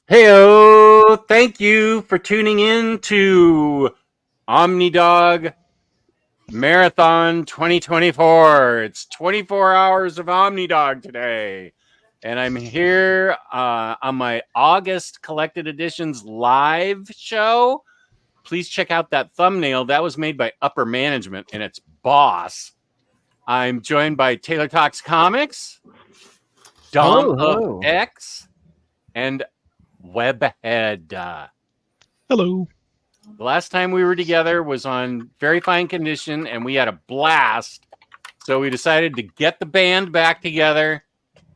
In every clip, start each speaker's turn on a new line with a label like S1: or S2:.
S1: Heyo! Thank you for tuning in to Omnidog Marathon 2024. It's 24 hours of Omnidog today. And I'm here on my August Collected Editions live show. Please check out that thumbnail. That was made by Upper Management and its boss. I'm joined by Taylor Talks Comics, Dom of X, and Webhead.
S2: Hello.
S1: The last time we were together was on Very Fine Condition, and we had a blast. So we decided to get the band back together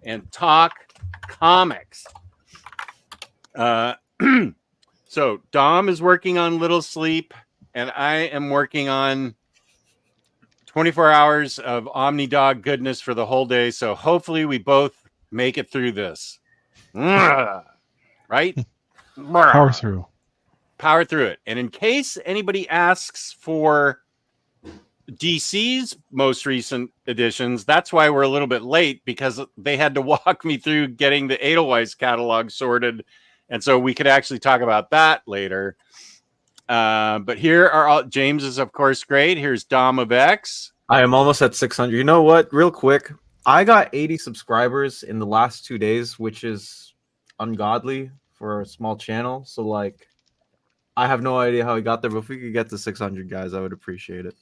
S1: and talk comics. So Dom is working on Little Sleep, and I am working on 24 hours of Omnidog goodness for the whole day. So hopefully we both make it through this. Right?
S2: Power through.
S1: Power through it. And in case anybody asks for DC's most recent editions, that's why we're a little bit late, because they had to walk me through getting the Edelweiss catalog sorted. And so we could actually talk about that later. But here are all, James is, of course, great. Here's Dom of X.
S3: I am almost at 600. You know what? Real quick, I got 80 subscribers in the last 2 days, which is ungodly for a small channel. So, like, I have no idea how we got there, but if we could get to 600, guys, I would appreciate it.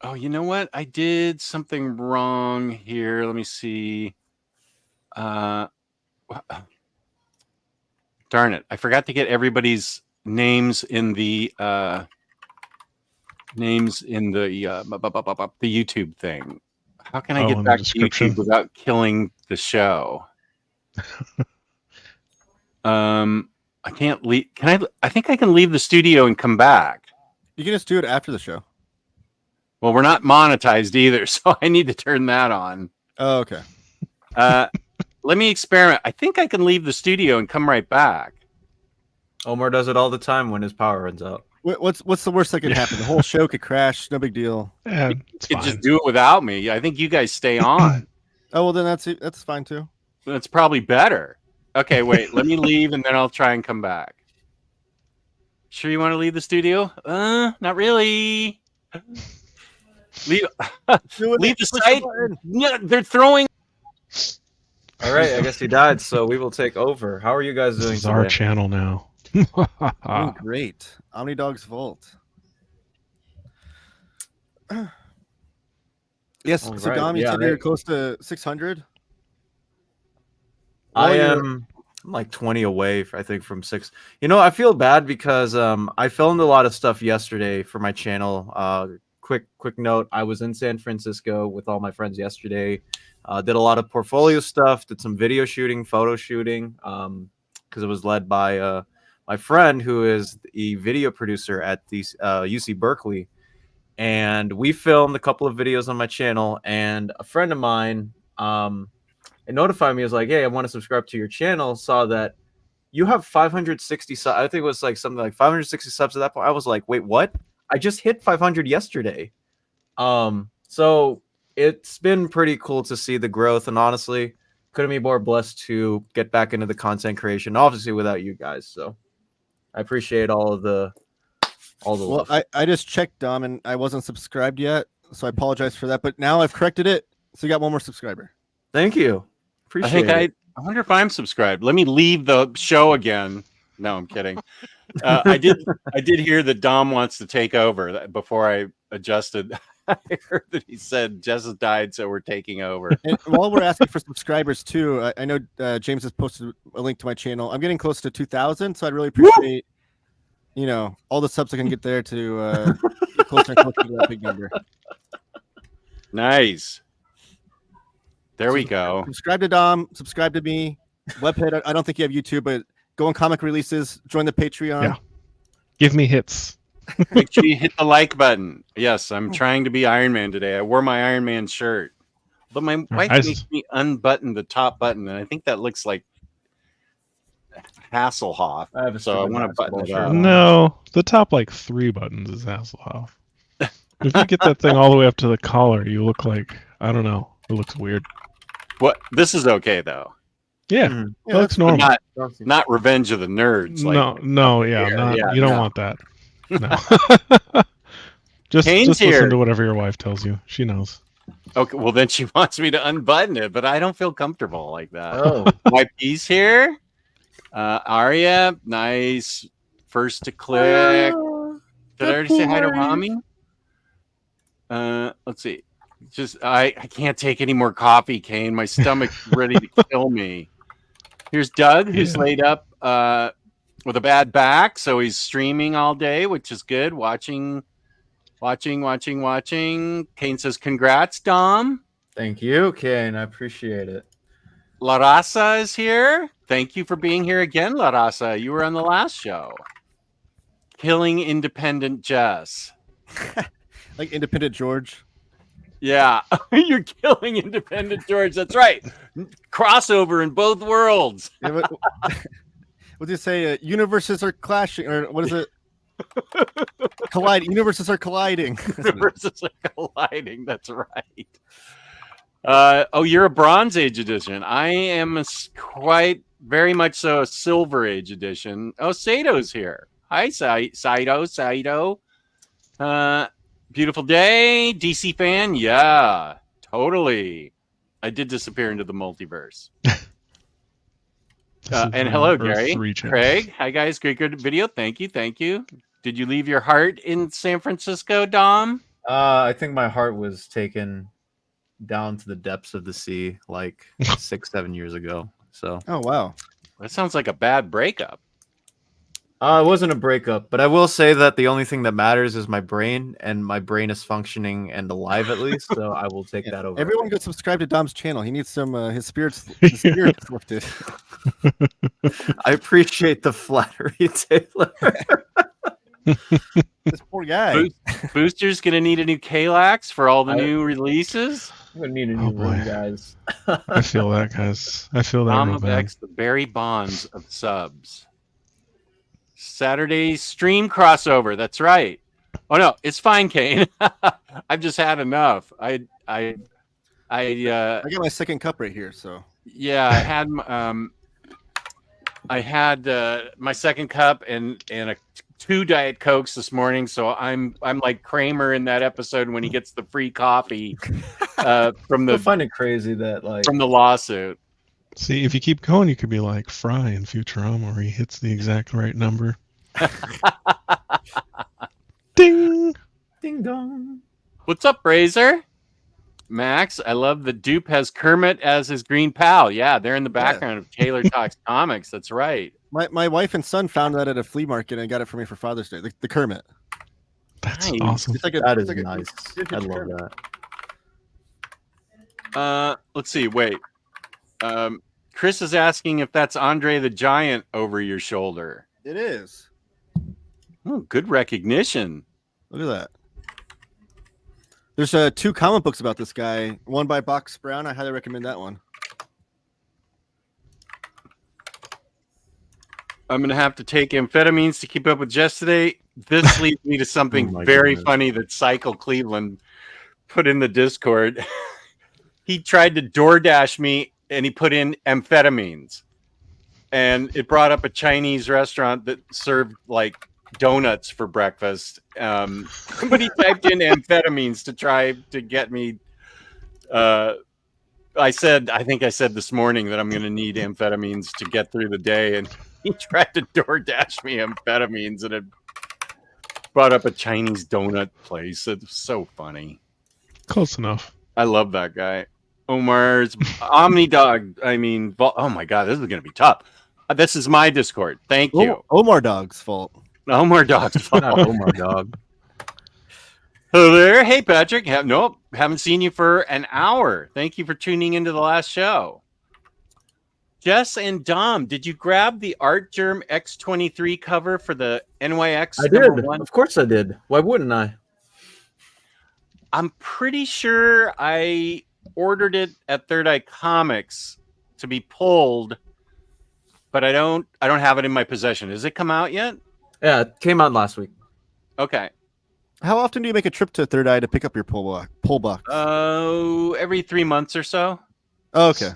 S1: Oh, you know what? I did something wrong here. Let me see. Darn it. I forgot to get everybody's names in the YouTube thing. How can I get back to YouTube without killing the show? I can't leave. Can I? I think I can leave the studio and come back.
S4: You can just do it after the show.
S1: Well, we're not monetized either, so I need to turn that on.
S4: Oh, okay.
S1: Let me experiment. I think I can leave the studio and come right back.
S3: Omar does it all the time when his power runs out.
S4: What's the worst that could happen? The whole show could crash. No big deal.
S2: Yeah,
S1: you could just do it without me. I think you guys stay on.
S4: Oh, well, then that's fine too.
S1: That's probably better. Okay, wait. Let me leave, and then I'll try and come back. Sure you want to leave the studio? Not really. Leave the site. No, they're throwing.
S3: All right, I guess he died, so we will take over. How are you guys doing?
S2: This is our channel now.
S4: Oh, great. Omnidog's Vault. Yes,
S3: All
S4: so
S3: right.
S4: Dom, you
S3: Yeah,
S4: said you're close to 600?
S3: I am like 20 away, I think, from 6. You know, I feel bad because I filmed a lot of stuff yesterday for my channel. Quick note, I was in San Francisco with all my friends yesterday. Did a lot of portfolio stuff, did some video shooting, photo shooting, because it was led by my friend who is the video producer at the UC Berkeley. And we filmed a couple of videos on my channel, and a friend of mine it notified me. It was like, hey, I want to subscribe to your channel. Saw that you have 560 subs. I think it was like something like 560 subs at that point. I was like, wait, what? I just hit 500 yesterday. So it's been pretty cool to see the growth, and honestly, couldn't be more blessed to get back into the content creation, obviously without you guys. So I appreciate all the love.
S4: Well, I just checked, Dom, and I wasn't subscribed yet, so I apologize for that. But now I've corrected it, so you got one more subscriber.
S3: Thank you. Appreciate it.
S1: I wonder if I'm subscribed. Let me leave the show again. No, I'm kidding. I did hear that Dom wants to take over. Before I adjusted, I heard that he said Jess has died, so we're taking over.
S4: And while we're asking for subscribers too, I know James has posted a link to my channel. I'm getting close to 2,000, so I'd really appreciate all the subs I can get there to get closer and closer to that big number.
S1: Nice. There we go.
S4: Subscribe to Dom. Subscribe to me. Webhead. I don't think you have YouTube, but go on comic releases. Join the Patreon.
S2: Yeah. Give me hits.
S1: Make sure you hit the like button. Yes, I'm trying to be Iron Man today. I wore my Iron Man shirt, but my wife makes me unbutton the top button, and I think that looks like Hasselhoff. So I want to button it up.
S2: No, the top like 3 buttons is Hasselhoff. If you get that thing all the way up to the collar, you look like, I don't know. It looks weird.
S1: What? This is okay though.
S2: Yeah,
S3: Mhm.
S2: it looks normal.
S1: Not Revenge of the Nerds. Like,
S2: no, yeah, you don't
S1: no.
S2: want that. No. just
S1: Kane's
S2: listen
S1: here.
S2: to whatever your wife tells you. She knows.
S1: Okay, well then she wants me to unbutton it, but I don't feel comfortable like that.
S3: Oh,
S1: My piece here. Arya, nice. First to click. Did I already say hi to Rami? Let's see. Just I can't take any more coffee, Kane. My stomach's ready to kill me. Here's Doug, who's laid up with a bad back, so he's streaming all day, which is good. Watching. Kane says, "Congrats, Dom."
S3: thank you, Kane. I appreciate it.
S1: La Raza is here. Thank you for being here again, La Raza. You were on the last show. Killing Independent Jess.
S4: Like Independent George.
S1: Yeah, you're killing Independent George. That's right. Crossover in both worlds.
S4: Yeah, what do you say? Universes are clashing, or what is it? Colliding. Universes are colliding.
S1: Universes are colliding. That's right. Oh, you're a Bronze Age edition. I am quite very much so a Silver Age edition. Oh, Sato's here. Hi, Saito. Beautiful day. DC fan. Yeah, totally. I did disappear into the multiverse. And hello, Gary. Craig. Hi, guys. Great, good video. Thank you. Did you leave your heart in San Francisco, Dom?
S3: I think my heart was taken down to the depths of the sea like 6-7 years ago. So.
S4: Oh wow.
S1: That sounds like a bad breakup.
S3: It wasn't a breakup, but I will say that the only thing that matters is my brain, and my brain is functioning and alive at least. So I will take that over.
S4: Everyone go subscribe to Dom's channel. He needs some his spirits lifted.
S3: I appreciate the flattery, Taylor.
S4: This poor guy.
S1: Booster's gonna need a new Kalax for all the new releases.
S3: I'm gonna need a new room, guys.
S2: I feel that, guys. I feel that real bad.
S1: The Barry Bonds of subs. Saturday stream crossover. That's right. Oh no, it's fine, Kane. I've just had enough. I
S4: got my second cup right here. So
S1: yeah, I had my second cup and 2 Diet Cokes this morning. So I'm like Kramer in that episode when he gets the free coffee from the.
S3: I find it crazy that
S1: from the lawsuit.
S2: See, if you keep going, you could be like Fry in Futurama, where he hits the exact right number. Ding!
S3: Ding dong.
S1: What's up, Razor? Max, I love that Dupe has Kermit as his green pal. Yeah, they're in the background of Taylor Talks Comics. That's right.
S4: My wife and son found that at a flea market and got it for me for Father's Day. The Kermit.
S2: That's
S1: Nice.
S2: awesome.
S4: It's like
S3: That is nice. I love that.
S1: Let's see. Wait. Chris is asking if that's Andre the Giant over your shoulder.
S4: It is.
S1: Oh, good recognition.
S4: Look at that. There's 2 comic books about this guy. One by Box Brown. I highly recommend that one.
S1: I'm going to have to take amphetamines to keep up with Jess today. This leads me to something very funny that Cycle Cleveland put in the Discord. He tried to DoorDash me and he put in amphetamines. And it brought up a Chinese restaurant that served like donuts for breakfast. Somebody typed in amphetamines to try to get me. I think I said this morning that I'm going to need amphetamines to get through the day. And he tried to DoorDash me amphetamines and it brought up a Chinese donut place. It's so funny.
S2: Close enough.
S1: I love that guy. Omar's Omnidog. I mean, oh my God, this is going to be tough. This is my Discord. Thank you.
S4: Omar Dog's fault.
S1: Omar Dog's fault.
S3: Not Omar Dog.
S1: Hello there. Hey, Patrick. Haven't seen you for an hour. Thank you for tuning into the last show. Jess and Dom, did you grab the Art Germ X23 cover for the NYX?
S3: I did. Of course I did. Why wouldn't I?
S1: I'm pretty sure I ordered it at Third Eye Comics to be pulled, but I don't have it in my possession. Has it come out yet?
S3: Yeah, it came out last week.
S1: Okay.
S4: How often do you make a trip to Third Eye to pick up your pull box?
S1: Oh, every 3 months or so.
S4: Oh, okay.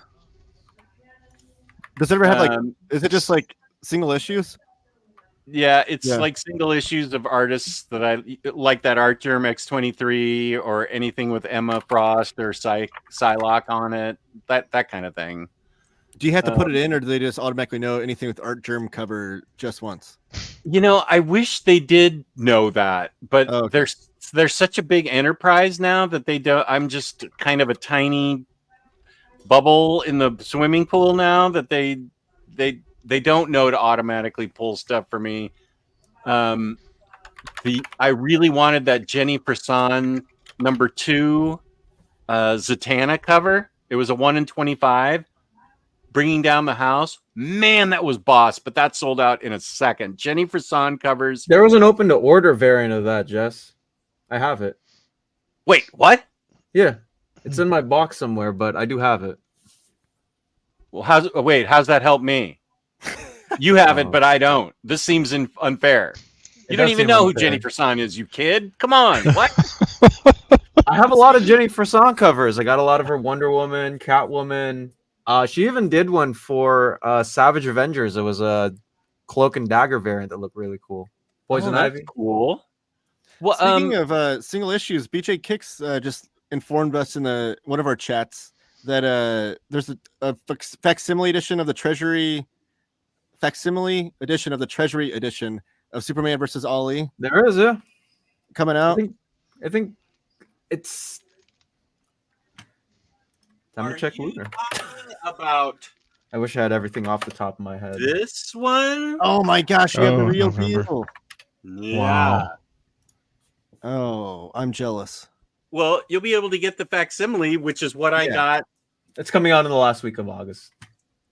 S4: Does it ever have like?
S1: Um,
S4: Is it just like single issues?
S1: Yeah, it's
S4: Yeah.
S1: like single issues of artists that I like, that Art Germ X23 or anything with Emma Frost or Psylocke on it, that kind of thing.
S4: Do you have to put it in, or do they just automatically know anything with Art Germ cover just once?
S1: You know, I wish they did know that, but
S4: Oh, okay.
S1: they're such a big enterprise now that they don't. I'm just kind of a tiny bubble in the swimming pool now that they don't know to automatically pull stuff for me. I really wanted that Jenny Frison #2 Zatanna cover. It was a 1 in 25. Bringing Down the House. Man, that was boss, but that sold out in a second. Jenny Frison covers.
S3: There was an open to order variant of that, Jess. I have it.
S1: Wait, what?
S3: Yeah, it's in my box somewhere, but I do have it.
S1: Well, how's that help me? You have it, but I don't. This seems unfair. You don't even know who Jenny Frison is, you kid. Come on, what?
S3: I have a lot of Jenny Frison covers. I got a lot of her Wonder Woman, Catwoman. She even did one for Savage Avengers. It was a Cloak and Dagger variant that looked really cool. Poison Ivy.
S1: Cool. Well,
S4: Speaking of single issues, BJ Kicks just informed us in one of our chats that there's a facsimile edition of the Treasury edition of Superman versus Ali.
S3: There is, yeah,
S4: coming out.
S3: I think it's time to check Lunar.
S1: About
S3: I wish I had everything off the top of my head.
S1: this one?
S4: Oh my gosh, we have the real
S2: November.
S4: deal.
S1: Yeah.
S2: Wow.
S4: Oh, I'm jealous.
S1: Well, you'll be able to get the facsimile, which is what I got.
S3: It's coming out in the last week of August.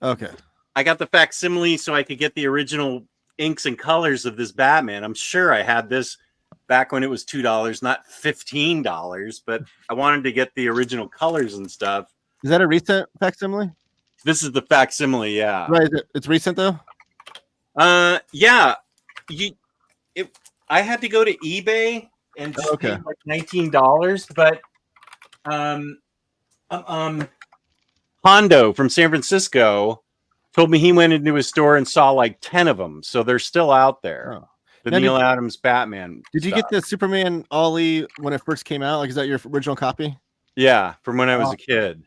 S4: Okay.
S1: I got the facsimile so I could get the original inks and colors of this Batman. I'm sure I had this back when it was $2, not $15, but I wanted to get the original colors and stuff.
S4: Is that a recent facsimile?
S1: This is the facsimile, yeah.
S4: Right. It's recent though.
S1: Yeah. I had to go to eBay and just pay like $19, but Hondo from San Francisco told me he went into his store and saw like 10 of them, so they're still out there.
S4: Oh.
S1: The
S4: Now,
S1: Neil Adams Batman.
S4: Did you get the Superman Ollie when it first came out? Like, is that your original copy?
S1: Yeah, from when I was a kid.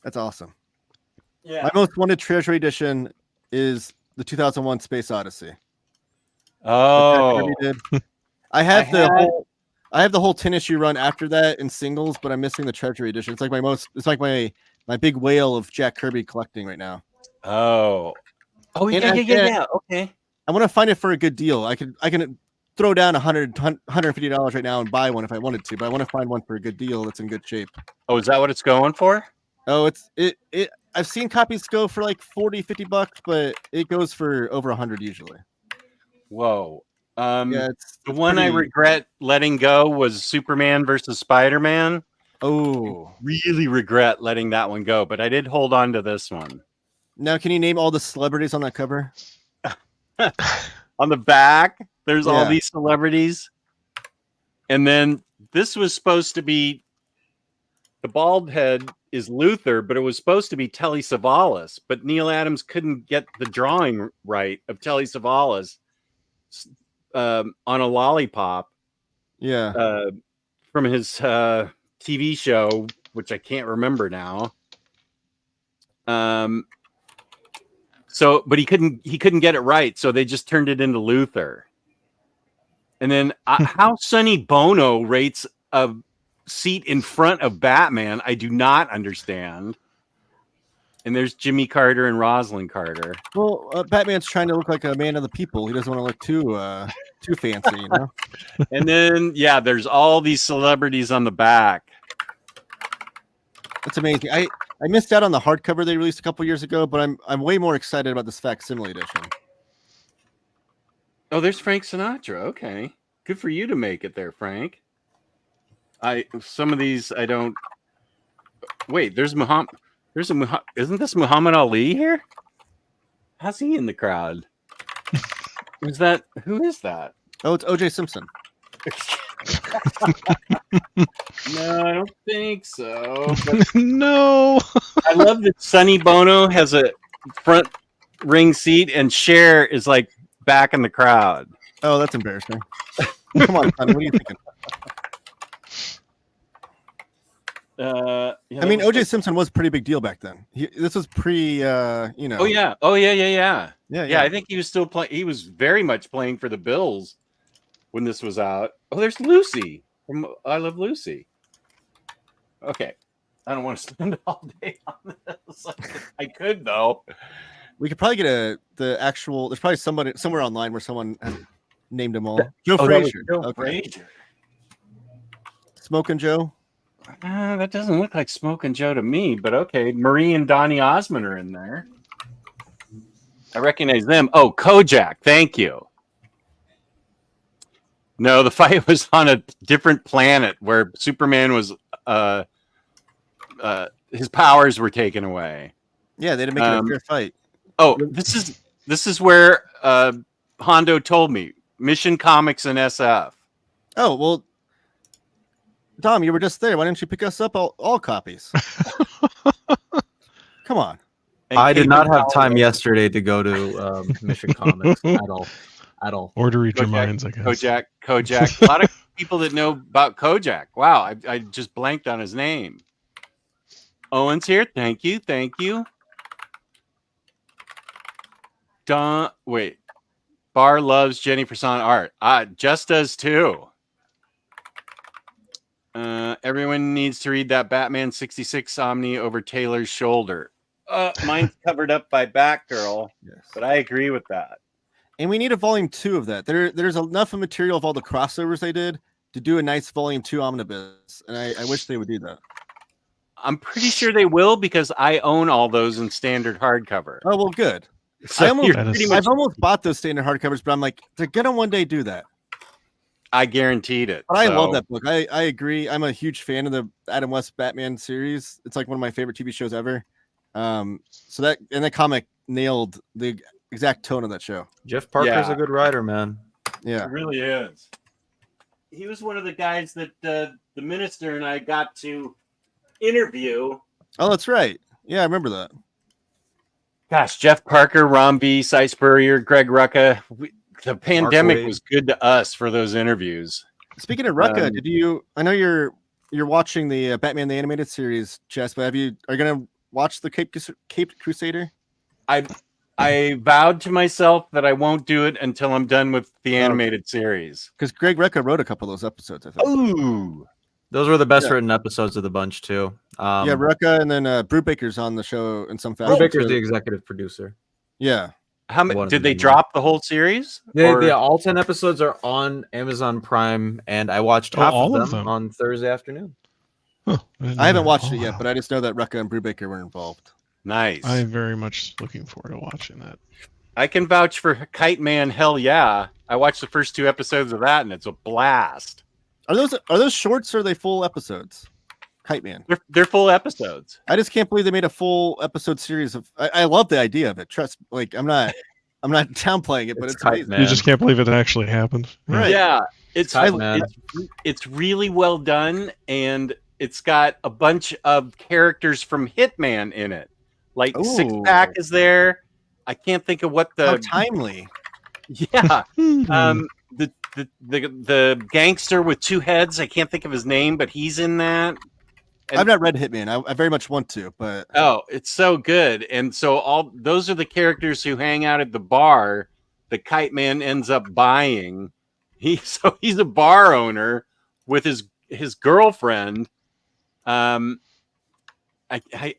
S4: That's awesome.
S1: Yeah.
S4: My most wanted Treasury edition is the 2001 Space Odyssey.
S1: Oh,
S4: I have the whole 10-issue run after that in singles, but I'm missing the Treasury edition. It's like my big whale of Jack Kirby collecting right now.
S1: Oh, yeah. Okay.
S4: I want to find it for a good deal. I can throw down $150 right now and buy one if I wanted to, but I want to find one for a good deal that's in good shape.
S1: Oh, is that what it's going for?
S4: Oh, I've seen copies go for like $40-$50, but it goes for over 100 usually.
S1: Whoa.
S4: Yeah,
S1: the one I regret letting go was Superman versus Spider-Man.
S4: Oh,
S1: Really regret letting that one go, but I did hold on to this one.
S4: Now, can you name all the celebrities on that cover?
S1: On the back, there's all these celebrities. And then this was supposed to be, the bald head is Luther, but it was supposed to be Telly Savalas. But Neil Adams couldn't get the drawing right of Telly Savalas on a lollipop.
S4: Yeah.
S1: From his TV show, which I can't remember now. So, but he couldn't get it right, so they just turned it into Luther. And then how Sonny Bono rates a seat in front of Batman, I do not understand. And there's Jimmy Carter and Rosalind Carter.
S4: Well, Batman's trying to look like a man of the people. He doesn't want to look too fancy, you know.
S1: And then there's all these celebrities on the back.
S4: That's amazing. I missed out on the hardcover they released a couple years ago, but I'm way more excited about this facsimile edition.
S1: Oh, there's Frank Sinatra. Okay, good for you to make it there, Frank. Some of these I don't. Wait, there's Muhammad. Isn't this Muhammad Ali here? How's he in the crowd? Who is that?
S4: Oh, it's O.J. Simpson.
S1: No, I don't think so. But
S2: No.
S1: I love that Sonny Bono has a front ring seat, and Cher is like back in the crowd.
S4: Oh, that's embarrassing. Come on, son, what are you thinking?
S1: Yeah,
S4: I mean, O.J. Simpson was a pretty big deal back then. This was pre, you know.
S1: Oh yeah.
S4: Yeah.
S1: I think he was still playing. He was very much playing for the Bills when this was out. Oh, there's Lucy from I Love Lucy. Okay, I don't want to spend all day on this. I could though.
S4: We could probably get the actual. There's probably somebody somewhere online where someone has named them all. Joe
S1: Oh, that was
S4: Frazier.
S1: Joe
S4: Okay.
S1: Frazier.
S4: Smoking Joe.
S1: That doesn't look like Smoking Joe to me, but okay. Marie and Donnie Osmond are in there. I recognize them. Oh, Kojak. Thank you. No, the fight was on a different planet where Superman was. His powers were taken away.
S4: Yeah, they didn't make it a fair fight.
S1: Oh, this is where Hondo told me Mission Comics and SF.
S4: Oh well, Dom, you were just there. Why didn't you pick us up all copies? Come on.
S1: And
S3: I did
S1: Kate
S3: not have
S1: Powell-
S3: time yesterday to go to Mission Comics at all.
S2: Or to read your
S1: Kojak,
S2: minds, I guess.
S1: Kojak. A lot of people that know about Kojak. Wow, I just blanked on his name. Owen's here. Thank you. Wait. Barr loves Jenny Person art. Just does too. Everyone needs to read that Batman 66 Omni over Taylor's shoulder. Mine's covered up by Batgirl,
S4: Yes.
S1: but I agree with that.
S4: And we need a volume 2 of that. There's enough of material of all the crossovers they did to do a nice volume 2 omnibus, and I wish they would do that.
S1: I'm pretty sure they will because I own all those in standard hardcover.
S4: Oh well, good.
S1: So
S4: I've
S2: That
S4: almost bought those standard hardcovers, but I'm like, they're gonna one day do that.
S1: I guaranteed it.
S4: But I love
S1: So,
S4: that book. I agree. I'm a huge fan of the Adam West Batman series. It's like one of my favorite TV shows ever. So that comic nailed the exact tone of that show.
S3: Jeff Parker's
S1: Yeah.
S3: a good writer, man.
S4: Yeah.
S1: It really is. He was one of the guys that the minister and I got to interview.
S4: Oh, that's right. Yeah, I remember that.
S1: Gosh, Jeff Parker, Ron B, Cy Spurrier, Greg Rucka. The pandemic
S3: Wade.
S1: was good to us for those interviews.
S4: Speaking of Rucka,
S1: Um,
S4: I know you're watching the Batman the Animated Series, Jess, but are you gonna watch the Caped Crusader?
S1: I vowed to myself that I won't do it until I'm done with the
S4: Oh.
S1: animated series.
S4: Because Greg Rucka wrote a couple of those episodes, I think.
S1: Ooh.
S3: Those were the best
S4: Yeah.
S3: written episodes of the bunch too.
S4: Yeah, Rucka, and then Brubaker's on the show in some fashion.
S3: Brubaker's
S4: too.
S3: the executive producer.
S4: Yeah.
S1: How
S3: One
S1: many
S3: of
S1: did they
S3: them.
S1: drop the whole series? Or-
S3: All 10 episodes are on Amazon Prime, and I watched
S2: Oh,
S3: half
S2: all
S3: of
S2: of
S3: them
S2: them.
S3: on Thursday afternoon.
S2: Huh,
S4: I haven't watched it
S2: Oh,
S4: yet,
S2: wow.
S4: but I just know that Rucka and Brubaker were involved.
S1: Nice.
S2: I'm very much looking forward to watching that.
S1: I can vouch for Kite Man. Hell yeah! I watched the first 2 episodes of that, and it's a blast.
S4: Are those shorts or are they full episodes? Kite Man.
S1: They're full episodes.
S4: I just can't believe they made a full episode series of. I love the idea of it. Trust, like I'm not downplaying it, but it's
S3: Kite
S4: amazing.
S3: Man.
S2: You just can't believe it actually happened.
S4: Right.
S1: Yeah, it's
S3: Kite Man.
S1: it's really well done, and it's got a bunch of characters from Hitman in it. Like Six
S4: Ooh.
S1: Pack is there. I can't think of what
S4: How
S1: the
S4: timely.
S1: yeah.
S2: Hmm.
S1: The gangster with 2 heads. I can't think of his name, but he's in that. And-
S4: I've not read Hitman. I very much want to, but
S1: Oh, it's so good. And so all those are the characters who hang out at the bar the Kite Man ends up buying. He's a bar owner with his girlfriend.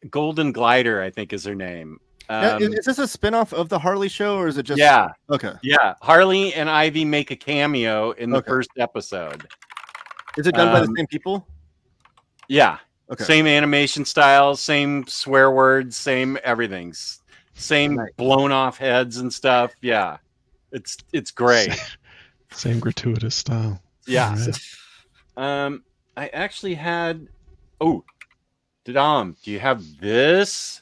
S1: Golden Glider, I think is her name.
S4: Now, is this a spinoff of the Harley show, or is it just?
S1: Yeah.
S4: Okay.
S1: Yeah. Harley and Ivy make a cameo in the
S4: Okay.
S1: first episode.
S4: Is it done by the
S1: Um,
S4: same people?
S1: Yeah.
S4: Okay.
S1: Same animation style, same swear words, same everything. Same
S4: Nice.
S1: blown off heads and stuff. Yeah. It's great.
S2: Same gratuitous style.
S1: Yeah.
S2: Alright.
S1: I actually had Dom, do you have this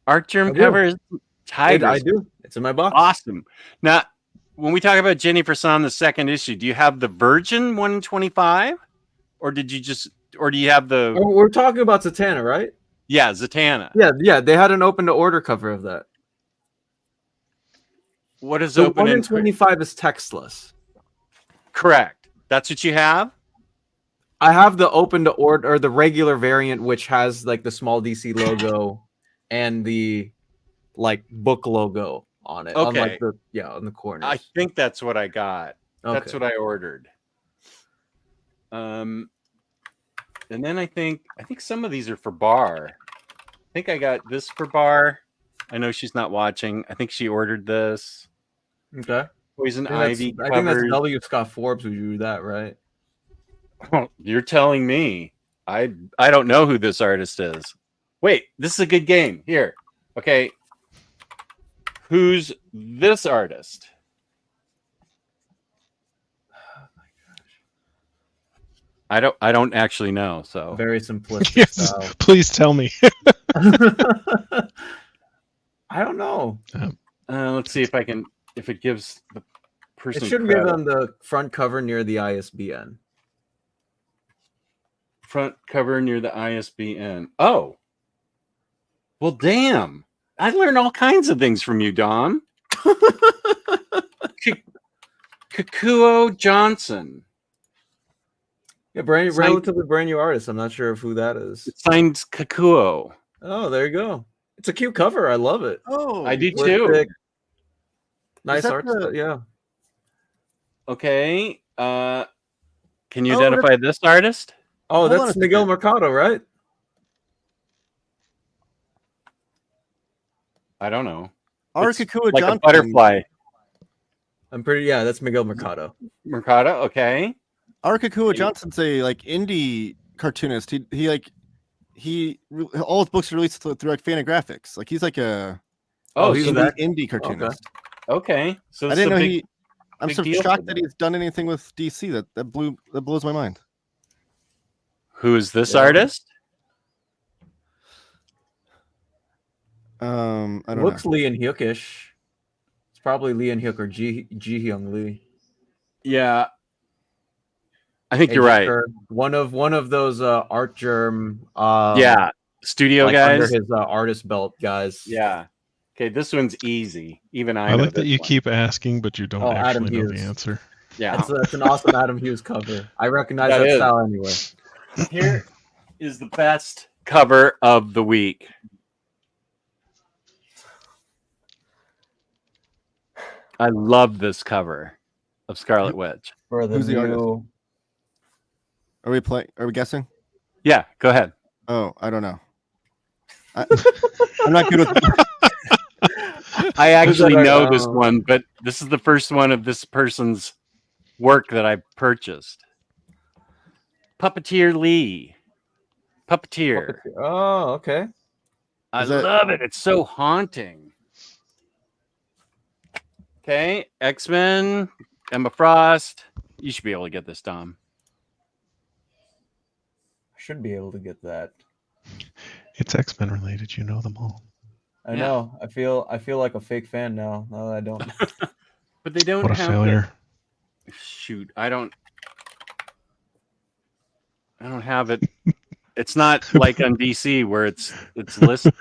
S1: art germ
S3: I do.
S1: cover? Tiger.
S3: I do. It's in my box.
S1: Awesome. Now, when we talk about Jenny Person, the second issue, do you have the Virgin 1 in 25? Or do you have the
S3: Oh, we're talking about Satana, right?
S1: Yeah, Zatanna.
S3: Yeah, they had an open to order cover of that.
S1: What is
S3: The
S1: open
S3: 1 in
S1: in
S3: 25 is textless.
S1: Correct. That's what you have?
S3: I have the open to order or the regular variant, which has like the small DC logo and the like book logo on it. On like
S1: Okay.
S3: on the corners.
S1: I think that's what I got. That's
S3: Okay.
S1: what I ordered. And then I think some of these are for Bar. I think I got this for Bar. I know she's not watching. I think she ordered this.
S3: Okay.
S1: Poison
S3: I
S1: Ivy
S3: think that's
S1: covers.
S3: W. Scott Forbes who drew that, right?
S1: Oh, you're telling me. I don't know who this artist is. Wait, this is a good game. Here. Okay. Who's this artist? I don't actually know. So
S3: Very simplistic
S2: Yes,
S3: style.
S2: please tell me.
S3: I don't know.
S1: let's see if it gives the person.
S3: It should
S1: credit.
S3: give on the front cover near the ISBN.
S1: Front cover near the ISBN. Oh, well, damn! I learned all kinds of things from you, Dom. Kakuo Johnson.
S3: Yeah, relatively brand new artist. I'm not sure of who that is.
S1: It signs Kakuo.
S3: Oh, there you go. It's a cute cover. I love it.
S4: Oh,
S1: I do too.
S3: Nice
S4: that
S3: art. Yeah.
S1: Okay. Can you
S4: Oh,
S1: identify this artist?
S3: Oh,
S4: Hold on a
S3: that's
S4: second.
S3: Miguel Mercado, right?
S1: I don't know. It's
S4: Arkakua
S1: like
S4: Johnson.
S1: a butterfly.
S3: I'm pretty. Yeah, that's Miguel Mercado.
S1: Mercado. Okay.
S4: Arkakua Johnson's a like indie cartoonist. He all his books are released through like Fantagraphics. Like he's like a
S1: Oh,
S3: he's
S1: so
S3: that-
S4: indie cartoonist.
S1: okay. So
S4: I
S1: this
S4: didn't know
S1: is a big,
S4: I'm
S1: big
S4: so
S1: deal for
S4: shocked that
S1: them.
S4: he's done anything with DC. That blows my mind.
S1: Who is this
S3: Yeah.
S1: artist?
S4: I don't
S3: Looks
S4: know.
S3: Lee and Hyukish. It's probably Lee and Hyuk or Ji Hyung Lee.
S1: Yeah. I think you're right.
S3: One of those Art Germ.
S1: Yeah. Studio
S3: like
S1: guys.
S3: under his artist belt guys.
S1: Yeah. Okay, this one's easy. Even I
S2: I
S1: know
S2: like that
S1: this
S2: you
S1: one.
S2: keep asking, but you don't
S3: Oh, Adam
S2: actually know the
S3: Hughes.
S2: answer.
S1: Yeah.
S3: That's an awesome Adam Hughes cover. I recognize
S1: That
S3: that
S1: is.
S3: style anyway.
S1: Here is the best cover of the week. I love this cover of Scarlet Witch.
S3: For the
S4: Who's the artist?
S3: new.
S4: Are we guessing?
S1: Yeah, go ahead.
S4: Oh, I don't know. I'm not good with.
S1: I actually
S3: that?
S1: know this one, but this is the first one of this person's work that I purchased. Puppeteer Lee. Puppeteer.
S3: Oh, okay.
S1: I
S4: Is that-
S1: love it. It's so haunting. Okay, X-Men, Emma Frost. You should be able to get this, Dom.
S3: I should be able to get that.
S2: It's X-Men related. You know them all.
S3: I
S1: Yeah.
S3: know. I feel like a fake fan now. Now that I don't.
S1: But they don't
S2: What a
S1: have
S2: failure.
S1: Shoot, I don't have it. It's not like on DC where it's listed.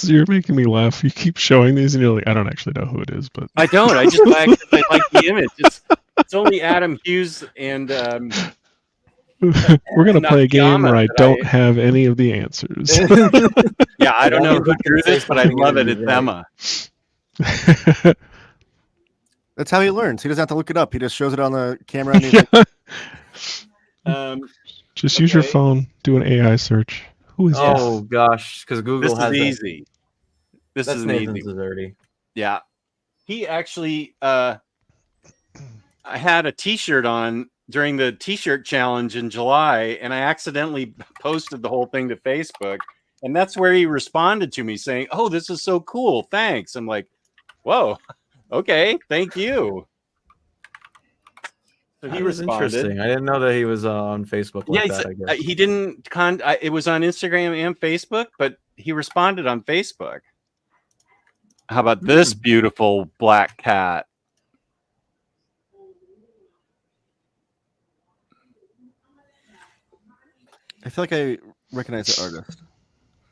S2: You're making me laugh. You keep showing these, and you're like, I don't actually know who it is, but
S1: I don't. I just buy it 'cause I like the image. It's only Adam Hughes and
S2: we're gonna play a game where I
S1: that
S2: don't have any of the answers.
S1: yeah, I don't know
S3: Only
S1: who
S3: who can
S1: drew
S3: say
S1: this, but I
S3: something
S1: love it.
S3: and
S1: It's
S3: be right.
S1: Emma.
S4: That's how he learns. He doesn't have to look it up. He just shows it on the camera. And he's like,
S2: Just use your
S1: Okay.
S2: phone. Do an AI search. Who is
S3: Oh gosh, because Google
S1: this
S3: has
S1: is
S3: that.
S1: easy. This
S3: That's
S1: is an
S3: Nathan
S1: easy.
S3: Zazerti.
S1: Yeah. He actually I had a t-shirt on during the t-shirt challenge in July, and I accidentally posted the whole thing to Facebook, and that's where he responded to me saying, "Oh, this is so cool. Thanks." I'm like, "Whoa. Okay, thank you." So he
S3: That was
S1: responded.
S3: interesting. I didn't know that he was on Facebook like
S1: Yeah,
S3: that. I guess.
S1: he didn't it was on Instagram and Facebook, but he responded on Facebook. How about this beautiful black cat?
S4: I feel like I recognize the artist.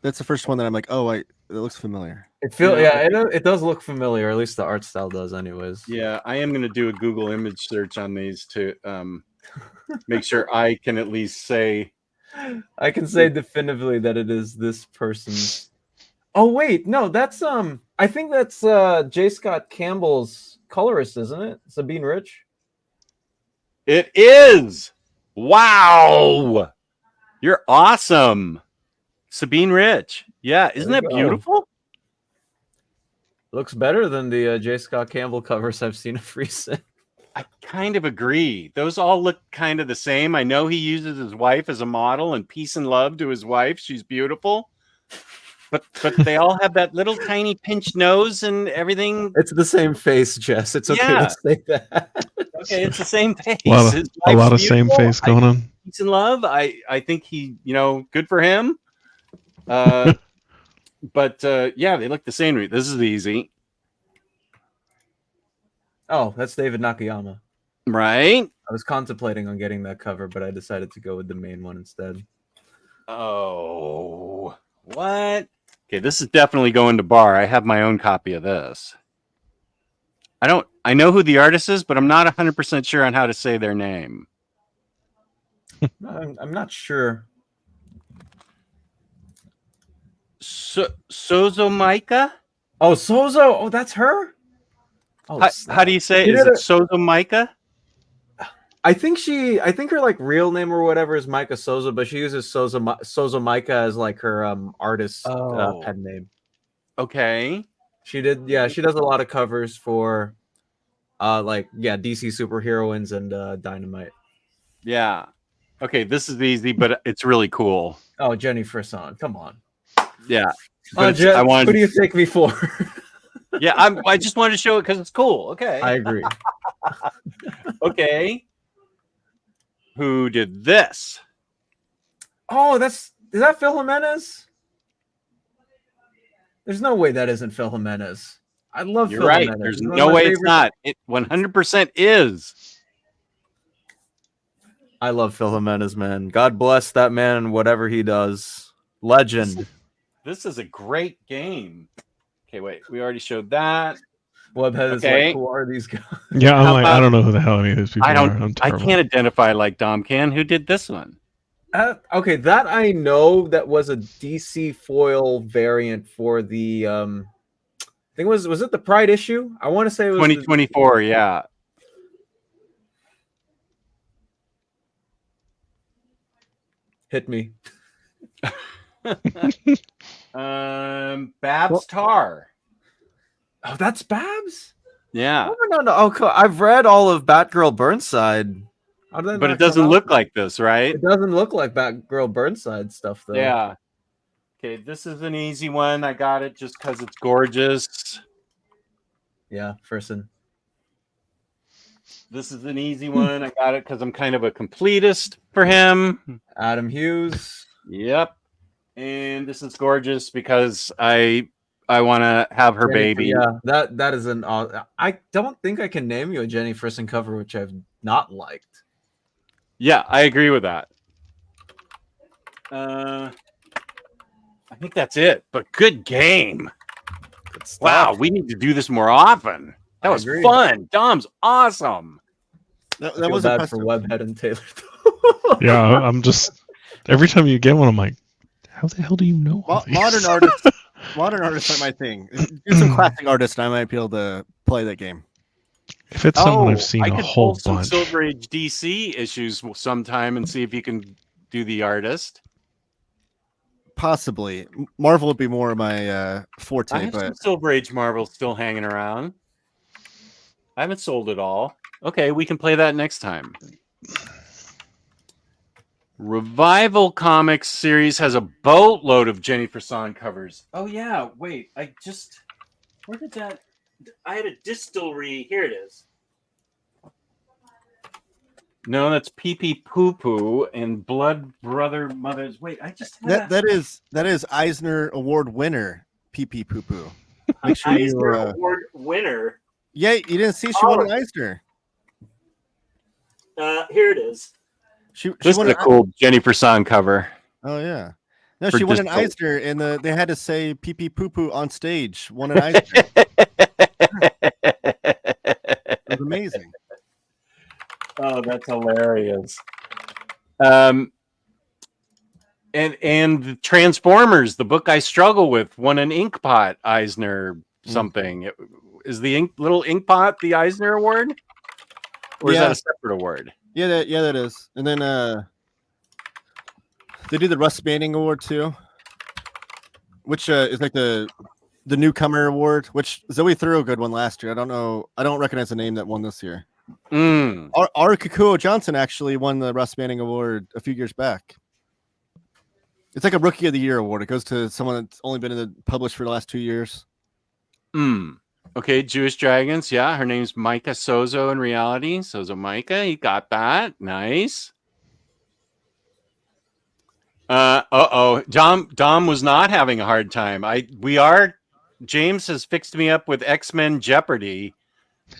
S4: That's the first one that I'm like, oh, it looks familiar.
S3: It does look familiar. At least the art style does, anyways.
S1: Yeah, I am going to do a Google image search on these to make sure I can at least say.
S3: I can say definitively that it is this person's. Oh wait, no, that's I think that's J. Scott Campbell's colorist, isn't it? Sabine Rich.
S1: It is. Wow, you're awesome, Sabine Rich. Yeah, isn't that beautiful?
S3: Looks better than the J. Scott Campbell covers I've seen of recent.
S1: I kind of agree. Those all look kind of the same. I know he uses his wife as a model and peace and love to his wife. She's beautiful. But they all have that little tiny pinched nose and everything.
S3: It's the same face, Jess. It's okay to say that.
S1: Okay, it's the same face.
S2: A lot of same face going on.
S1: Peace and love. I think he, good for him. But yeah, they look the same. This is easy.
S3: Oh, that's David Nakayama.
S1: Right?
S3: I was contemplating on getting that cover, but I decided to go with the main one instead.
S1: Oh, what? Okay, this is definitely going to bar. I have my own copy of this. I know who the artist is, but I'm not 100% sure on how to say their name.
S3: I'm not sure.
S1: Sozo Micah?
S3: Oh, Sozo. Oh, that's her? Oh,
S1: how do you say it? Is it Sozo Micah?
S3: I think her like real name or whatever is Micah Souza, but she uses Souza Micah as like her artist pen name.
S1: Okay.
S3: She does a lot of covers for DC superheroines and Dynamite.
S1: Yeah. Okay, this is easy, but it's really cool.
S3: Oh, Jenny Frisson, come on.
S1: Yeah.
S3: Who do you take me for?
S1: Yeah, I just wanted to show it because it's cool. Okay.
S3: I agree.
S1: Okay. Who did this?
S3: Oh, is that Phil Jimenez? There's no way that isn't Phil Jimenez. I love Phil
S1: right.
S3: Jimenez.
S1: There's no way it's not. It 100% is.
S3: I love Phil Jimenez, man. God bless that man and whatever he does. Legend.
S1: This is a great game. Okay, wait. We already showed that.
S3: Webhead is like, who are these guys?
S2: Yeah, I'm like, I don't know who the hell any of these people are.
S1: I can't identify like Dom can. Who did this one?
S3: Okay, that I know that was a DC foil variant for the I think was it the Pride issue? I want to say it was
S1: 2024, yeah.
S3: Hit me.
S1: Babs Tar.
S3: Oh, that's Babs?
S1: Yeah.
S3: No. Oh, cool. I've read all of Batgirl Burnside.
S1: But it doesn't look like this, right?
S3: It doesn't look like Batgirl Burnside stuff, though.
S1: Yeah. Okay, this is an easy one. I got it just because it's gorgeous.
S3: Yeah, Frisson.
S1: This is an easy one. I got it because I'm kind of a completist for him.
S3: Adam Hughes.
S1: Yep. And this is gorgeous because I want to have her baby.
S3: Yeah, that is an. I don't think I can name you a Jenny Frisson cover which I've not liked.
S1: Yeah, I agree with that. I think that's it. But good game.
S3: Good stuff.
S1: Wow, we need to do this more often. That was fun. Dom's awesome.
S4: That was
S3: bad for Webhead and Taylor.
S2: Yeah, I'm just every time you get one, I'm like, how the hell do you know?
S4: Modern artists are my thing. Do some classic artists, and I might be able to play that game.
S2: If it's someone I've seen
S1: I
S2: a
S1: could
S2: whole
S1: pull some
S2: bunch.
S1: Silver Age DC issues sometime and see if you can do the artist.
S4: Possibly. Marvel would be more of my forte.
S1: I have some Silver Age Marvel still hanging around. I haven't sold it all. Okay, we can play that next time. Revival Comics series has a boatload of Jenny Frisson covers. Oh yeah, wait, where did that? I had a distillery. Here it is. No, that's Pee Pee Poo Poo and Blood Brother Mothers. Wait, I just had
S4: that is Eisner Award winner Pee Pee Poo Poo. Make sure
S1: Eisner Award winner.
S4: Yeah, you didn't see she won an Eisner.
S1: Here it is.
S4: She
S1: this
S4: won
S1: is a cool Jenny Frisson cover.
S4: Oh yeah, No,
S1: For
S4: she won an
S1: just-
S4: Eisner, and they had to say pee pee poo poo on stage. Won an Eisner. It was amazing.
S1: Oh, that's hilarious. And Transformers, the book I struggle with, won an Inkpot Eisner something. Is the little Inkpot the Eisner Award, or is that
S4: Yeah.
S1: a separate award?
S4: Yeah, that is. And then they do the Russ Manning Award too, which is like the newcomer award. Which Zoe Thorogood won last year. I don't recognize the name that won this year.
S1: Mm.
S4: Our Kikuo Johnson actually won the Russ Manning Award a few years back. It's like a Rookie of the Year award. It goes to someone that's only been published for the last 2 years.
S1: Okay, Jewish Dragons. Yeah, her name's Micah Sozo in reality. Sozo Micah, you got that. Nice. Dom was not having a hard time. James has fixed me up with X-Men Jeopardy,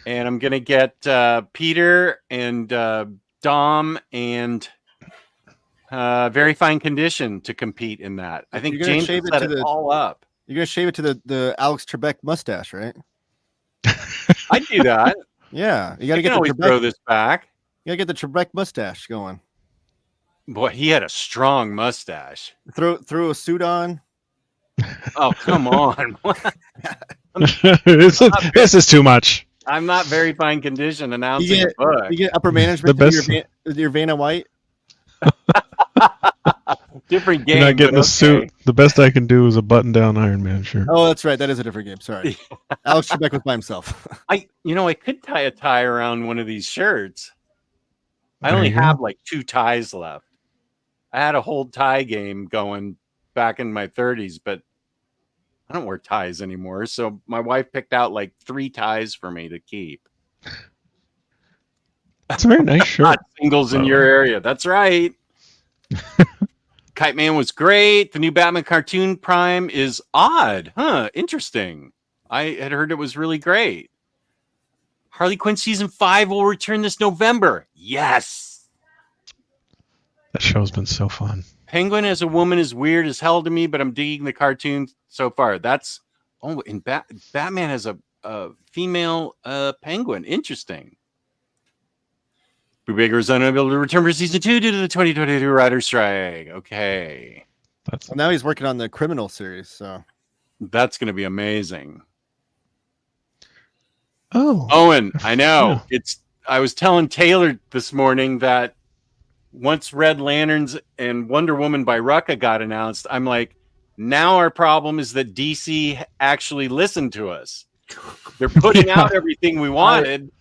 S1: and I'm gonna get Peter and Dom and Very Fine Condition to compete in that. I think
S4: You're gonna
S1: James
S4: shave
S1: has set
S4: it to
S1: it all up.
S4: You're gonna shave it to the Alex Trebek mustache, right?
S1: I'd do that.
S4: Yeah, you
S1: I
S4: gotta
S1: can
S4: get
S1: always
S4: the
S1: throw
S4: Trebek.
S1: this back.
S4: You gotta get the Trebek mustache going.
S1: Boy, he had a strong mustache.
S4: Throw a suit on.
S1: Oh, come on.
S2: This is too much.
S1: I'm not Very Fine Condition announcing
S4: You
S1: a book.
S4: You get upper management
S2: The
S4: to your Vanna White.
S1: Different game.
S2: You're not getting
S1: but
S2: a suit. The best I can do is a button-down Iron Man shirt.
S4: Oh, that's right. That is a different game. Sorry. Alex Trebek was by himself.
S1: I could tie a tie around one of these shirts. I
S2: There
S1: only
S2: you go.
S1: have like 2 ties left. I had a whole tie game going back in my 30s, but I don't wear ties anymore. So my wife picked out like 3 ties for me to keep.
S2: It's a very nice shirt.
S1: Not singles in your area. That's right. Kite Man was great. The new Batman cartoon Prime is odd. Huh. Interesting. I had heard it was really great. Harley Quinn season 5 will return this November. Yes.
S2: That show's been so fun.
S1: Penguin as a woman is weird as hell to me, but I'm digging the cartoon so far. And Batman has a female penguin. Interesting. Brubaker is unable to return for season 2 due to the 2022 writer's strike. Okay.
S2: That's
S4: Well, now he's working on the Criminal series. So
S1: That's going to be amazing.
S2: Owen,
S1: I know.
S2: Yeah.
S1: I was telling Taylor this morning that once Red Lanterns and Wonder Woman by Rucka got announced, I'm like, now our problem is that DC actually listened to us. They're putting out everything we wanted.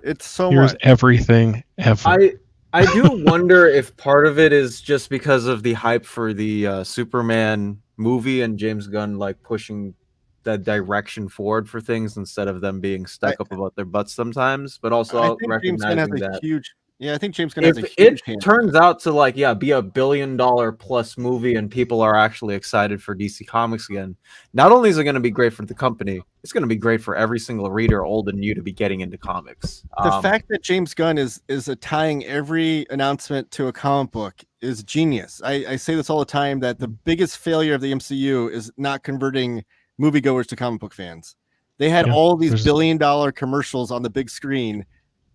S4: it's so
S2: Here's
S4: much.
S2: everything ever.
S3: I do wonder if part of it is just because of the hype for the Superman movie and James Gunn like pushing that direction forward for things instead of them being stuck up about their butts sometimes, but also
S4: I think James Gunn has
S3: recognizing
S4: a
S3: that
S4: huge. Yeah, I think James Gunn has a
S3: if
S4: huge
S3: it
S4: hand.
S3: turns out to like be $1 billion plus movie and people are actually excited for DC Comics again, not only is it going to be great for the company, it's going to be great for every single reader, old and new, to be getting into comics.
S4: The fact that James Gunn is tying every announcement to a comic book is genius. I say this all the time that the biggest failure of the MCU is not converting moviegoers to comic book fans. They had all these $1 billion commercials on the big screen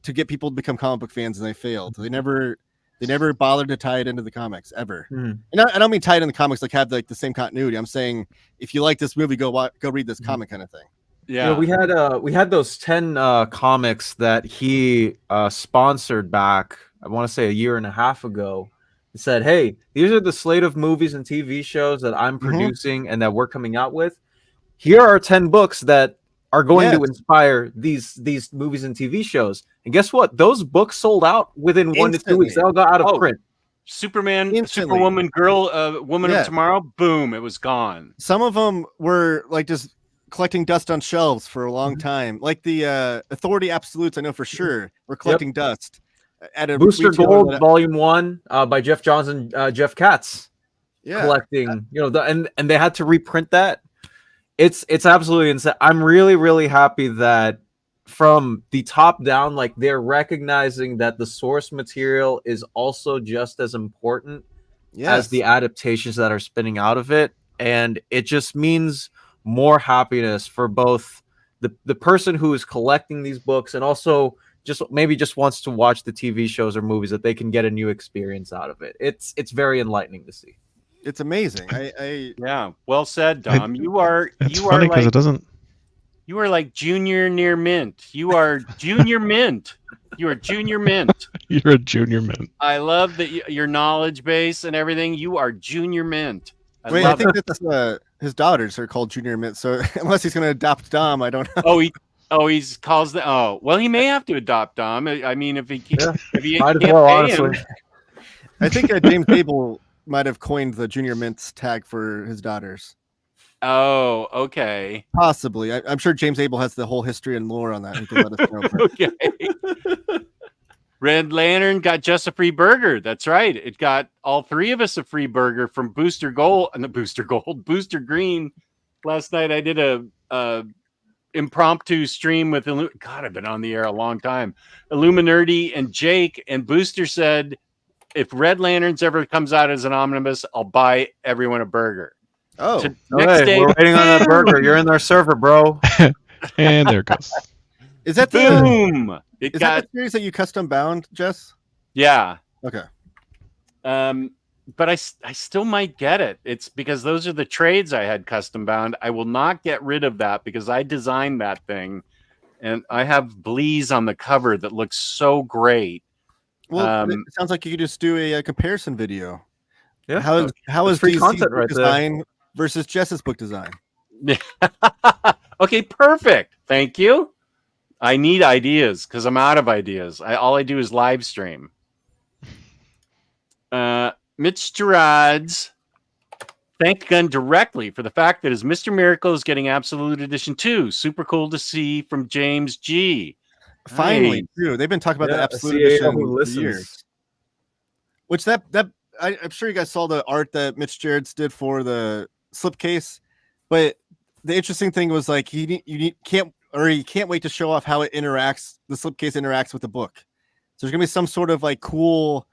S4: to get people to become comic book fans, and they failed. They never bothered to tie it into the comics ever. And I don't mean tie it in the comics like have like the same continuity. I'm saying if you like this movie, go read this comic kind of thing.
S1: Yeah.
S3: You know, we had those 10 comics that he sponsored back, I want to say 1.5 years ago. He said, hey, these are the slate of movies and TV shows that I'm producing and that we're coming out with. Here are 10 books that are going to inspire these movies and TV shows. And guess what? Those books sold out within 1 to 2 weeks. They all got out of print.
S1: Superman,
S4: Instantly.
S1: Superwoman, Woman of Tomorrow, boom, it was gone.
S4: Some of them were like just collecting dust on shelves for a long time. Like the Authority Absolutes, I know for sure, were collecting dust. At a
S3: Booster
S4: retailer
S3: Gold Volume 1 by Jeff Johns and Jeff Katz. Collecting, and they had to reprint that. It's absolutely insane. I'm really, really happy that from the top down, like they're recognizing that the source material is also just as important as the adaptations that are spinning out of it, and it just means more happiness for both the person who is collecting these books and also just maybe just wants to watch the TV shows or movies, that they can get a new experience out of it. It's very enlightening to see.
S4: It's amazing.
S1: Yeah, well said, Dom. You are
S2: funny because
S1: like,
S2: it doesn't.
S1: you are like junior near mint. You are junior mint. You are junior mint.
S2: You're a junior mint.
S1: I love that your knowledge base and everything. You are junior mint.
S4: I think that's his daughters are called Junior Mint. So unless he's going to adopt Dom, I don't know.
S1: He's calls the. Oh, well, he may have to adopt Dom. I mean, if he
S3: Might
S1: can't
S3: as well,
S1: pay
S3: honestly.
S1: him.
S4: I think James Abel might have coined the Junior Mints tag for his daughters.
S1: Oh, okay.
S4: Possibly. I'm sure James Abel has the whole history and lore on that. He can let us know.
S1: Okay. Red Lantern got just a free burger. That's right. It got all three of us a free burger from Booster Green. Last night I did a impromptu stream with God, I've been on the air a long time. Illuminati and Jake, and Booster said, if Red Lanterns ever comes out as an omnibus, I'll buy everyone a burger.
S4: Oh,
S1: So next day,
S3: we're waiting on that burger. You're in our server, bro.
S2: And there it goes.
S4: is that
S1: boom!
S4: Is that the series that you custom bound, Jess?
S1: Yeah.
S4: Okay.
S1: But I still might get it. It's because those are the trades I had custom bound. I will not get rid of that because I designed that thing, and I have Bleeze on the cover that looks so great.
S4: Well, it sounds like you could just do a comparison video.
S3: Yeah.
S4: How is
S3: free
S4: DC's
S3: content
S4: book
S3: right
S4: design versus Jess's book design?
S1: Okay, perfect. Thank you. I need ideas because I'm out of ideas. All I do is live stream. Mitch Gerards thanked Gunn directly for the fact that his Mr. Miracle is getting Absolute Edition 2. Super cool to see from James G.
S4: Finally, too. They've been talking about the Absolute Edition for years. Which I'm sure you guys saw the art that Mitch Gerards did for the slipcase, but the interesting thing was like you can't wait to show off how it interacts. The slipcase interacts with the book. So there's gonna be some sort of like cool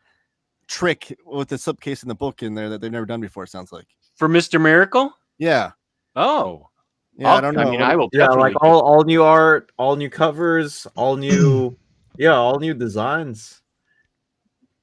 S4: trick with the slipcase in the book in there that they've never done before. It sounds like
S1: For Mr. Miracle?
S4: Yeah.
S1: Oh.
S4: Yeah, I don't know.
S1: I mean, I will
S3: like all new art, all new covers, all new all new designs.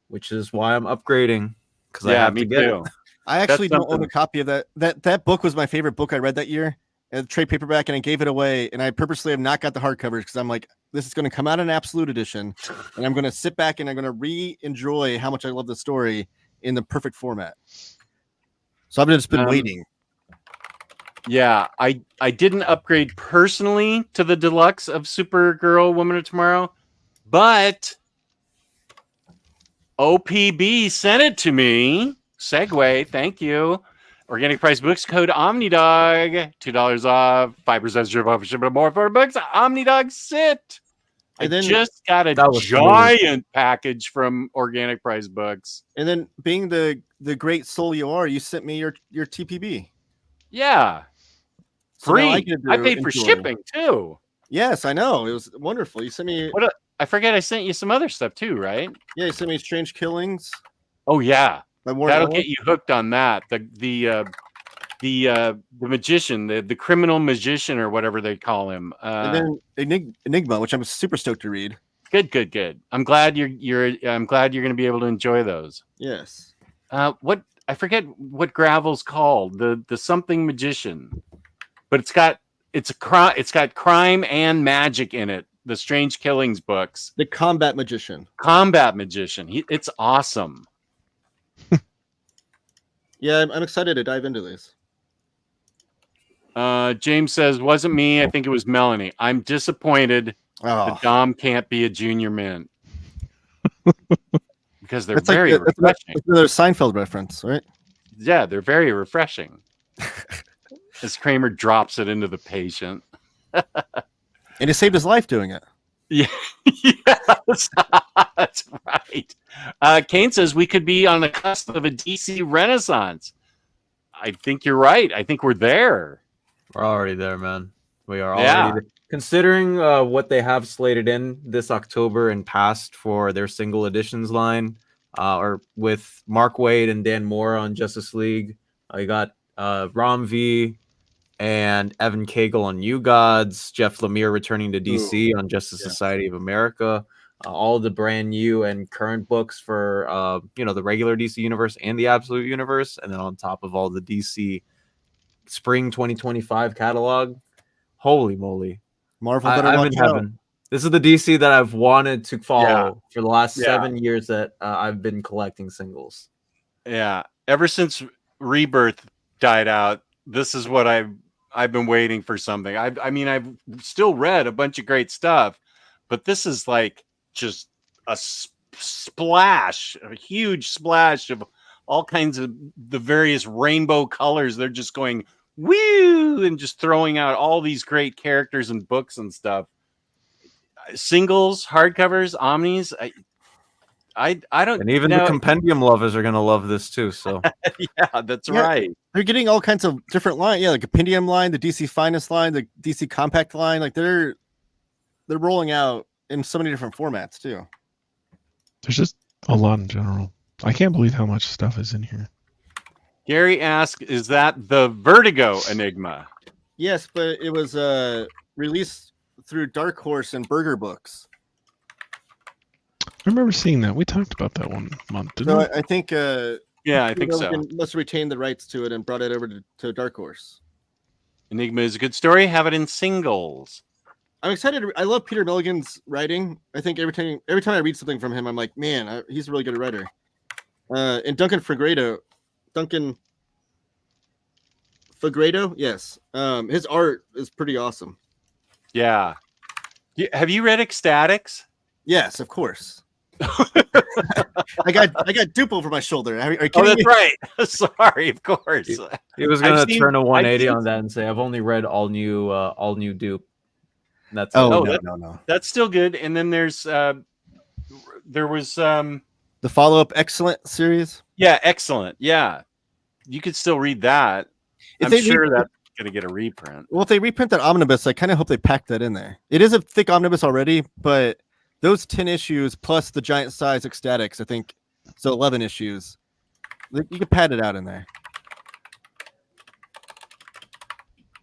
S3: Which is why I'm upgrading. Because I have to get it.
S4: I actually don't own a copy of that. That book was my favorite book I read that year. A trade paperback, and I gave it away. And I purposely have not got the hardcovers because I'm like, this is going to come out in Absolute Edition, and I'm going to sit back and I'm going to re-enjoy how much I love the story in the perfect format. So I've just been waiting.
S1: Yeah, I didn't upgrade personally to the deluxe of Supergirl Woman of Tomorrow, but OPB sent it to me. Segue, thank you. Organic Price Books code OmniDog, $2 off, 5% more for books. OmniDog sit.
S4: And then,
S1: just got a giant package from Organic Price Books.
S4: And then, being the great soul you are, you sent me your TPB.
S1: Yeah,
S4: so
S1: free. I paid for shipping too.
S4: Yes, I know. It was wonderful. You sent me.
S1: I forget I sent you some other stuff too, right?
S4: Yeah, you sent me Strange Killings.
S1: Oh yeah.
S4: That'll
S1: get you hooked on that. The magician, the criminal magician, or whatever they call him.
S4: And then Enigma, which I'm super stoked to read.
S1: Good. I'm glad you're going to be able to enjoy those.
S4: Yes.
S1: What I forget what Gravel's called, the something magician, but it's got crime and magic in it. The Strange Killings books.
S4: The Combat Magician.
S1: It's awesome.
S4: Yeah, I'm excited to dive into this.
S1: James says, wasn't me. I think it was Melanie. I'm disappointed that Dom can't be a junior mint. Because they're very refreshing.
S4: That's another Seinfeld reference, right?
S1: Yeah, they're very refreshing. As Kramer drops it into the patient.
S4: And he saved his life doing it.
S1: Yeah, yes, that's right. Kane says we could be on the cusp of a DC renaissance. I think you're right. I think we're there.
S3: We're already there, man. We are already there. Considering what they have slated in this October and past for their single editions line, or with Mark Waid and Dan Moore on Justice League. You got Ram V and Evan Cagle on New Gods, Jeff Lemire returning to DC on Justice Society of America. All the brand new and current books for the regular DC universe and the Absolute Universe, and then on top of all the DC Spring 2025 catalog. Holy moly!
S4: Marvel
S3: I'm in heaven. This is the DC that I've wanted to follow for the last 7 years that I've been collecting singles.
S1: Yeah, ever since Rebirth died out, this is what I've been waiting for something. I mean, I've still read a bunch of great stuff, but this is like just a splash, a huge splash of all kinds of the various rainbow colors. They're just going woo and just throwing out all these great characters and books and stuff. Singles, hardcovers, omnis. I don't.
S3: And even the compendium lovers are gonna love this too. So
S1: yeah, that's right.
S4: They're getting all kinds of different lines. Yeah, the compendium line, the DC Finest line, the DC Compact line. Like they're rolling out in so many different formats too.
S2: There's just a lot in general. I can't believe how much stuff is in here.
S1: Gary asks, "Is that the Vertigo Enigma?"
S4: Yes, but it was released through Dark Horse and Burger Books.
S2: I remember seeing that. We talked about that one month, didn't we?
S4: I think.
S1: Yeah, I think so.
S4: Must retain the rights to it and brought it over to Dark Horse.
S1: Enigma is a good story. Have it in singles.
S4: I'm excited. I love Peter Milligan's writing. I think every time I read something from him, I'm like, man, he's a really good writer. And Duncan Fagredo, yes. His art is pretty awesome.
S1: Yeah. Have you read Ecstatics?
S4: Yes, of course. I got Dupe over my shoulder. Are you kidding
S1: that's
S4: me?
S1: right. Sorry, of course.
S3: He was gonna turn a 180 on that and say, "I've only read all new Dupe." That's
S4: no.
S1: That's still good. And then there was
S4: the follow-up Excellent series.
S1: Yeah, Excellent. Yeah, you could still read that. I'm sure that's gonna get a reprint.
S4: Well, if they reprint that omnibus, I kind of hope they pack that in there. It is a thick omnibus already, but those 10 issues plus the giant size Ecstatics, I think, so 11 issues. You can pad it out in there.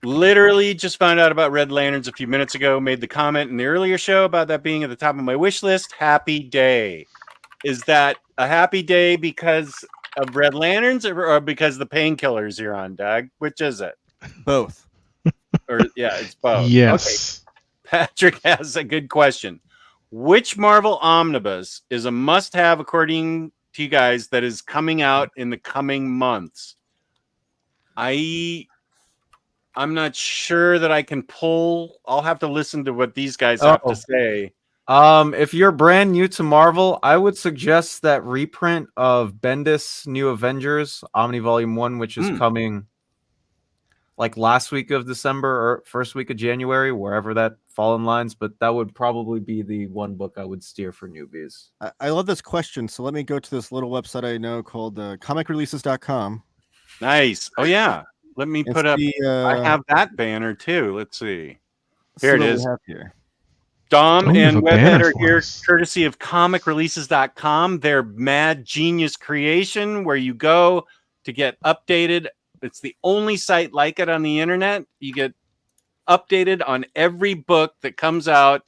S1: Literally just found out about Red Lanterns a few minutes ago. Made the comment in the earlier show about that being at the top of my wish list. Happy day. Is that a happy day because of Red Lanterns or because the painkillers you're on, Doug? Which is it?
S4: Both.
S1: Or yeah, it's both.
S2: Yes.
S1: Okay. Patrick has a good question. Which Marvel omnibus is a must-have according to you guys that is coming out in the coming months? I'm not sure that I can pull. I'll have to listen to what these guys have to say.
S3: If you're brand new to Marvel, I would suggest that reprint of Bendis' New Avengers Omni Volume 1, which is coming like last week of December or first week of January, wherever that fall in lines. But that would probably be the one book I would steer for newbies.
S4: I love this question. So let me go to this little website I know called comicreleases.com.
S1: Nice. Oh, yeah. Let me put up. I have that banner too. Let's see. Here it is. Dom and Webhead are here courtesy of comicreleases.com. Their mad genius creation where you go to get updated. It's the only site like it on the internet. You get updated on every book that comes out.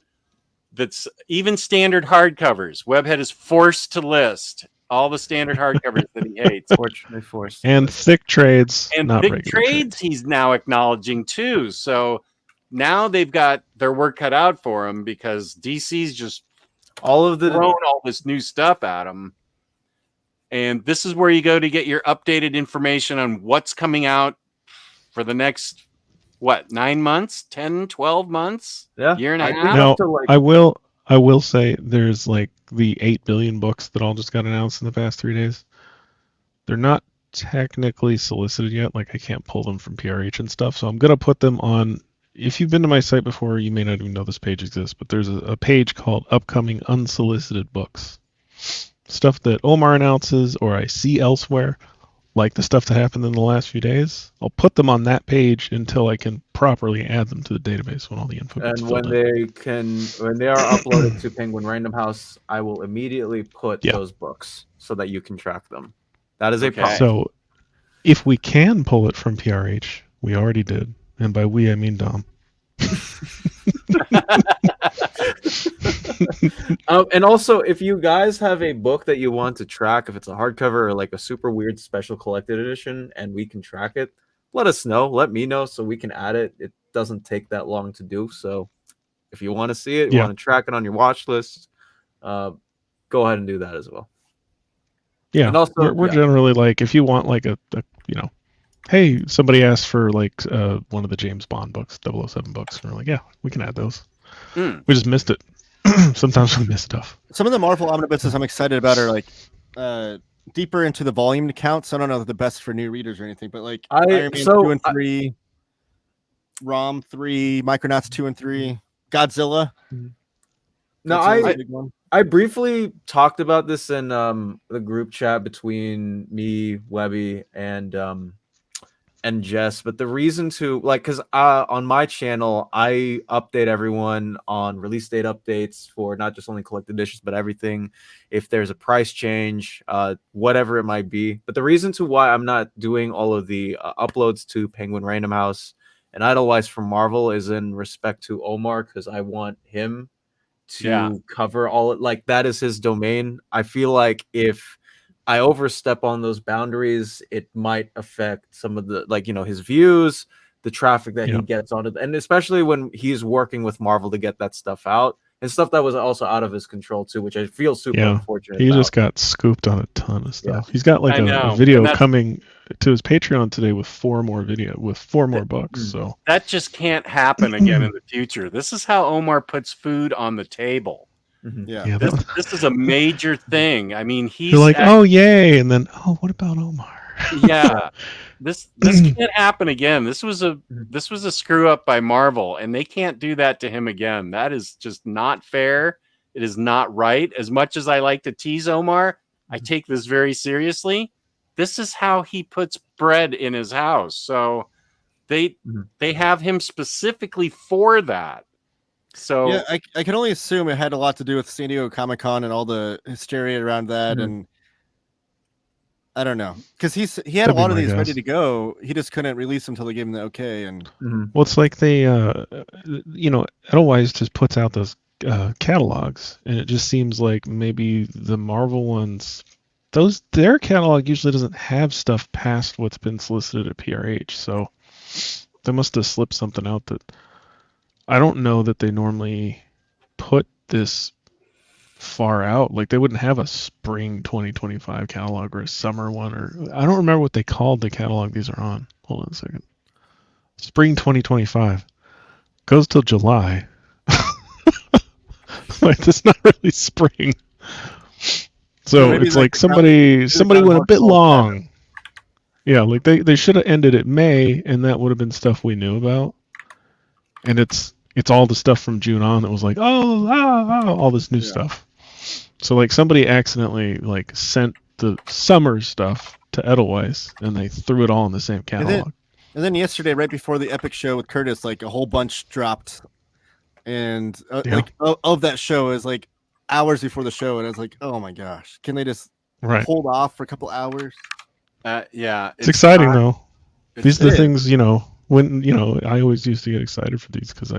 S1: That's even standard hardcovers. Webhead is forced to list all the standard hardcovers that he hates.
S3: Fortunately forced.
S2: And thick trades.
S1: And thick trades he's now acknowledging too. So now they've got their work cut out for them because DC's just thrown all this new stuff at them. And this is where you go to get your updated information on what's coming out for the next, 9 months, 10, 12 months?
S3: Yeah.
S1: Year and a half?
S2: No, I will say there's like the 8 billion books that all just got announced in the past 3 days. They're not technically solicited yet. Like I can't pull them from PRH and stuff. So I'm going to put them on. If you've been to my site before, you may not even know this page exists, but there's a page called Upcoming Unsolicited Books. Stuff that Omar announces or I see elsewhere. like the stuff that happened in the last few days, I'll put them on that page until I can properly add them to the database when all the info gets
S3: And
S2: filled
S3: when they are uploaded to Penguin Random House, I will immediately put
S2: Yeah.
S3: those books so that you can track them. That is a
S1: Okay.
S3: promise.
S2: So if we can pull it from PRH, we already did. And by we, I mean Dom.
S3: And also, if you guys have a book that you want to track, if it's a hardcover or like a super weird special collected edition, and we can track it, let us know. Let me know so we can add it. It doesn't take that long to do. So if you want to see it, you
S2: Yeah.
S3: want to track it on your watch list, go ahead and do that as well.
S2: Yeah.
S3: And also,
S2: we're
S3: yeah.
S2: generally like, if you want like a hey, somebody asked for like one of the James Bond books, 007 books, and we're like, yeah, we can add those.
S1: Mm.
S2: We just missed it. Sometimes we miss stuff.
S4: Some of the Marvel omnibuses I'm excited about are like deeper into the volume counts. I don't know if they're the best for new readers or anything, but like Iron Man 2 and 3, Rom 3, Micronauts 2 and 3, Godzilla.
S3: No,
S4: Godzilla's a big one.
S3: I briefly talked about this in the group chat between me, Webby, and Jess, but the reason to like, because on my channel I update everyone on release date updates for not just only collected editions but everything, if there's a price change, whatever it might be. But the reason to why I'm not doing all of the uploads to Penguin Random House and Idlewise from Marvel is in respect to Omar, because I want him to cover all it, like that is his domain. I feel like if I overstep on those boundaries, it might affect some of the, like, his views, the traffic that he gets on it, and especially when he's working with Marvel to get that stuff out and stuff that was also out of his control too, which I feel super unfortunate.
S2: He
S3: about.
S2: just got scooped on a ton of stuff.
S3: Yeah.
S2: He's got like a
S1: And
S2: video
S1: that's-
S2: coming to his Patreon today with 4 more books. So
S1: That just can't happen again in the future. This is how Omar puts food on the table.
S4: Yeah.
S1: This is a major thing. I mean, he's
S2: you're like, oh yay, and then what about Omar?
S1: Yeah, this can't happen again. This was a screw up by Marvel, and they can't do that to him again. That is just not fair. It is not right. As much as I like to tease Omar, I take this very seriously. This is how he puts bread in his house. So they have him specifically for that. So
S4: yeah, I can only assume it had a lot to do with San Diego Comic-Con and all the hysteria around that, and I don't know, because he had a lot of these ready to go. He just couldn't release them until they gave him the okay. And
S2: well, it's like they, Edelweiss just puts out those catalogs, and it just seems like maybe the Marvel ones, their catalog usually doesn't have stuff past what's been solicited at PRH, so they must have slipped something out that. I don't know that they normally put this far out. Like they wouldn't have a spring 2025 catalog or a summer one, or I don't remember what they called the catalog these are on. Hold on a second. Spring 2025 goes till July. Like it's not really spring. So it's like somebody went a bit long. Yeah, like they should have ended at May, and that would have been stuff we knew about. And it's all the stuff from June on that was like, all this new stuff. So like somebody accidentally like sent the summer stuff to Edelweiss and they threw it all in the same catalog.
S4: And then yesterday, right before the Epic show with Curtis, like a whole bunch dropped, and like of that show is like hours before the show, and I was like, oh my gosh, can they just hold off for a couple hours?
S1: Yeah,
S2: it's exciting though. These are the things, when I always used to get excited for these because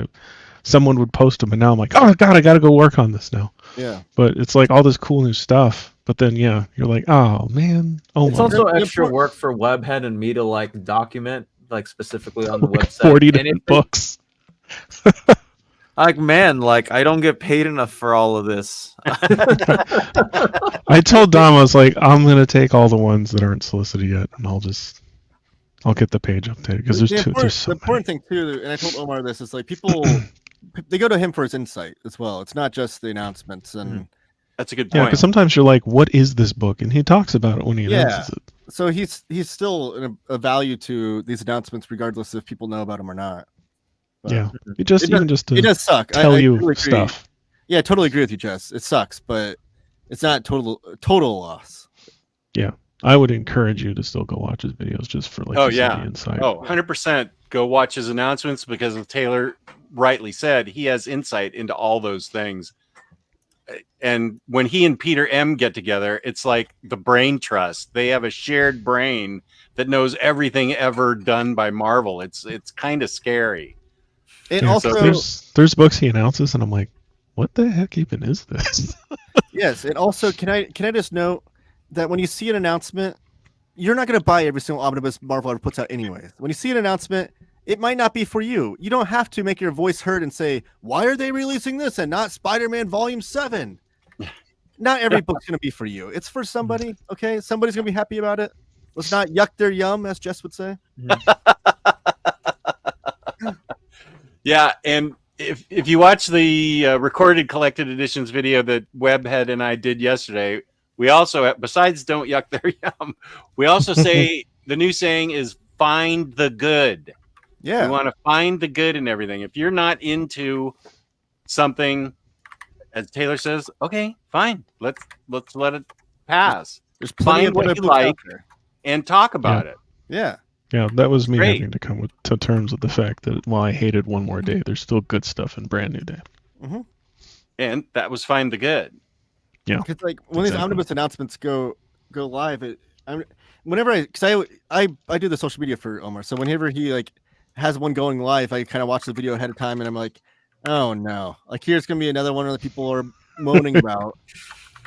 S2: someone would post them, and now I'm like, oh god, I got to go work on this now.
S4: Yeah.
S2: But it's like all this cool new stuff, but then you're like, oh man,
S3: it's also extra work for Webhead and me to like document, like specificul on the website.
S2: 40 different books.
S3: Like man, like I don't get paid enough for all of this.
S2: I told Dom, I was like, I'm gonna take all the ones that aren't solicited yet, and I'll get the page updated because there's so
S4: the important thing too, and I told Omar this, is like people they go to him for his insight as well. It's not just the announcements, and
S1: that's a good point.
S2: Yeah, because sometimes you're like, what is this book? And he talks about it when he announces it.
S4: So he's still a value to these announcements, regardless if people know about them or not. But
S2: yeah, it does suck. Tell you
S4: totally
S2: stuff.
S4: Yeah, I totally agree with you, Jess. It sucks, but it's not total loss.
S2: Yeah. I would encourage you to still go watch his videos just for like
S1: Oh,
S2: to see
S1: yeah.
S2: the insight.
S1: Oh, 100% go watch his announcements because, as Taylor rightly said, he has insight into all those things. And when he and Peter M get together, it's like the brain trust. They have a shared brain that knows everything ever done by Marvel. It's kind of scary.
S4: It
S2: Yeah,
S4: also
S2: there's books he announces, and I'm like, what the heck even is this?
S4: yes. It also can I just note that when you see an announcement, you're not going to buy every single omnibus Marvel ever puts out anyways. When you see an announcement, it might not be for you. You don't have to make your voice heard and say, why are they releasing this and not Spider-Man Volume 7? Not every book's going to be for you. It's for somebody, okay? Somebody's going to be happy about it. Let's not yuck their yum, as Jess would say.
S1: Yeah, and if you watch the recorded collected editions video that Webhead and I did yesterday, we also, besides don't yuck their yum, we also say the new saying is find the good.
S4: Yeah.
S1: We want to find the good in everything. If you're not into something, as Taylor says, okay, fine. Let's let it pass.
S4: There's plenty
S1: Find
S4: of
S1: what
S4: other
S1: you
S4: books out
S1: like
S4: there.
S1: and talk about it.
S4: Yeah.
S2: Yeah, that was me
S1: Great.
S2: having to come to terms with the fact that while I hated One More Day, there's still good stuff in Brand New Day.
S4: Mm-hmm.
S1: And that was find the good.
S2: Yeah.
S4: Because like when these
S2: Exactly.
S4: omnibus announcements go live, whenever I do the social media for Omar, so whenever he like has one going live, I kind of watch the video ahead of time, and I'm like, oh no, like here's gonna be another one that people are moaning about.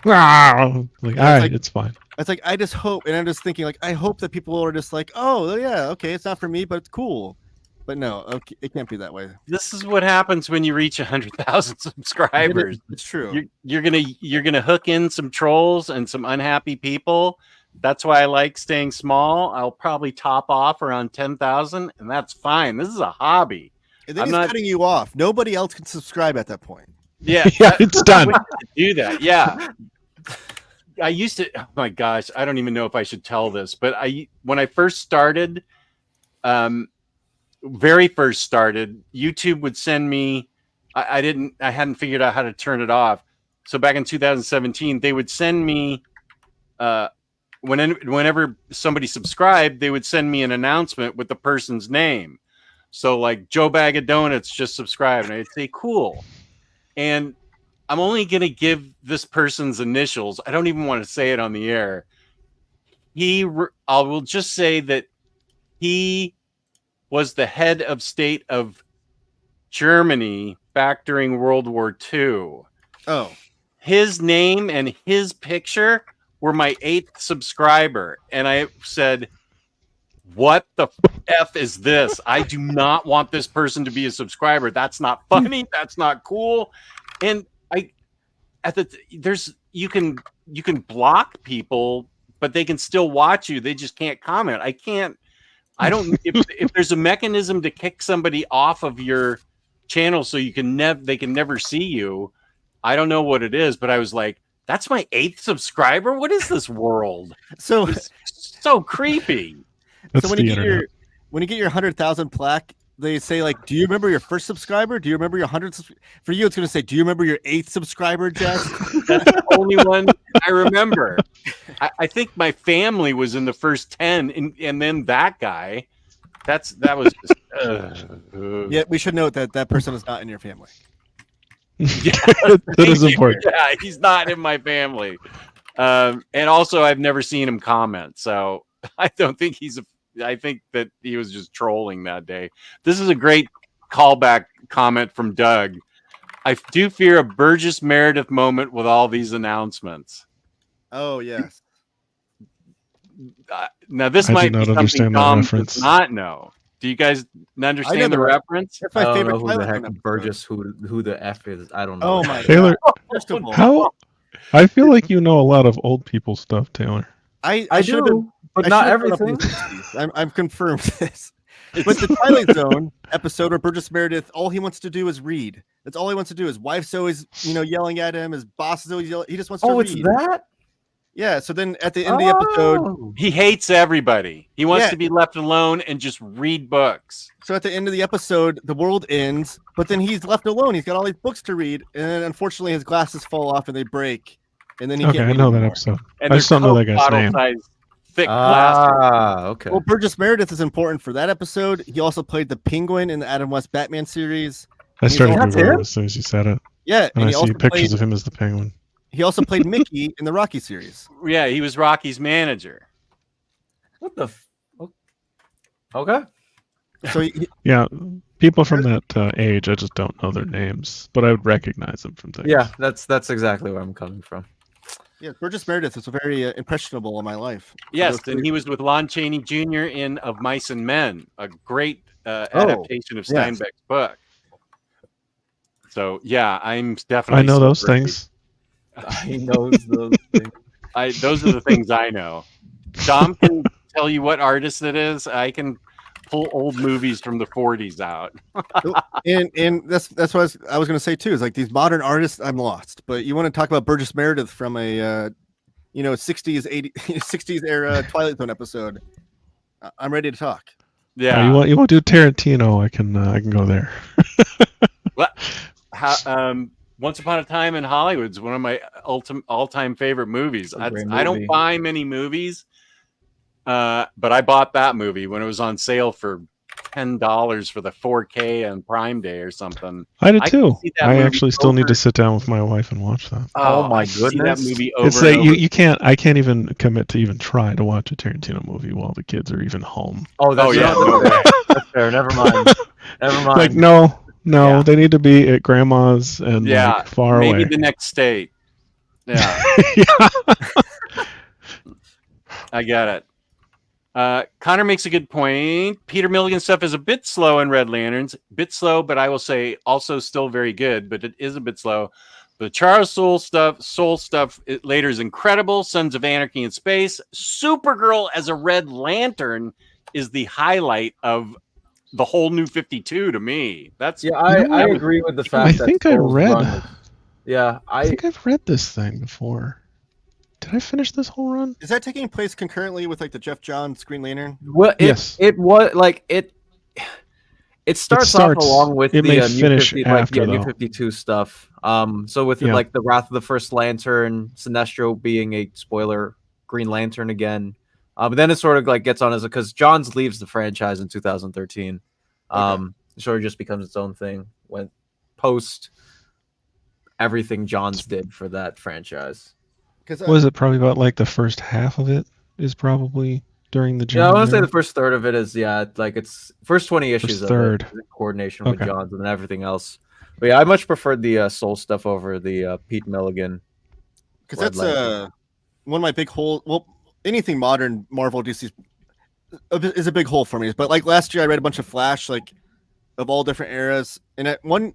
S2: Like, all right, it's fine.
S4: It's like I just hope, and I'm just thinking like I hope that people are just like, oh yeah, okay, it's not for me, but it's cool. But no, okay, it can't be that way.
S1: This is what happens when you reach 100,000 subscribers.
S4: It's true.
S1: You're gonna hook in some trolls and some unhappy people. That's why I like staying small. I'll probably top off around 10,000, and that's fine. This is a hobby.
S4: And then
S1: I'm
S4: he's
S1: not-
S4: cutting you off. Nobody else can subscribe at that point.
S1: Yeah,
S2: Yeah, it's done.
S1: I would do that. Yeah. I used to. Oh my gosh, I don't even know if I should tell this, but when I first started, very first started, YouTube would send me. I hadn't figured out how to turn it off. So back in 2017, they would send me. Whenever somebody subscribed, they would send me an announcement with the person's name. So like Joe Bag of Donuts just subscribed, and I'd say cool. And I'm only going to give this person's initials. I don't even want to say it on the air. I will just say that he was the head of state of Germany back during World War II.
S4: Oh,
S1: His name and his picture were my 8th subscriber. And I said, what the F is this? I do not want this person to be a subscriber. That's not funny. That's not cool. And you can block people, but they can still watch you. They just can't comment. If there's a mechanism to kick somebody off of your channel so they can never see you, I don't know what it is, but I was like, that's my 8th subscriber. What is this world?
S4: so
S1: It's so creepy.
S2: That's
S4: when
S2: the
S4: you get
S2: internet.
S4: when you get your 100,000 plaque, they say like, do you remember your first subscriber? Do you remember your 100th? For you, it's going to say, do you remember your 8th subscriber, Jess?
S1: That's the only one I remember. I think my family was in the first 10, and then that guy. That was just.
S4: Yeah, we should note that person is not in your family.
S2: That is important.
S1: Yeah, he's not in my family. And also, I've never seen him comment, so I don't think I think that he was just trolling that day. This is a great callback comment from Doug. I do fear a Burgess Meredith moment with all these announcements.
S4: Oh yes.
S1: Now this
S2: I do
S1: might be
S2: not
S1: something
S2: understand that
S1: Dom
S2: reference.
S1: does not know. Do you guys understand
S4: the
S1: the reference?
S4: That's
S3: I
S4: my
S3: don't
S4: favorite
S3: know who the
S4: Twilight
S3: heck
S4: Zone episode.
S3: Burgess, who the F is. I don't know.
S4: Oh my
S2: Taylor,
S4: god. First of all,
S2: how? I feel like you know a lot of old people stuff, Taylor.
S3: I
S4: should have been.
S3: do, but
S4: I
S3: not
S4: should have grown up in
S3: everything.
S4: the 60s. I'm confirmed this. But the Twilight Zone episode where Burgess Meredith, all he wants to do is read. That's all he wants to do. His wife's always, yelling at him. His boss is always yelling. He just wants to
S3: Oh,
S4: read.
S3: it's that.
S4: Yeah. So then at the end of the episode,
S3: Oh.
S1: He hates everybody. He wants
S4: Yeah.
S1: to be left alone and just read books.
S4: so at the end of the episode, the world ends, but then he's left alone. He's got all these books to read, and then unfortunately his glasses fall off and they break, and then he
S2: Okay,
S4: can't
S2: I
S4: read
S2: know that
S4: anymore.
S2: episode.
S1: And
S2: I
S1: they're
S2: just don't know that
S1: Coke
S2: guy's
S1: bottle
S2: name.
S1: size thick glasses.
S3: Okay.
S4: Well, Burgess Meredith is important for that episode. He also played the Penguin in the Adam West Batman series.
S2: I started
S3: That's
S2: Googling
S3: him?
S2: as soon as you said it,
S4: Yeah,
S2: and I
S4: he
S2: see
S4: also
S2: pictures
S4: played.
S2: of him as the Penguin.
S4: He also played Mickey in the Rocky series.
S1: Yeah, he was Rocky's manager.
S3: What the? Okay.
S4: So he,
S2: Yeah, people from that age, I just don't know their names, but I would recognize them from things.
S3: Yeah, that's exactly where I'm coming from.
S4: yeah, Burgess Meredith is very impressionable in my life.
S1: Yes,
S4: those
S1: and
S4: three-
S1: he was with Lon Chaney Jr. in Of Mice and Men, a great
S3: Oh,
S1: adaptation of
S4: yes.
S1: Steinbeck's book. So yeah, I'm definitely.
S2: I know those
S1: super-
S2: things.
S3: He knows those things.
S1: Those are the things I know. Dom can tell you what artist it is. I can pull old movies from the 40s out.
S4: and that's what I was going to say too. Is like these modern artists, I'm lost. But you want to talk about Burgess Meredith from a 60s 80s 60s era Twilight Zone episode? I'm ready to talk.
S1: Yeah.
S2: You want to do Tarantino? I can go there.
S1: Once Upon a Time in Hollywood's one of my all-time favorite movies.
S3: A great
S1: I don't
S3: movie.
S1: buy many movies, but I bought that movie when it was on sale for $10 for the 4K on Prime Day or something.
S2: I did
S1: I can
S2: too.
S1: see that
S2: I
S1: movie
S2: actually still need
S1: over-
S2: to sit down with my wife and watch that.
S3: Oh my
S1: I see that
S3: goodness.
S1: movie over
S2: It's
S1: and
S2: like
S1: over.
S2: you can't. I can't even commit to even try to watch a Tarantino movie while the kids are even home.
S3: Oh, that's
S1: yeah.
S3: That's fair. Never mind. Never mind.
S2: Like no,
S1: Yeah.
S2: they need to be at grandma's and
S1: Yeah,
S2: like, far
S1: maybe
S2: away.
S1: the next state. Yeah,
S2: Yeah.
S1: I get it. Connor makes a good point. Peter Milligan stuff is a bit slow in Red Lanterns. Bit slow, but I will say also still very good, but it is a bit slow. The Charles Soule stuff later is incredible. Sons of Anarchy in Space. Supergirl as a Red Lantern is the highlight of the whole New 52 to me. That's
S3: yeah,
S2: You know
S3: I
S2: what?
S3: agree with the fact
S2: I
S3: that
S2: think I
S3: Soule's
S2: read.
S3: run was- yeah,
S2: I think I've read this thing before. Did I finish this whole run?
S4: Is that taking place concurrently with like the Jeff Johns Green Lantern?
S3: well,
S2: Yes.
S3: it was like it starts off along with
S2: it
S3: the
S2: may
S3: New
S2: finish
S3: 50,
S2: after,
S3: New
S2: though.
S3: 52 stuff. So with
S2: Yeah.
S3: like the Wrath of the First Lantern, Sinestro being a spoiler, Green Lantern again. But then it sort of like gets on as because Johns leaves the franchise in 2013. It sort of just becomes its own thing when post everything Johns did for that franchise.
S4: Because
S2: Was it probably about like the first half of it is probably during the
S3: Yeah, I want
S2: Johns
S3: to say
S2: era?
S3: the first third of it is like it's first 20 issues of
S2: third.
S3: it is in coordination with
S2: Okay.
S3: Johns and then everything else. But yeah, I much preferred the Soul stuff over the Pete Milligan.
S4: Because
S3: Red
S4: that's
S3: Lantern.
S4: one of my big holes. Well, anything modern Marvel DC is a big hole for me. But like last year, I read a bunch of Flash, like of all different eras. And at one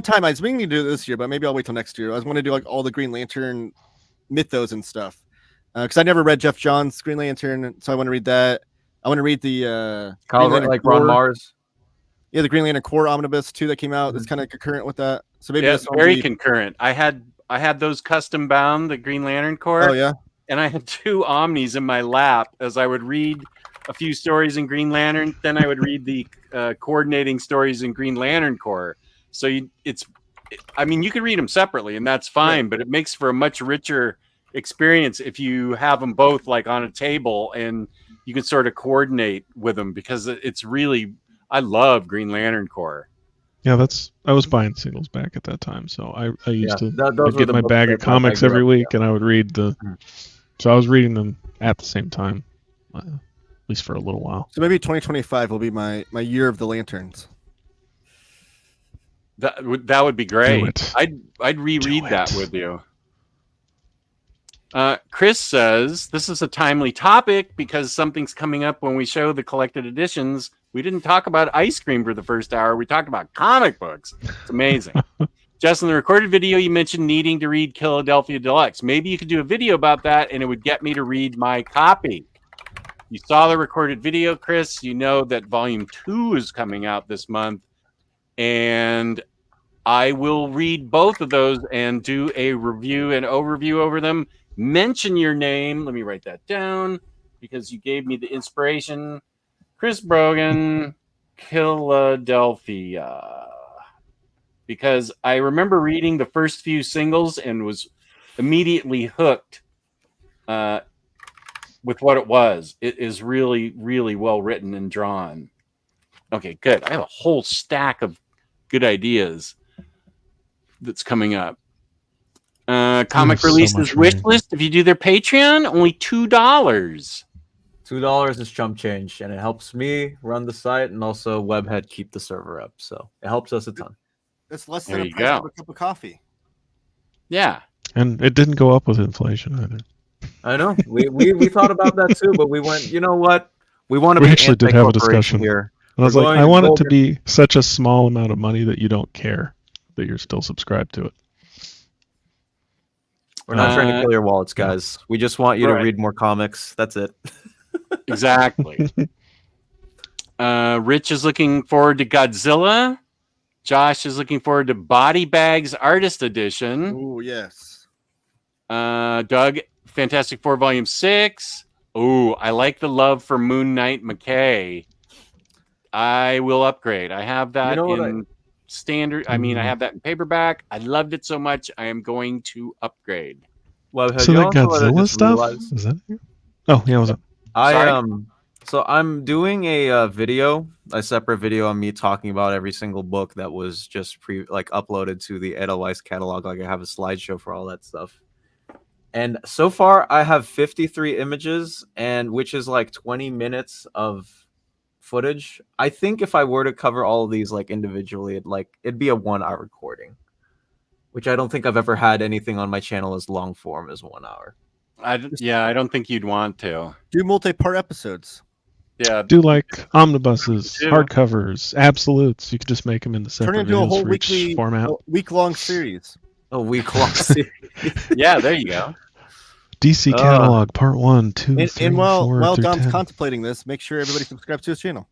S4: time, I was meaning to do it this year, but maybe I'll wait till next year. I was going to do like all the Green Lantern mythos and stuff because I never read Jeff Johns Green Lantern, so I want to read that. I want to read the
S3: Kyle,
S4: Green Lantern
S3: like Ron
S4: Corps.
S3: Mars.
S4: Yeah, the Green Lantern Corps omnibus too that came out. That's kind of concurrent with that. So maybe
S1: yeah,
S4: this one
S1: very
S4: will be-
S1: concurrent. I had those custom bound, the Green Lantern Corps.
S4: Oh yeah.
S1: And I had 2 Omnis in my lap as I would read a few stories in Green Lantern. Then I would read the coordinating stories in Green Lantern Corps. So you could read them separately, and that's fine. But it makes for a much richer experience if you have them both like on a table and you can sort of coordinate with them because it's really. I love Green Lantern Corps.
S2: Yeah, I was buying singles back at that time, so I used to
S3: those
S2: I'd
S3: were
S2: get
S3: the
S2: my
S3: books
S2: bag
S3: that
S2: of comics
S3: I grew
S2: every
S3: up
S2: week, and I would read the. So I was reading them at the same time, at least for a little while.
S4: So maybe 2025 will be my year of the lanterns.
S1: That would be great.
S2: it.
S1: I'd reread
S2: Do
S1: that
S2: it.
S1: with you. Chris says this is a timely topic because something's coming up when we show the collected editions. We didn't talk about ice cream for the first hour. We talked about comic books. It's amazing. Just in the recorded video, you mentioned needing to read Philadelphia Deluxe. Maybe you could do a video about that, and it would get me to read my copy. You saw the recorded video, Chris. You know that Volume 2 is coming out this month, and I will read both of those and do a review and overview over them. Mention your name. Let me write that down because you gave me the inspiration. Chris Brogan, Philadelphia. Because I remember reading the first few singles and was immediately hooked with what it was. It is really, really well written and drawn. Okay, good. I have a whole stack of good ideas that's coming up. Comic
S2: so
S1: releases
S2: much
S1: wish
S2: reading.
S1: list. If you do their Patreon, only $2.
S3: $2 is chump change, and it helps me run the site and also Webhead keep the server up. So it helps us a ton.
S4: That's less
S1: There
S4: than a
S1: you
S4: price
S1: go.
S4: of a cup of coffee.
S1: Yeah.
S2: And it didn't go up with inflation either.
S3: I know. We thought about that too, but we went, you know what? We want to
S2: We
S3: be
S2: actually did have a
S3: anti-corporation
S2: discussion.
S3: here.
S2: And I was
S3: We're
S2: like,
S3: going
S2: I want it
S3: global.
S2: to be such a small amount of money that you don't care that you're still subscribed to it.
S3: We're not trying to kill your wallets,
S2: yeah.
S3: guys. We just want you to
S1: Right.
S3: read more comics. That's it.
S1: Exactly. Rich is looking forward to Godzilla. Josh is looking forward to Body Bags Artist Edition.
S4: Oh yes.
S1: Doug, Fantastic Four Volume 6. Oh, I like the love for Moon Knight McKay. I will upgrade. I have that in standard. I mean, I have that in paperback. I loved it so much. I am going to upgrade.
S3: Webhead,
S2: So
S3: you
S2: that
S3: also what I
S2: Godzilla
S3: just
S2: stuff?
S3: realized?
S2: Is that here? Oh, yeah, what's up?
S3: So I'm doing a video, a separate video on me talking about every single book that was just uploaded to the Edelweiss catalog. Like I have a slideshow for all that stuff. And so far I have 53 images, and which is like 20 minutes of footage. I think if I were to cover all of these like individually, it'd be a 1 hour recording, which I don't think I've ever had anything on my channel as long form as 1 hour.
S1: I don't think you'd want to.
S4: Do multi-part episodes.
S1: Yeah.
S2: Do like omnibuses,
S1: Too.
S2: hardcovers, absolutes. You could just make them into
S4: Turn
S2: separate
S4: it into a
S2: videos
S4: whole
S2: for each format.
S4: week-long series.
S3: A week-long series.
S1: Yeah, there you go.
S2: DC catalog, part 1, 2, 3,
S4: And while
S2: 4 through
S4: Dom's
S2: 10.
S4: contemplating this, make sure everybody subscribes to his channel.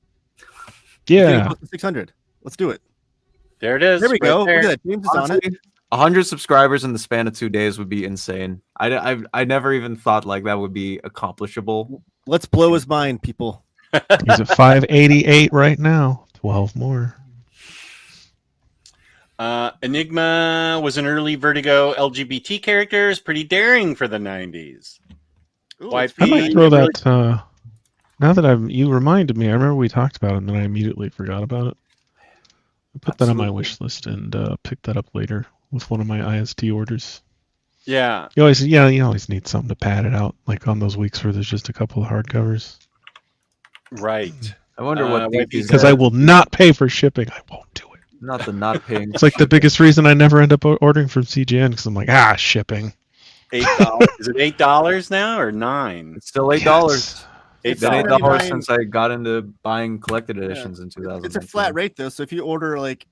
S2: Yeah.
S4: 600. Let's do it.
S1: There it is.
S4: There we
S1: right
S4: go.
S1: there.
S4: Look at that. James is on it.
S3: 100 subscribers in the span of 2 days would be insane. I never even thought like that would be accomplishable.
S4: Let's blow his mind, people.
S2: He's at 588 right now. 12 more.
S1: Enigma was an early Vertigo LGBT character. Is pretty daring for the 90s.
S4: Ooh,
S1: YP,
S2: I might throw
S1: really-
S2: that. Now that you reminded me, I remember we talked about it and then I immediately forgot about it. I put that on my wish list and picked that up later with one of my IST orders.
S1: Yeah.
S2: You always need something to pad it out, like on those weeks where there's just a couple of hardcovers.
S1: Right.
S3: I wonder what
S2: Because I will not pay for shipping. I won't do it.
S3: not the not paying.
S2: It's like the biggest reason I never end up ordering from CGN because I'm like, shipping.
S1: $8. Is it $8 now or $9?
S3: It's still $8.
S4: It's
S3: Been
S4: $8
S3: $8 since I got into buying collected editions in 2000.
S4: It's a flat rate though, so if you order like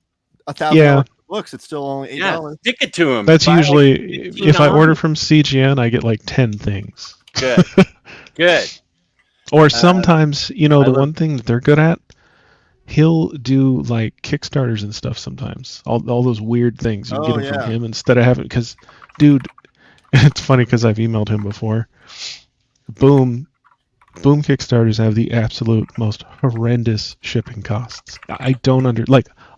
S4: $1,000
S2: Yeah.
S4: books, it's still only $8.
S1: Yeah, stick it to him.
S2: That's
S1: Buy
S2: usually,
S1: like
S2: if I
S1: $15.
S2: order from CGN, I get like 10 things.
S1: Good. Good.
S2: Or sometimes, the
S3: love-
S2: one thing that they're good at, he'll do like Kickstarters and stuff sometimes. All those weird things. You can
S4: Oh,
S2: get them
S4: yeah.
S2: from him instead of having, because, dude, it's funny because I've emailed him before. Boom Kickstarters have the absolute most horrendous shipping costs. I don't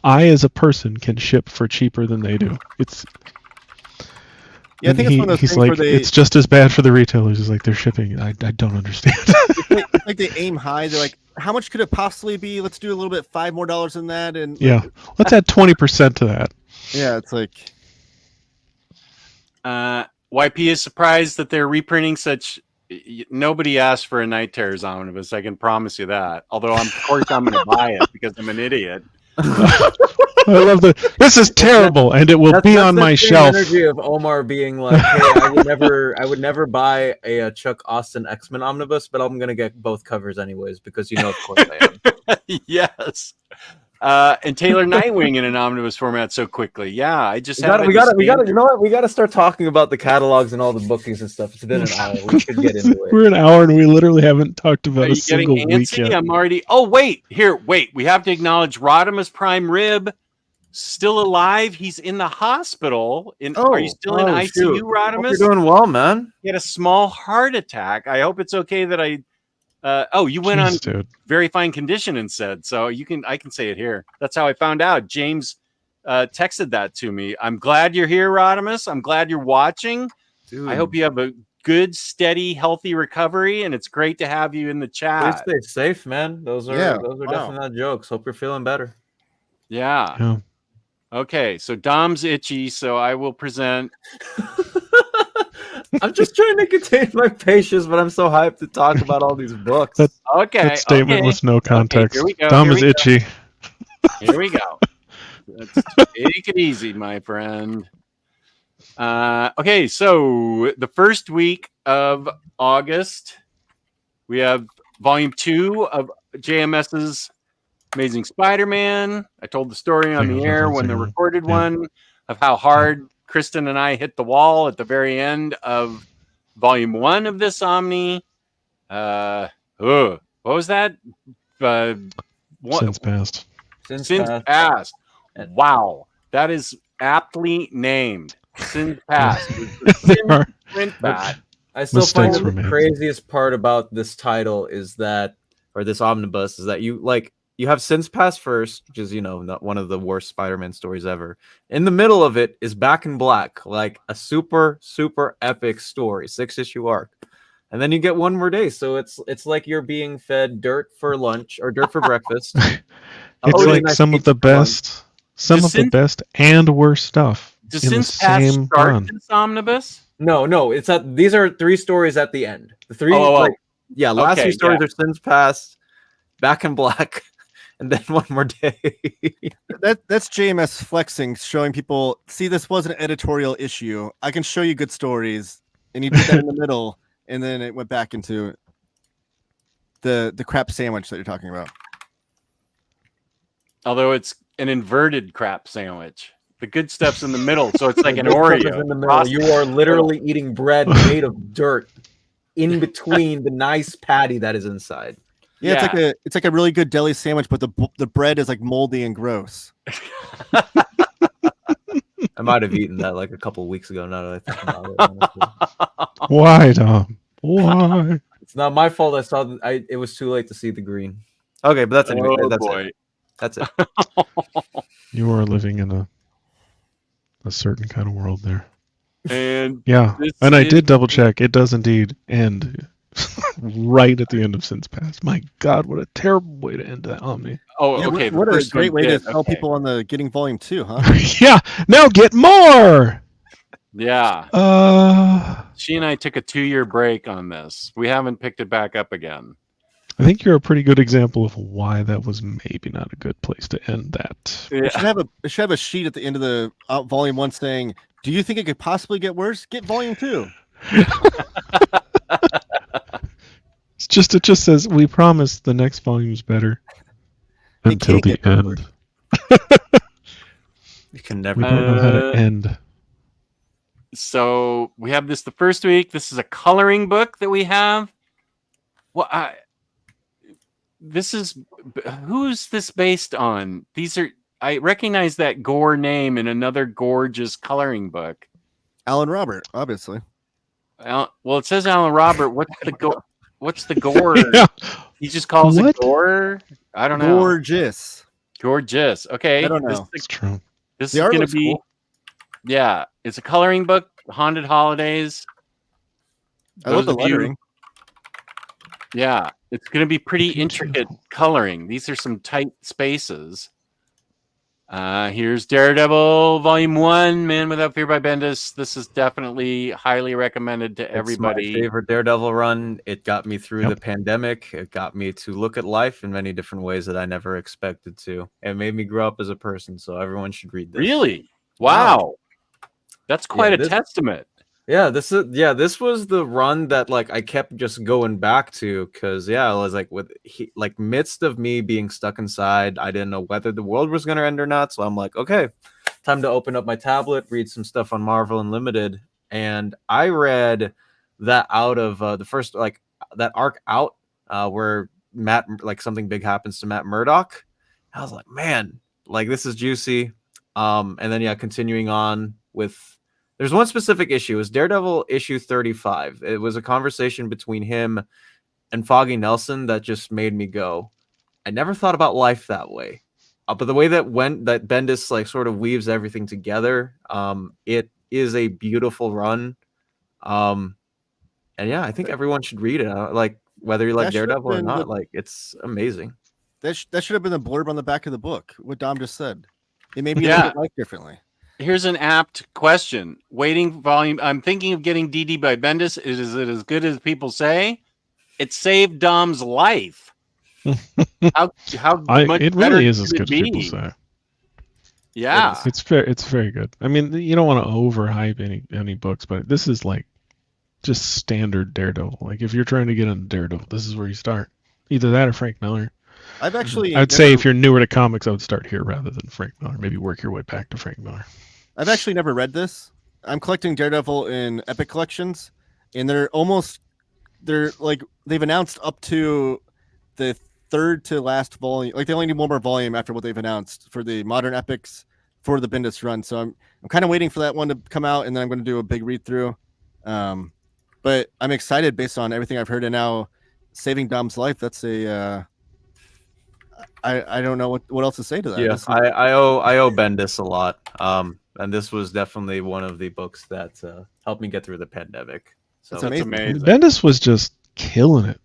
S2: I as a person can ship for cheaper than they do. It's
S4: Yeah, I think it's one of those
S2: he's
S4: things
S2: like,
S4: where they
S2: it's just as bad for the retailers as like they're shipping. I don't understand.
S4: it's like they aim high. They're like, how much could it possibly be? Let's do a little bit, $5 more than that, and like,
S2: Yeah, let's add 20% to that.
S4: yeah, it's like
S1: YP is surprised that they're reprinting such. Nobody asked for a Night Terrors omnibus. I can promise you that. Although, of course, I'm going to buy it because I'm an idiot.
S2: I love this is terrible, and it will be on my shelf.
S3: Energy of Omar being like, "Hey, I would never buy a Chuck Austin X-Men omnibus, but I'm gonna get both covers anyways because of course I am."
S1: Yes. And Taylor Nightwing in an omnibus format so quickly. Yeah, I just
S3: We gotta. You know what? We gotta start talking about the catalogs and all the bookings and stuff. It's been an hour. We should get into it.
S2: We're an hour, and we literally haven't talked
S1: Are
S2: about
S1: you
S2: a single
S1: getting
S2: week
S1: antsy?
S2: yet.
S1: I'm already. Oh wait, we have to acknowledge Rodimus Prime Rib, still alive. He's in the hospital. Are you still in ICU,
S3: shoot.
S1: Rodimus?
S3: You're doing well, man.
S1: He had a small heart attack. I hope it's okay that I. You went on
S2: Jeez, dude.
S1: very fine condition and said so. I can say it here. That's how I found out. James texted that to me. I'm glad you're here, Rodimus. I'm glad you're watching.
S3: Dude.
S1: I hope you have a good, steady, healthy recovery, and it's great to have you in the
S3: Please
S1: chat.
S3: stay safe, man. Those are definitely not jokes. Hope you're feeling better.
S1: Yeah.
S2: Yeah.
S1: Okay, so Dom's itchy, so I will present.
S3: I'm just trying to contain my patience, but I'm so hyped to talk about all these books.
S1: Okay,
S2: That statement
S1: okay.
S2: with no context.
S1: here we go.
S2: Dom
S1: here
S2: is
S1: we go.
S2: itchy.
S1: Here we go. Let's take it easy, my friend. Okay, so the first week of August, we have volume 2 of JMS's Amazing Spider-Man. I told the story on the air when the recorded one of how hard Kristen and I hit the wall at the very end of volume 1 of this Omni. What was that?
S2: Since past.
S1: Since past. Wow, that is aptly named. Since past.
S3: I still find the craziest part about this title is that, or this omnibus, is that you have Since Past first, which is, not one of the worst Spider-Man stories ever. In the middle of it is Back in Black, like a super, super epic story, 6-issue arc. And then you get One More Day. So it's like you're being fed dirt for lunch or dirt for breakfast.
S2: It's like some of the best, the best and worst stuff
S1: does
S2: in the same run.
S1: This omnibus?
S3: No, these are 3 stories at the end. The 3 last 3 stories are Since Past, Back in Black, and then One More Day.
S4: That's JMS flexing, showing people, see, this was an editorial issue. I can show you good stories, and you did that in the middle, and then it went back into the crap sandwich that you're talking about.
S1: Although it's an inverted crap sandwich. The good stuff's in the middle, so it's like an Oreo.
S3: In the middle. You are literally eating bread made of dirt in between the nice patty that is inside.
S4: Yeah, it's like a really good deli sandwich, but the bread is like moldy and gross.
S3: I might have eaten that like a couple of weeks ago. Now that I think about it,
S2: why, Tom? Why?
S3: It's not my fault. I saw it was too late to see the green. Okay, but that's anyway. That's it.
S2: You are living in a certain kind of world there.
S1: And
S2: I did double check. It does indeed end right at the end of Since Past. My God, what a terrible way to end that Omni.
S1: Oh, okay.
S4: What a great way to tell people on the getting volume 2, huh?
S2: Yeah. Now get more.
S1: Yeah. She and I took a 2-year break on this. We haven't picked it back up again.
S2: I think you're a pretty good example of why that was maybe not a good place to end that.
S4: Yeah. It should have a sheet at the end of the volume 1 saying, "Do you think it could possibly get worse? Get volume 2."
S2: It just says, "We promise the next volume's better." Until the end.
S3: You can never.
S2: We don't know how to end.
S1: So we have this the first week. This is a coloring book that we have. Well, who's this based on? I recognize that Gore name in another gorgeous coloring book.
S4: Alan Robert, obviously.
S1: Well, it says Alan Robert. What's the Gore?
S2: Yeah.
S1: He just calls it Gore. I don't know.
S4: Gorgeous.
S1: Okay.
S4: I don't know.
S2: It's true.
S1: This is going to be. Cool. Yeah, it's a coloring book. Haunted Holidays.
S4: I love the lettering.
S1: Yeah, it's going to be pretty intricate coloring. These are some tight spaces. Here's Daredevil Volume 1, Man Without Fear by Bendis. This is definitely highly recommended to everybody.
S3: It's my favorite Daredevil run. It got me through the pandemic. It got me to look at life in many different ways that I never expected to. It made me grow up as a person, so everyone should read this.
S1: Really? Wow. That's quite a testament.
S3: Yeah, this was the run that like I kept just going back to because I was like midst of me being stuck inside, I didn't know whether the world was gonna end or not. So I'm like, okay, time to open up my tablet, read some stuff on Marvel Unlimited, and I read that out of the first that arc out where Matt something big happens to Matt Murdock. I was like, man, this is juicy. And then continuing on with. There's one specific issue. It was Daredevil issue 35. It was a conversation between him and Foggy Nelson that just made me go, I never thought about life that way. But the way that Bendis sort of weaves everything together, it is a beautiful run. And yeah, I think everyone should read it. Like whether you like
S4: That should have
S3: Daredevil or
S4: been
S3: not,
S4: the-
S3: like it's amazing.
S4: That should have been the blurb on the back of the book. What Dom just said. It made me
S1: Yeah.
S4: look at life differently.
S1: Here's an apt question. Waiting volume. I'm thinking of getting DD by Bendis. Is it as good as people say? It saved Dom's life. How much
S2: it
S1: better
S2: really is as
S1: could
S2: good
S1: it
S2: as people
S1: be?
S2: say.
S1: Yeah.
S2: It's very good. I mean, you don't want to overhype any books, but this is like just standard Daredevil. Like if you're trying to get into Daredevil, this is where you start. Either that or Frank Miller.
S4: I've actually
S2: I'd say if you're newer to comics, I would start here rather than Frank Miller. Maybe work your way back to Frank Miller.
S4: I've actually never read this. I'm collecting Daredevil in Epic Collections, and they've announced up to the third to last volume. Like they only need one more volume after what they've announced for the modern epics for the Bendis run. So I'm kind of waiting for that one to come out, and then I'm going to do a big read through. But I'm excited based on everything I've heard, and now saving Dom's life. That's a I don't know what else to say to that.
S3: Yeah,
S4: This is-
S3: I owe Bendis a lot. And this was definitely one of the books that helped me get through the pandemic. So
S4: That's amazing.
S1: amazing.
S2: Bendis was just killing it.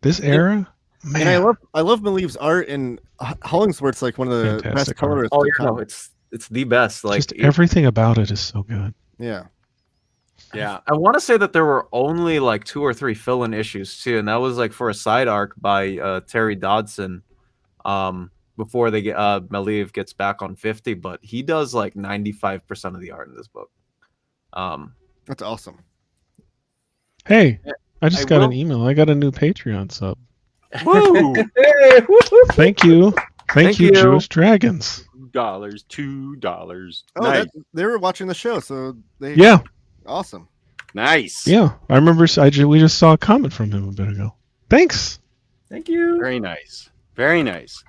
S2: This era, man.
S4: And I love Maleev's art, and Hollingsworth's like one of the
S2: Fantastic
S4: best
S2: art.
S4: colorists.
S3: oh
S4: of
S3: yeah, no,
S4: comics.
S3: it's the best. Like
S2: just everything about it is so good.
S4: Yeah.
S1: Yeah.
S3: I want to say that there were only like 2 or 3 fill-in issues too, and that was like for a side arc by Terry Dodson. Before they get Maleev gets back on 50, but he does like 95% of the art in this book.
S4: That's awesome.
S2: Hey, I just got
S1: will-
S2: an email. I got a new Patreon sub.
S1: Woo!
S2: Thank you. Thank you,
S3: you.
S2: Jewish Dragons.
S1: $2.
S4: Oh,
S1: Nice.
S4: they were watching the show, so they
S2: Yeah,
S4: awesome.
S1: Nice.
S2: yeah. I remember we just saw a comment from him a bit ago. Thanks.
S3: Thank you.
S1: Very nice. Very nice.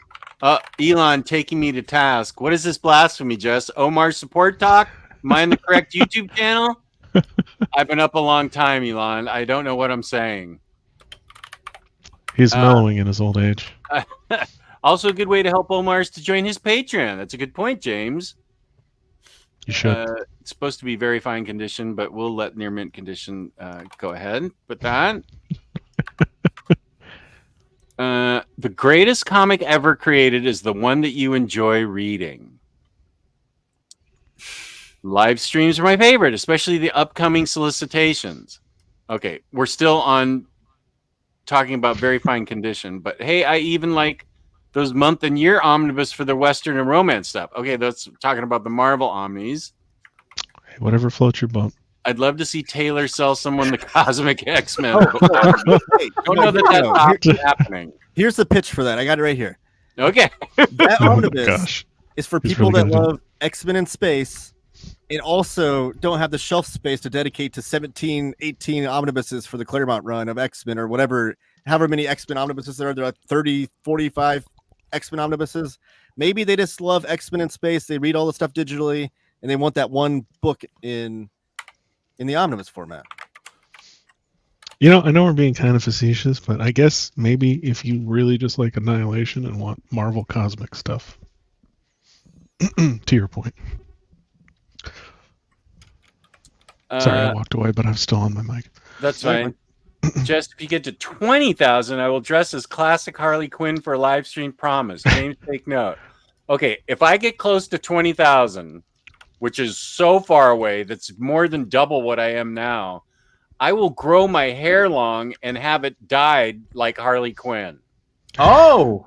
S1: Elon taking me to task. What is this blasphemy, Jess? Omar support talk? Am I on the correct YouTube channel? I've been up a long time, Elon. I don't know what I'm saying.
S2: He's mellowing in his old age.
S1: Also, a good way to help Omar is to join his Patreon. That's a good point, James.
S2: You should.
S1: It's supposed to be very fine condition, but we'll let near mint condition go ahead with that. The greatest comic ever created is the one that you enjoy reading. Live streams are my favorite, especially the upcoming solicitations. Okay, we're still on talking about very fine condition, but hey, I even like those month and year omnibus for the Western and romance stuff. Okay, that's talking about the Marvel omnis.
S2: Hey, whatever floats your boat.
S1: I'd love to see Taylor sell someone the Cosmic X-Men.
S4: Hey,
S1: Don't know that that's actually happening.
S4: Here's the pitch for that. I got it right here.
S1: Okay.
S4: That
S2: Oh
S4: omnibus
S2: gosh.
S4: is for
S2: He's
S4: people
S2: really
S4: that
S2: gonna do
S4: love X-Men in space and also don't have the shelf space to dedicate to 17, 18 omnibuses for the Claremont run of X-Men or whatever, however many X-Men omnibuses there are. There are 30, 45 X-Men omnibuses. Maybe they just love X-Men in space. They read all the stuff digitally and they want that one book in the omnibus format.
S2: You know, I know we're being kind of facetious, but I guess maybe if you really just like Annihilation and want Marvel cosmic stuff, to your point. Sorry, I walked away, but I'm still on my mic.
S1: That's fine. Just if you get to 20,000, I will dress as classic Harley Quinn for a live stream promise. James, take note. Okay, if I get close to 20,000, which is so far away, that's more than double what I am now, I will grow my hair long and have it dyed like Harley Quinn.
S3: Oh,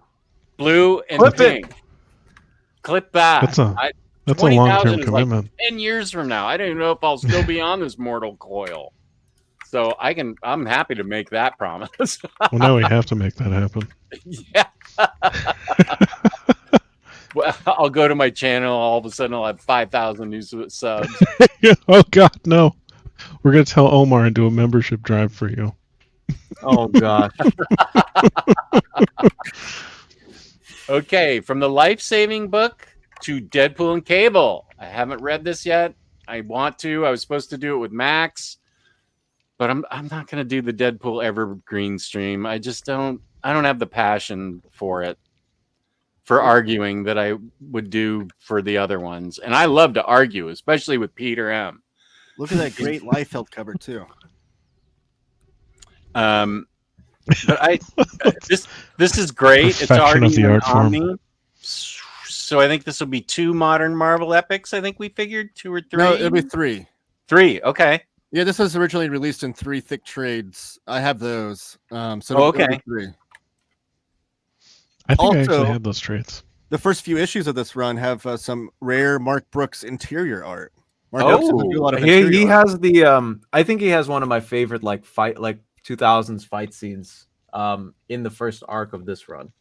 S1: Blue and
S3: Clip it.
S1: pink. Clip that.
S2: That's a
S1: 20,000
S2: long-term
S1: is like
S2: commitment.
S1: 10 years from now. I don't even know if I'll still be on this mortal coil. So I'm happy to make that promise.
S2: Well, now we have to make that happen.
S1: Yeah. Well, I'll go to my channel. All of a sudden, I'll have 5,000 new subs.
S2: Oh God, no! We're gonna tell Omar and do a membership drive for you.
S3: oh gosh.
S1: Okay, from the life-saving book to Deadpool and Cable. I haven't read this yet. I want to. I was supposed to do it with Max, but I'm not going to do the Deadpool Evergreen stream. I don't have the passion for it, for arguing that I would do for the other ones. And I love to argue, especially with Peter M.
S4: Look at that great Liefeld cover too.
S1: But this is great. It's
S2: Perfection
S1: already
S2: of the
S1: an
S2: art form.
S1: Omni. So I think this will be 2 modern Marvel epics. I think we figured 2 or 3.
S4: No, it'll be 3.
S1: 3. Okay.
S4: Yeah, this was originally released in 3 thick trades. I have those. So it'll be 3.
S2: I think I
S4: Also-
S2: actually had those traits.
S4: The first few issues of this run have some rare Mark Brooks interior art. Mark
S1: Oh,
S4: Brooks doesn't do a lot of
S3: He
S4: interior art.
S3: has the I think he has one of my favorite like 2000s fight scenes in the first arc of this run.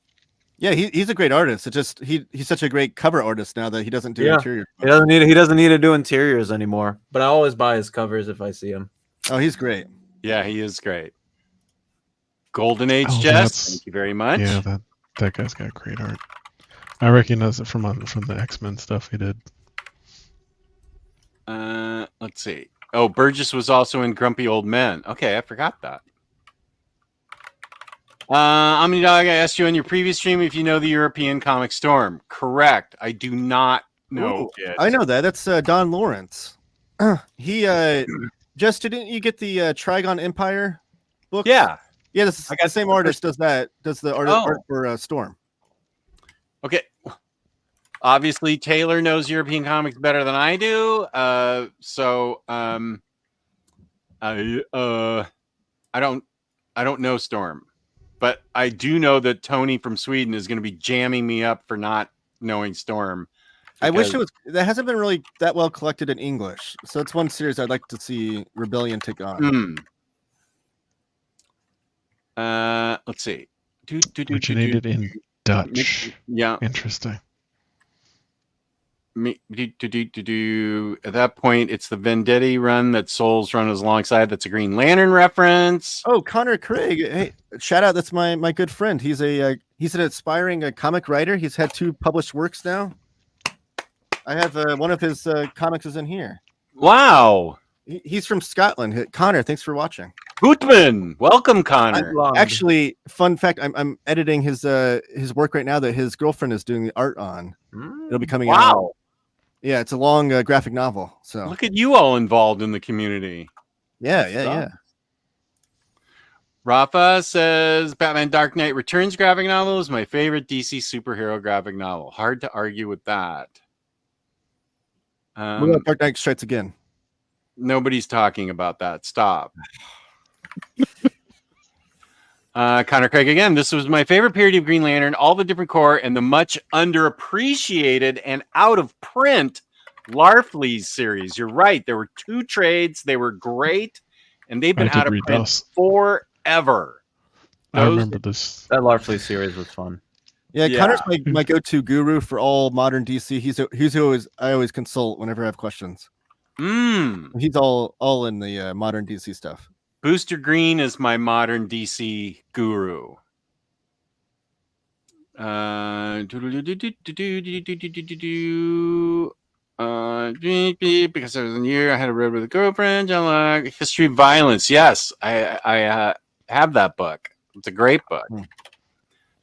S4: Yeah, he's a great artist. It just he's such a great cover artist now that he doesn't do
S3: Yeah.
S4: interior.
S3: He doesn't need to do interiors anymore. But I always buy his covers if I see him.
S4: Oh, he's great.
S1: Yeah, he is great. Golden Age
S2: Oh,
S1: Jess,
S2: that's-
S1: thank you very much.
S2: Yeah, that guy's got great art. I recognize it from the X-Men stuff he did.
S1: Let's see. Oh, Burgess was also in Grumpy Old Men. Okay, I forgot that. Omnidog, I asked you on your previous stream if you know the European Comic Storm. Correct. I do not know
S4: Ooh,
S1: it.
S4: I know that. That's Don Lawrence. He just didn't you get the Trigon Empire book?
S1: Yeah.
S4: Yeah, this is
S1: I got
S4: the same
S1: the
S4: artist does that. Does the art for Storm.
S1: Okay. Obviously, Taylor knows European comics better than I do. I don't know Storm, but I do know that Tony from Sweden is going to be jamming me up for not knowing Storm.
S4: I wish it was. That hasn't been really that well collected in English, so it's one series I'd like to see Rebellion take on.
S1: Let's see.
S2: Originated in Dutch.
S1: Yeah.
S2: Interesting.
S1: At that point, it's the Vendetti run that Souls run is alongside. That's a Green Lantern reference.
S4: Oh, Connor Craig! Hey, shout out! That's my good friend. He's an aspiring comic writer. He's had 2 published works now. I have one of his comics is in here.
S1: Wow.
S4: He's from Scotland. Connor, thanks for watching.
S1: Gutman, welcome, Connor.
S4: Actually, fun fact: I'm editing his work right now that his girlfriend is doing the art on. It'll be coming out.
S1: Wow.
S4: Yeah, it's a long graphic novel. So
S1: Look at you all involved in the community.
S4: yeah.
S1: Rafa says Batman Dark Knight Returns graphic novel is my favorite DC superhero graphic novel. Hard to argue with that.
S4: What about Dark Knight Strikes Again?
S1: Nobody's talking about that. Stop. Connor Craig again. This was my favorite period of Green Lantern, all the different core, and the much underappreciated and out of print Larfleeze series. You're right. There were 2 trades. They were great, and they've been out of print forever.
S2: I remember this.
S3: That Larfleeze series was fun.
S4: Yeah, Connor's my go-to guru for all modern DC. He's always I always consult whenever I have questions. He's all in the modern DC stuff.
S1: Booster Green is my modern DC guru. Because I was in year, I had a road with a girlfriend. History of Violence. Yes, I have that book. It's a great book.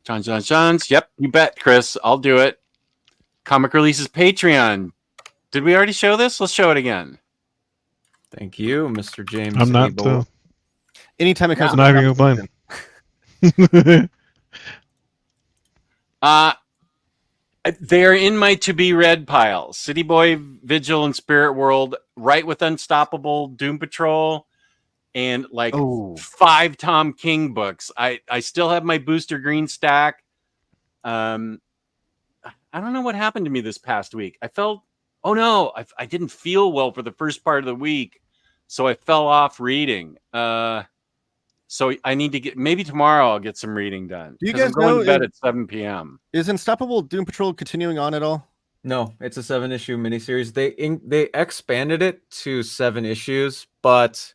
S1: John's. Yep, you bet, Chris. I'll do it. Comic Releases Patreon. Did we already show this? Let's show it again.
S3: Thank you, Mr. James.
S2: I'm not.
S4: Anytime it comes,
S2: I'm not even complain.
S1: They're in my to be read pile. City Boy, Vigil, and Spirit World, right with Unstoppable, Doom Patrol, and 5 Tom King books. I still have my Booster Green stack. I don't know what happened to me this past week. I didn't feel well for the first part of the week, so I fell off reading. So I need to maybe tomorrow I'll get some reading done.
S4: Do you guys
S1: I'm going
S4: know
S1: to bed at 7 p.m.
S4: Is Unstoppable Doom Patrol continuing on at all?
S3: No, it's a 7-issue miniseries. They expanded it to 7 issues, but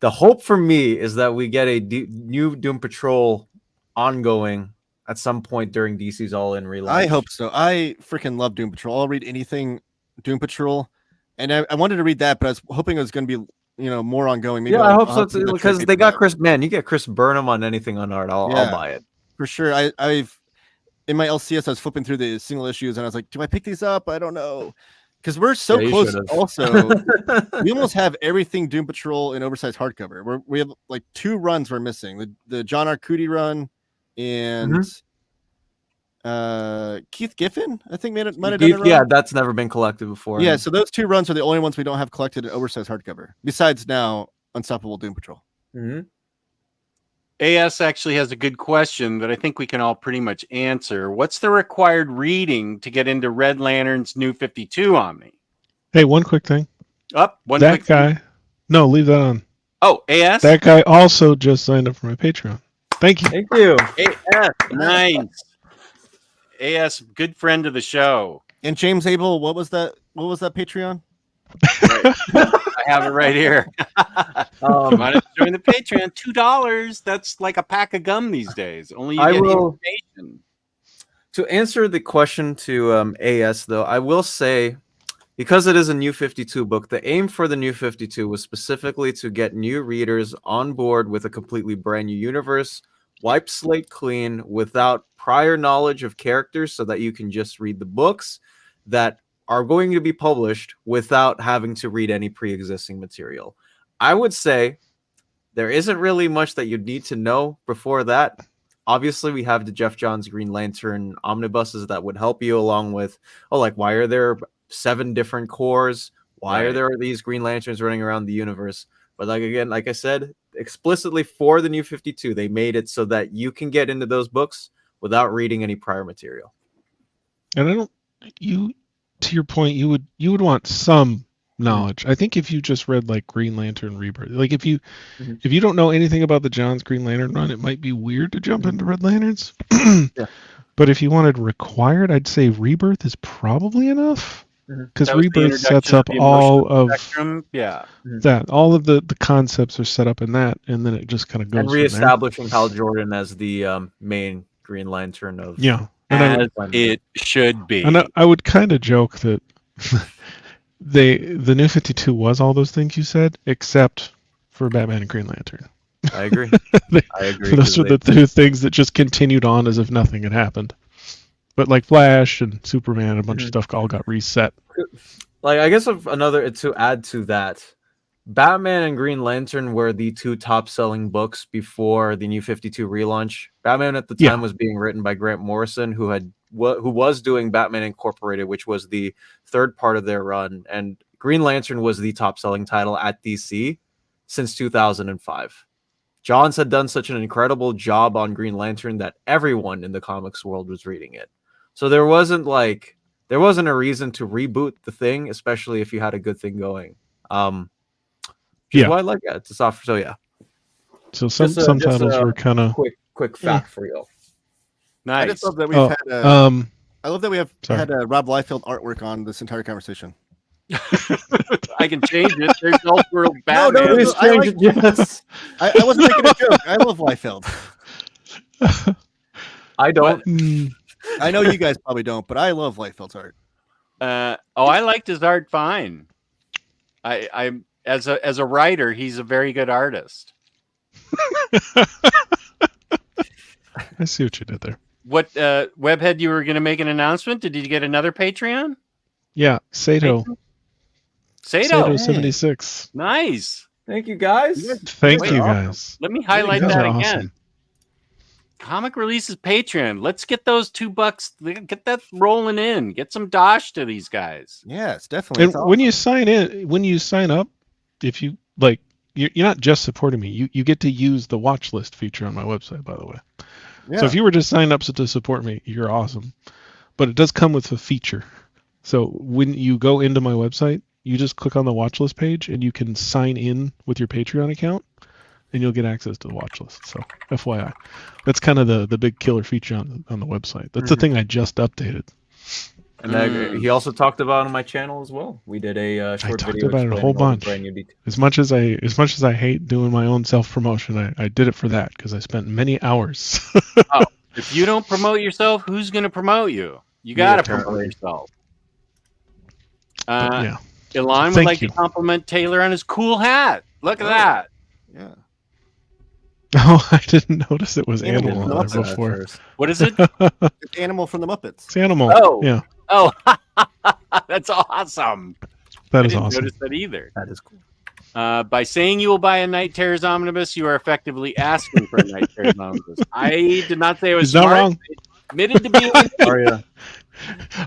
S3: the hope for me is that we get a new Doom Patrol ongoing at some point during DC's All-In relaunch.
S4: I hope so. I freaking love Doom Patrol. I'll read anything Doom Patrol, and I wanted to read that, but I was hoping it was going to be more ongoing. Maybe
S3: I hope so because they got Chris. Man, you get Chris Burnham on anything on art, I'll buy it
S4: for sure. I've in my LCS I was flipping through the single issues and I was like, do I pick these up? I don't know. Because we're so
S3: Yeah, you
S4: close.
S3: should've.
S4: Also, we almost have everything Doom Patrol in oversized hardcover. We have like 2 runs we're missing: the John Arcudi run and Keith Giffen. I think might have done a run.
S3: Yeah, that's never been collected before.
S4: Yeah, so those 2 runs are the only ones we don't have collected in oversized hardcover. Besides now, Unstoppable Doom Patrol.
S3: Mm-hmm.
S1: AS actually has a good question that I think we can all pretty much answer. What's the required reading to get into Red Lantern's New 52 Omni?
S2: Hey, one quick thing.
S1: One
S2: That
S1: quick thing.
S2: guy. No, leave that on.
S1: Oh, AS?
S2: That guy also just signed up for my Patreon. Thank you.
S3: Thank you.
S1: AS. Nice. AS, good friend of the show.
S4: And James Abel, what was that Patreon?
S1: I have it right here. Come on, join the Patreon. $2. That's like a pack of gum these days. Only you get information.
S3: To answer the question to AS, though, I will say, because it is a New 52 book, the aim for the New 52 was specifically to get new readers on board with a completely brand new universe, wipe slate clean, without prior knowledge of characters, so that you can just read the books that are going to be published without having to read any pre-existing material. I would say there isn't really much that you'd need to know before that. Obviously, we have the Jeff Johns Green Lantern omnibuses that would help you, along with, why are there 7 different cores? Why are there these Green Lanterns running around the universe? But like I said, explicitly for the New 52, they made it so that you can get into those books without reading any prior material.
S2: And to your point, you would want some knowledge. I think if you just read like Green Lantern Rebirth, like if you don't know anything about the John's Green Lantern run, it might be weird to jump into Red Lanterns.
S3: Yeah.
S2: But if you wanted required, I'd say Rebirth is probably enough, because Rebirth sets up all of that. All of the concepts are set up in that, and then it just kind of goes.
S3: And reestablishing Hal Jordan as the main Green Lantern of
S1: as it should be.
S2: And I would kind of joke that the New 52 was all those things you said, except for Batman and Green Lantern.
S3: I agree. I agree.
S2: Those were the 2 things that just continued on as if nothing had happened. But like Flash and Superman and a bunch of stuff all got reset.
S3: Like, I guess to add to that, Batman and Green Lantern were the 2 top-selling books before the New 52 relaunch. Batman at the time was being written by Grant Morrison, who was doing Batman Incorporated, which was the 3rd part of their run, and Green Lantern was the top-selling title at DC since 2005. Johns had done such an incredible job on Green Lantern that everyone in the comics world was reading it. So there wasn't a reason to reboot the thing, especially if you had a good thing going. Well, I like it. It's a soft. So yeah.
S2: So some titles were kind of
S3: quick fact for you.
S1: Nice.
S4: I just love that we've had. I love that we have had Rob Liefeld artwork on this entire conversation.
S1: I can change it. There's Elseworlds Batman.
S4: No, please change it. Yes. I wasn't making a joke. I love Liefeld.
S3: I don't.
S4: I know you guys probably don't, but I love Liefeld's art.
S1: I liked his art fine. I as a writer, he's a very good artist.
S2: I see what you did there.
S1: What Webhead? You were going to make an announcement. Did you get another Patreon?
S2: Yeah, Sato 76.
S1: Nice.
S3: Thank you, guys.
S2: Thank you, guys.
S1: Let me highlight that again.
S2: Awesome.
S1: Comic Releases Patreon. Let's get those $2. Get that rolling in. Get some dosh to these guys.
S4: Yes, definitely.
S2: And when you sign up, if you like, you're not just supporting me. You get to use the watch list feature on my website, by the way. Yeah. So if you were just signing up to support me, you're awesome. But it does come with a feature. So when you go into my website, you just click on the watch list page and you can sign in with your Patreon account and you'll get access to the watch list. So FYI, that's kind of the big killer feature on the website. That's the thing I just updated.
S3: And he also talked about it on my channel as well. We did a short video
S2: about it a whole bunch. As much as I hate doing my own self promotion, I did it for that because I spent many hours.
S1: If you don't promote yourself, who's going to promote you? You got to promote yourself. Elon would like to compliment Taylor on his cool hat. Look at that.
S4: Yeah.
S2: Oh, I didn't notice it was Animal on there before.
S1: What is it?
S4: It's Animal from the Muppets.
S2: It's Animal.
S1: Oh.
S2: Yeah.
S1: Oh. That's awesome.
S2: That
S1: I
S2: is
S1: didn't
S2: awesome.
S1: notice that either.
S3: That is cool.
S1: By saying you will buy a Night Terrors omnibus, you are effectively asking for a Night Terrors omnibus. I did not say I was
S2: He's not
S1: smart.
S2: wrong.
S1: I admitted to being an idiot.
S3: Aria.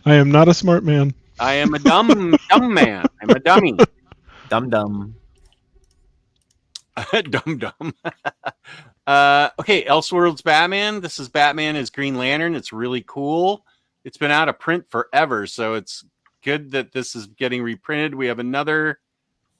S2: I am not a smart man.
S1: I am a dumb man. I'm a dummy.
S3: Dum dum.
S1: Dumb. Okay, Elseworlds Batman. This is Batman as Green Lantern. It's really cool. It's been out of print forever, so it's good that this is getting reprinted. We have another.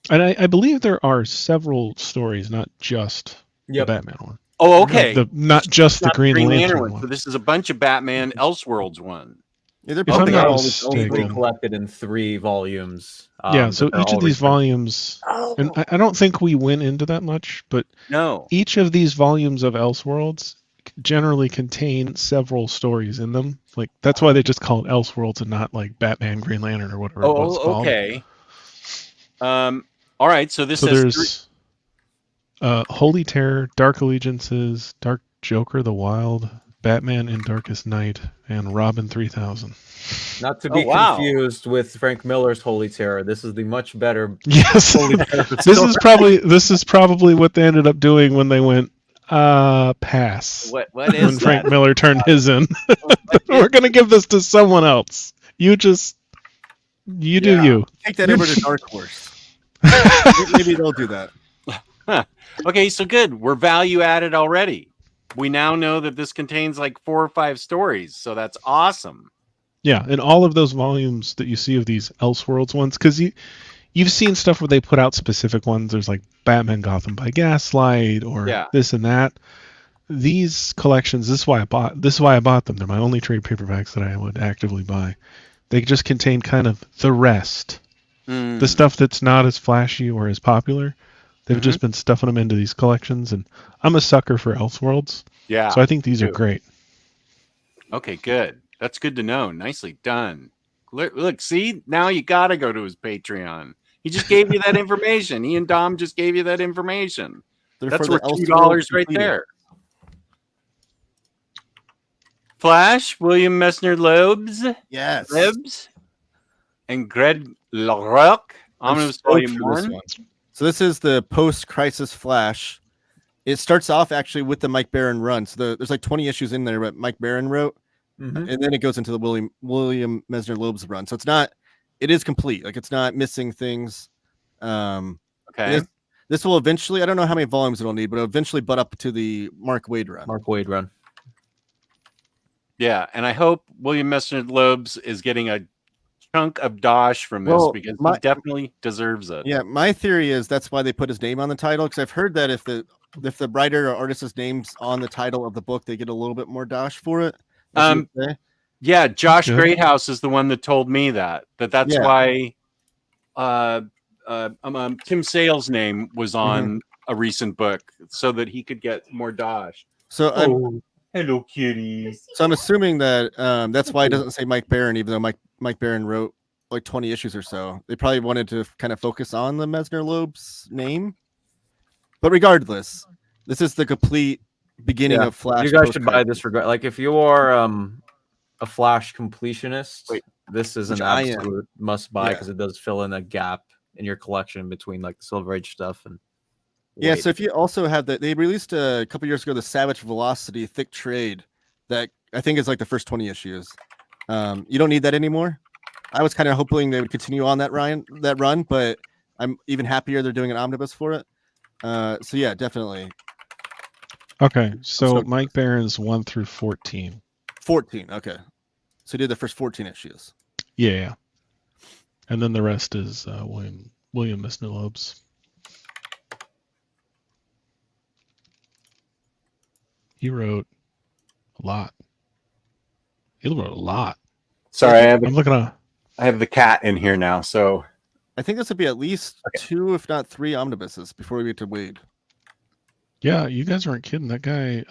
S2: And I believe there are several stories, not just
S3: Yep.
S2: the Batman one.
S1: Oh, okay.
S2: Not just the
S1: Not
S2: Green Lantern
S1: one.
S2: one.
S1: So this is a bunch of Batman Elseworlds one.
S4: Yeah, they're
S2: If I'm
S4: pumping
S2: not
S4: out all
S3: All
S4: this
S3: only
S2: mistaken.
S3: collected in 3 volumes.
S2: Yeah, so
S3: but they're
S2: each of
S3: all
S2: these
S3: reprinted.
S2: volumes, and I don't think we went into that much, but
S1: No.
S2: each of these volumes of Elseworlds generally contain several stories in them. Like that's why they just call it Elseworlds and not like Batman, Green Lantern, or whatever it was called.
S1: Okay. All right. So this
S2: So
S1: is
S2: there's Holy Terror, Dark Allegiances, Dark Joker, The Wild, Batman in Darkest Night, and Robin 3000.
S3: Not to be
S1: wow.
S3: confused with Frank Miller's Holy Terror. This is the much better
S2: Yes,
S3: Holy Terror.
S2: this is probably what they ended up doing when they went pass.
S1: what
S2: When
S1: is
S2: Frank
S1: that?
S2: Miller turned his in.
S1: What
S2: We're gonna give this to someone else. You do
S1: Yeah.
S2: you.
S4: Take that over to Dark Horse. Maybe they'll do that.
S1: Okay, so good. We're value added already. We now know that this contains like 4 or 5 stories, so that's awesome.
S2: Yeah, and all of those volumes that you see of these Elseworlds ones, because you've seen stuff where they put out specific ones. There's like Batman Gotham by Gaslight or
S1: Yeah.
S2: this and that. These collections, this is why I bought them. They're my only trade paperbacks that I would actively buy. They just contain kind of the rest.
S1: Mm.
S2: The stuff that's not as flashy or as popular. They've just been stuffing them into these collections, and I'm a sucker for Elseworlds.
S1: Yeah.
S2: So I think these are
S1: too.
S2: great.
S1: Okay, good. That's good to know. Nicely done. Look, see? Now you got to go to his Patreon. He just gave you that information. He and Dom just gave you that information.
S4: They're
S1: That's
S4: for the
S1: worth $2
S4: Elseworlds
S1: right
S4: completed.
S1: there. Flash, William Messner Loebs,
S4: Yes.
S1: Libs, and Greg LaRoque.
S4: I'm
S1: Omnibus
S4: stoked
S1: Volume
S4: for this
S1: 1.
S4: one. So this is the post-crisis Flash. It starts off actually with the Mike Barron run. So there's like 20 issues in there that Mike Barron wrote,
S3: Mhm.
S4: and then it goes into the William Messner Loeb's run. So it is complete. Like it's not missing things.
S1: Okay.
S4: This will eventually, I don't know how many volumes it'll need, but it'll eventually butt up to the Mark Waid run.
S3: Mark Waid run.
S1: Yeah, and I hope William Messner Loebs is getting a chunk of dosh from this
S4: Well,
S1: because
S4: my-
S1: he definitely deserves it.
S4: Yeah, my theory is that's why they put his name on the title, because I've heard that if the writer or artist's name's on the title of the book, they get a little bit more dosh for it. as you would say.
S1: Yeah, Josh
S2: Good.
S1: Greathouse is the one that told me that's
S4: Yeah.
S1: why Tim Sale's name was on a recent book so that he could get more dosh.
S4: So
S1: Hello, kitty.
S4: I'm assuming that that's why it doesn't say Mike Barron, even though Mike Barron wrote like 20 issues or so. They probably wanted to kind of focus on the Messner Loeb's name. But regardless, this is the complete beginning
S3: Yeah,
S4: of Flash.
S3: You guys should buy this regard. Like if you are a Flash completionist,
S1: Wait.
S3: this is
S4: Which
S3: an
S4: I am.
S3: absolute must buy
S4: Yeah.
S3: because it does fill in a gap in your collection between like the Silver Age stuff and.
S4: Yeah,
S3: Waid.
S4: so if you also have that, they released a couple years ago the Savage Velocity Thick Trade that I think is like the first 20 issues. You don't need that anymore. I was kind of hoping they would continue on that run, but I'm even happier they're doing an omnibus for it. So yeah, definitely
S2: Okay, so
S4: stoked
S2: Mike Barron's 1 through 14.
S4: 14. Okay, so you did the first 14 issues.
S2: Yeah. And then the rest is William Messner Loebs. He wrote a lot. He wrote a lot.
S1: Sorry, I
S2: I'm looking at.
S1: have the cat in here now, so
S4: I think this would be at least 2, if not 3 omnibuses before we get to Wade.
S2: Yeah, you guys aren't kidding. That guy,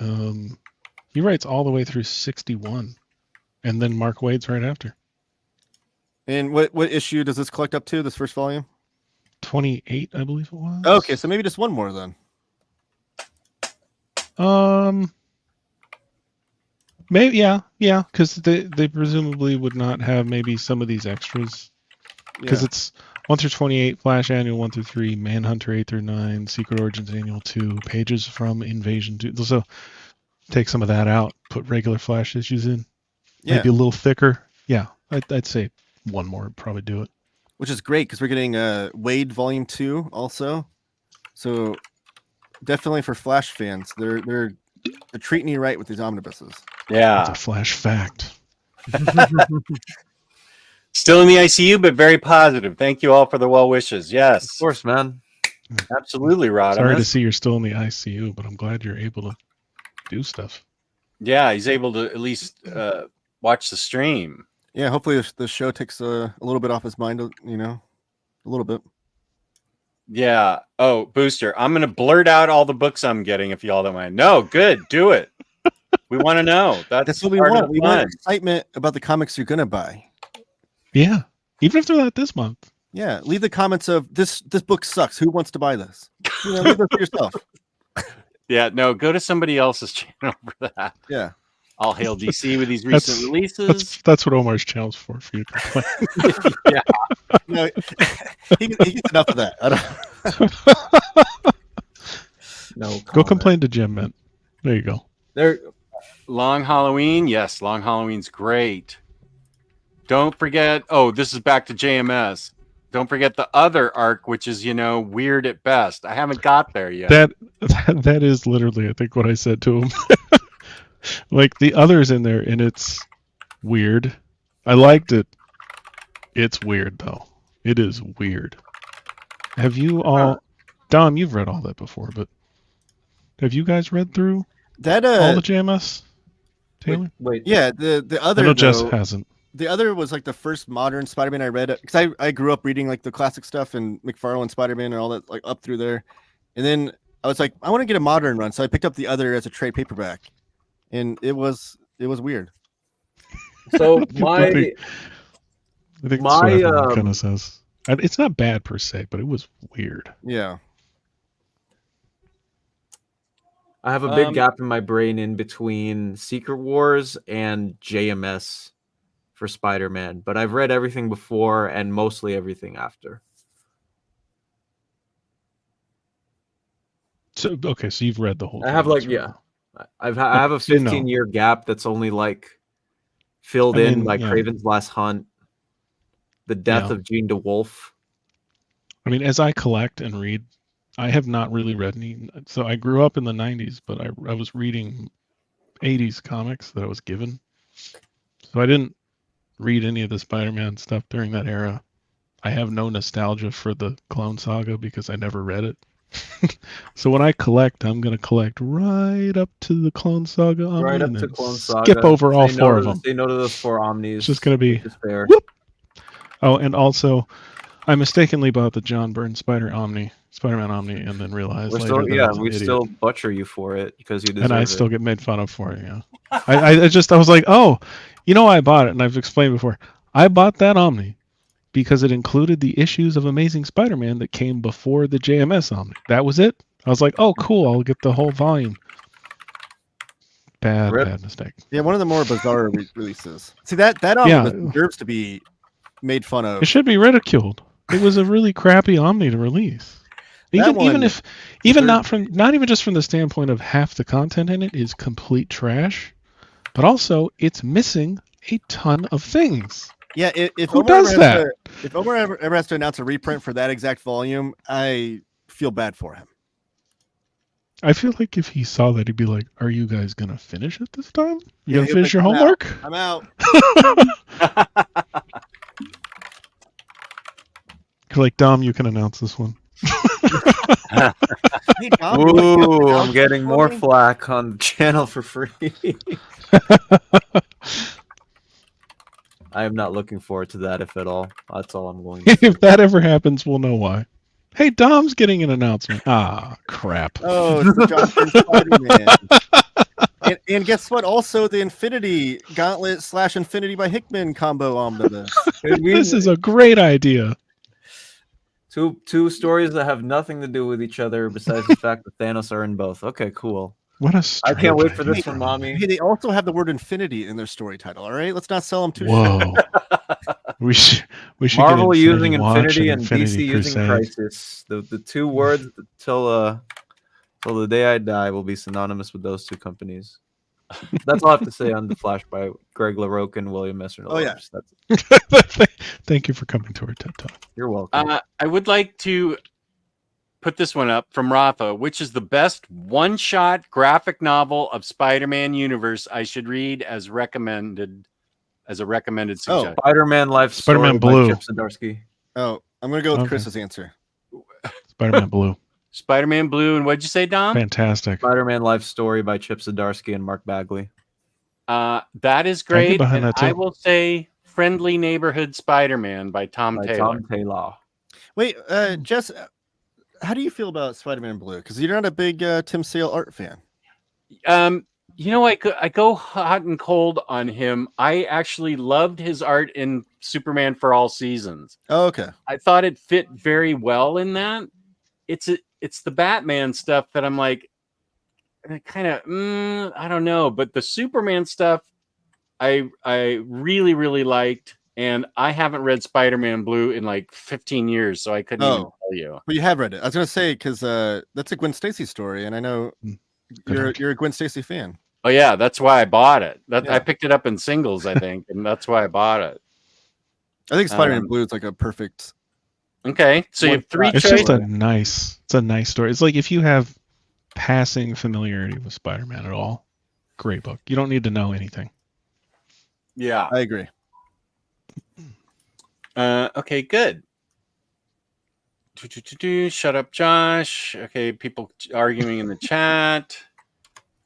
S2: he writes all the way through 61, and then Mark Waid's right after.
S4: And what issue does this collect up to? This first volume?
S2: 28, I believe it was.
S4: Okay, so maybe just one more then.
S2: Maybe, yeah, because they presumably would not have maybe some of these extras. Because it's 1 through 28, Flash Annual 1 through 3, Manhunter 8 through 9, Secret Origins Annual 2, pages from Invasion 2. So take some of that out, put regular Flash issues in.
S4: Yeah.
S2: Maybe a little thicker. Yeah, I'd say one more would probably do it.
S4: Which is great because we're getting Wade Volume 2 also. So definitely for Flash fans, they're treating you right with these omnibuses.
S2: That's
S1: Yeah.
S2: a Flash fact.
S1: Still in the ICU, but very positive. Thank you all for the well wishes. Yes.
S3: Of course, man.
S1: Absolutely, Rod.
S2: Sorry to see you're still in the ICU, but I'm glad you're able to do stuff.
S1: Yeah, he's able to at least watch the stream.
S4: Yeah, hopefully the show takes a little bit off his mind, a little bit.
S1: Yeah. Oh, Booster, I'm going to blurt out all the books I'm getting if y'all don't mind. No, good. Do it. We want to know. That's
S4: what we
S1: part of
S4: want.
S1: the
S4: We
S1: fun.
S4: want excitement about the comics you're going to buy.
S2: Yeah, even if they're not this month.
S4: Yeah, leave the comments of this book sucks. Who wants to buy this? Leave it for yourself.
S1: Yeah, no, go to somebody else's channel for that.
S4: Yeah.
S1: All hail DC with these recent releases.
S2: That's what Omar's channel's for you to complain.
S1: Yeah.
S4: No, he gets enough of that. I don't...
S3: No.
S2: Go complain to Jim, man. There you go.
S3: There.
S1: Long Halloween. Yes, Long Halloween's great. Don't forget. Oh, this is back to JMS. Don't forget the other arc, which is, weird at best. I haven't got there yet.
S2: That is literally, I think, what I said to him. Like the others in there, and it's weird. I liked it. It's weird though. It is weird. Have you all, Dom? You've read all that before, but have you guys read through
S4: that
S2: all the JMS? Taylor?
S3: Wait.
S4: Yeah, the other.
S2: I know Jess
S4: though,
S2: hasn't.
S4: The other was like the first modern Spider-Man I read, because I grew up reading like the classic stuff and McFarlane Spider-Man and all that, like up through there. And then I was like, I want to get a modern run, so I picked up the other as a trade paperback, and it was weird.
S3: So
S2: I think that's what everyone kind of says. It's not bad per se, but it was weird.
S4: Yeah.
S3: I have a big gap in my brain in between Secret Wars and JMS for Spider-Man, but I've read everything before and mostly everything after.
S2: So okay, so you've read the whole.
S3: I have I have a 15-year gap that's only like filled in by Kraven's Last Hunt, the death of Jean DeWolf.
S2: I mean, as I collect and read, I have not really read any. So I grew up in the 90s, but I was reading 80s comics that I was given. So I didn't read any of the Spider-Man stuff during that era. I have no nostalgia for the Clone Saga because I never read it. So when I collect, I'm going to collect right up to the Clone Saga.
S3: Right up to Clone Saga.
S2: Skip over all four of them.
S3: Say no to those 4 Omnis.
S2: It's just going to be...
S3: fair.
S2: Whoop. Oh, and also, I mistakenly bought the John Byrne Spider-Man Omni, and then realized later that I was an idiot.
S3: Still butcher you for it because you deserve
S2: and I
S3: it.
S2: still get made fun of for it. Yeah, I was like, oh, I bought it, and I've explained before. I bought that Omni because it included the issues of Amazing Spider-Man that came before the JMS Omni. That was it. I was like, oh, cool, I'll get the whole volume. Bad mistake.
S4: Yeah, one of the more bizarre releases. See that Omni deserves to be made fun of.
S2: It should be ridiculed. It was a really crappy Omni to release. Not even just from the standpoint of half the content in it is complete trash, but also it's missing a ton of things.
S4: Yeah, if
S2: who
S4: Omar
S2: does that?
S4: If Omar ever has to announce a reprint for that exact volume, I feel bad for him.
S2: I feel like if he saw that, he'd be like, "Are you guys gonna finish it this time? You gonna finish your homework?"
S4: I'm out.
S2: Like, Dom, you can announce this one.
S4: Hey, Dom,
S3: ooh, I'm getting more flack on the channel for free. I am not looking forward to that, if at all. That's all I'm going to say.
S2: If that ever happens, we'll know why. Hey, Dom's getting an announcement. Ah, crap.
S4: Oh, it's the John Spider-Man. And guess what? Also, the Infinity Gauntlet / Infinity by Hickman combo omnibus.
S2: This is a great idea.
S3: Two stories that have nothing to do with each other besides the fact that Thanos are in both. Okay, cool.
S2: What a
S3: I
S2: strange
S3: can't wait for
S2: idea
S3: this one,
S2: from
S3: mommy.
S4: Hey, they also have the word infinity in their story title. All right, let's not sell them too
S2: Whoa. we should
S3: Marvel
S2: get Infinity
S3: using
S2: Watch
S3: Infinity and
S2: Infinity
S3: DC using
S2: Crusade.
S3: Crisis. The two words till the day I die will be synonymous with those two companies. That's all I have to say on The Flash by Greg LaRocque and William S.
S4: Oh, yeah.
S2: Thank you for coming to our TED Talk.
S3: You're welcome.
S1: I would like to put this one up from Rafa. Which is the best one-shot graphic novel of Spider-Man universe I should read as recommended, as a recommended suggestion?
S3: Spider-Man Life
S2: Spider-Man
S3: Story
S2: Blue.
S3: by Chip Zdarsky.
S4: Oh, I'm gonna go with
S2: Okay.
S4: Chris's answer.
S2: Spider-Man Blue.
S1: Spider-Man Blue, and what'd you say, Dom?
S2: Fantastic.
S3: Spider-Man Life Story by Chip Zdarsky and Mark Bagley.
S1: That is
S2: I get
S1: great.
S2: behind
S1: And
S2: that too.
S1: I will say Friendly Neighborhood Spider-Man by Tom
S3: By
S1: Taylor.
S3: Tom Taylor.
S4: Wait, Jess, how do you feel about Spider-Man Blue? Because you're not a big Tim Sale art fan.
S1: You know, I go hot and cold on him. I actually loved his art in Superman for All Seasons.
S4: Oh, okay.
S1: I thought it fit very well in that. It's the Batman stuff that I'm like, kind of, I don't know. But the Superman stuff, I really, really liked. And I haven't read Spider-Man Blue in like 15 years, so I couldn't even tell you.
S4: But you have read it. I was gonna say because that's a Gwen Stacy story, and I know you're a Gwen Stacy fan.
S1: Oh yeah, that's why I bought it.
S4: Yeah.
S1: I picked it up in singles, I think, and that's why I bought it.
S4: I think Spider-Man Blue is like a perfect.
S1: Okay, so you have three
S2: It's
S1: choices.
S2: just it's a nice story. It's like if you have passing familiarity with Spider-Man at all, great book. You don't need to know anything.
S1: Yeah.
S4: I agree.
S1: Okay, good. Shut up, Josh. Okay, people arguing in the chat.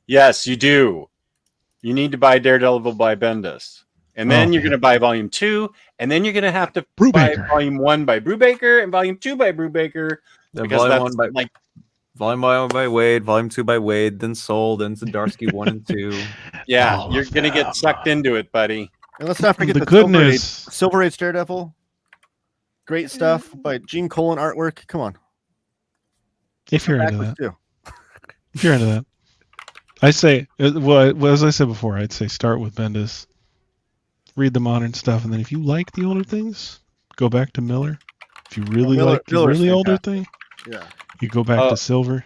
S1: Yes, you do. You need to buy Daredevil by Bendis. And then you're going to buy Volume 2. And then you're going to have to buy Volume 1 by Brubaker and Volume 2 by Brubaker.
S3: Then
S1: Because
S3: Volume
S1: that's
S3: 1 by Volume 1 by Wade, Volume 2 by Wade, then Soul, then Zdarsky 1 and 2.
S1: Yeah,
S2: All
S1: you're
S2: of
S1: going to get
S2: them.
S1: sucked into it, buddy.
S4: And let's not forget
S2: The
S4: the
S2: good
S4: Silver Age,
S2: news-
S4: Silver Age Daredevil. Great stuff by Gene Colan artwork. Come on.
S2: If you're into
S4: Backwards
S2: that.
S4: too.
S2: If you're into that. I say, well, as I said before, I'd say start with Bendis, read the modern stuff, and then if you like the older things, go back to Miller. If you really like the
S4: Miller's
S2: really older
S4: fantastic.
S2: thing,
S4: Yeah.
S2: you go back to Silver.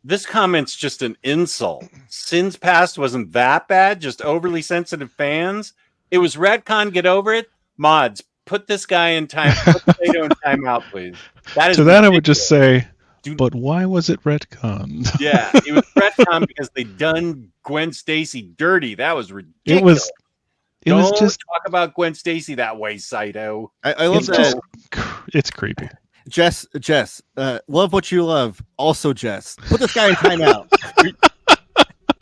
S1: This comment's just an insult. Sins Past wasn't that bad, just overly sensitive fans. It was retcon, get over it. Mods, put this guy in time. Put Plato in timeout, please. That is
S2: To that, I would
S1: ridiculous.
S2: just say,
S1: Dude.
S2: but why was it retconned?
S1: Yeah, it was retcon because they done Gwen Stacy dirty. That was ridiculous.
S2: It was
S1: Don't
S2: just,
S1: talk about Gwen Stacy that way, Saito.
S4: I love
S2: it's
S4: that.
S2: just, it's creepy.
S4: Jess, love what you love. Also, Jess, put this guy in timeout.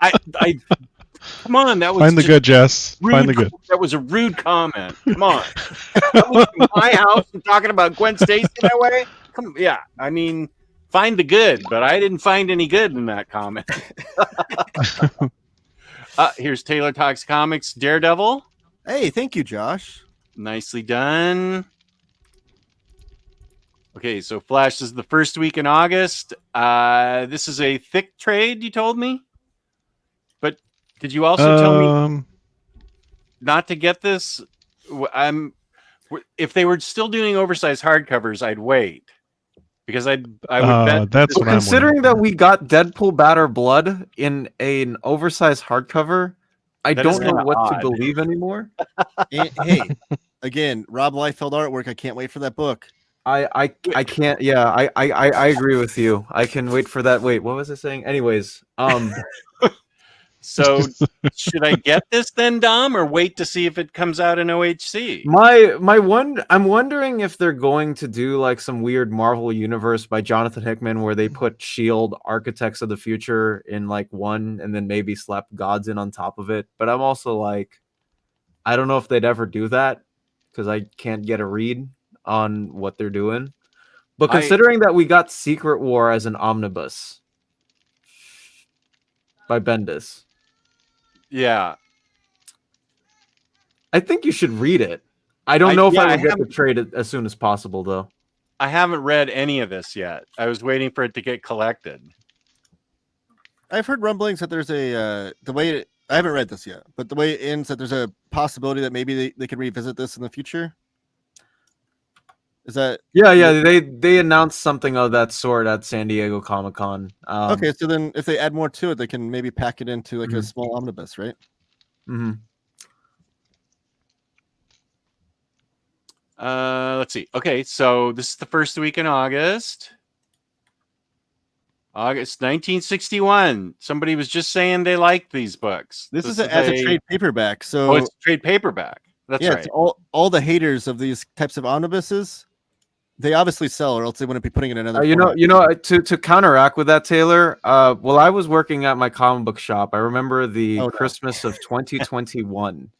S1: I come on, that was
S2: Find the
S1: just
S2: good, Jess.
S1: rude.
S2: Find the good.
S1: That was a rude comment. Come on, coming to my house and talking about Gwen Stacy that way. Come, yeah. I mean, find the good, but I didn't find any good in that comment. Here's Taylor Talks Comics Daredevil.
S4: Hey, thank you, Josh.
S1: Nicely done. Okay, so Flash is the first week in August. This is a thick trade, you told me. But did you also tell me not to get this? If they were still doing oversized hardcovers, I'd wait because I would bet.
S2: That's what I'm
S3: Considering
S2: waiting
S3: that
S2: for.
S3: we got Deadpool Batter Blood in an oversized hardcover, I
S1: That is
S3: don't know
S1: kinda
S3: what
S1: odd.
S3: to believe anymore.
S4: And, hey, again, Rob Liefeld artwork. I can't wait for that book.
S3: I can't. Yeah, I agree with you. I can wait for that. Wait, what was I saying? Anyways,
S1: So should I get this then, Dom, or wait to see if it comes out in OHC?
S3: I'm wondering if they're going to do like some weird Marvel Universe by Jonathan Hickman where they put Shield Architects of the Future in like one and then maybe slap Gods in on top of it. But I'm also like, I don't know if they'd ever do that because I can't get a read on what they're doing. But considering that we got Secret War as an omnibus by Bendis,
S1: Yeah.
S3: I think you should read it. I don't know if
S1: yeah,
S3: I
S1: I
S3: will get the
S1: haven't-
S3: trade as soon as possible, though.
S1: I haven't read any of this yet. I was waiting for it to get collected.
S4: I've heard rumblings that there's a the way I haven't read this yet, but the way it ends that there's a possibility that maybe they could revisit this in the future. Is that
S3: Yeah. They announced something of that sort at San Diego Comic-Con.
S4: okay? So then, if they add more to it, they can maybe pack it into like a
S3: Mhm.
S4: small omnibus, right?
S3: Mm-hmm.
S1: Let's see. Okay, so this is the first week in August. August 1961. Somebody was just saying they liked these books.
S4: This is as a trade paperback. So
S1: it's a trade paperback. That's right.
S4: It's all the haters of these types of omnibuses, they obviously sell, or else they wouldn't be putting it in another.
S3: To counteract with that, Taylor. While I was working at my comic book shop, I remember the Christmas of 2021.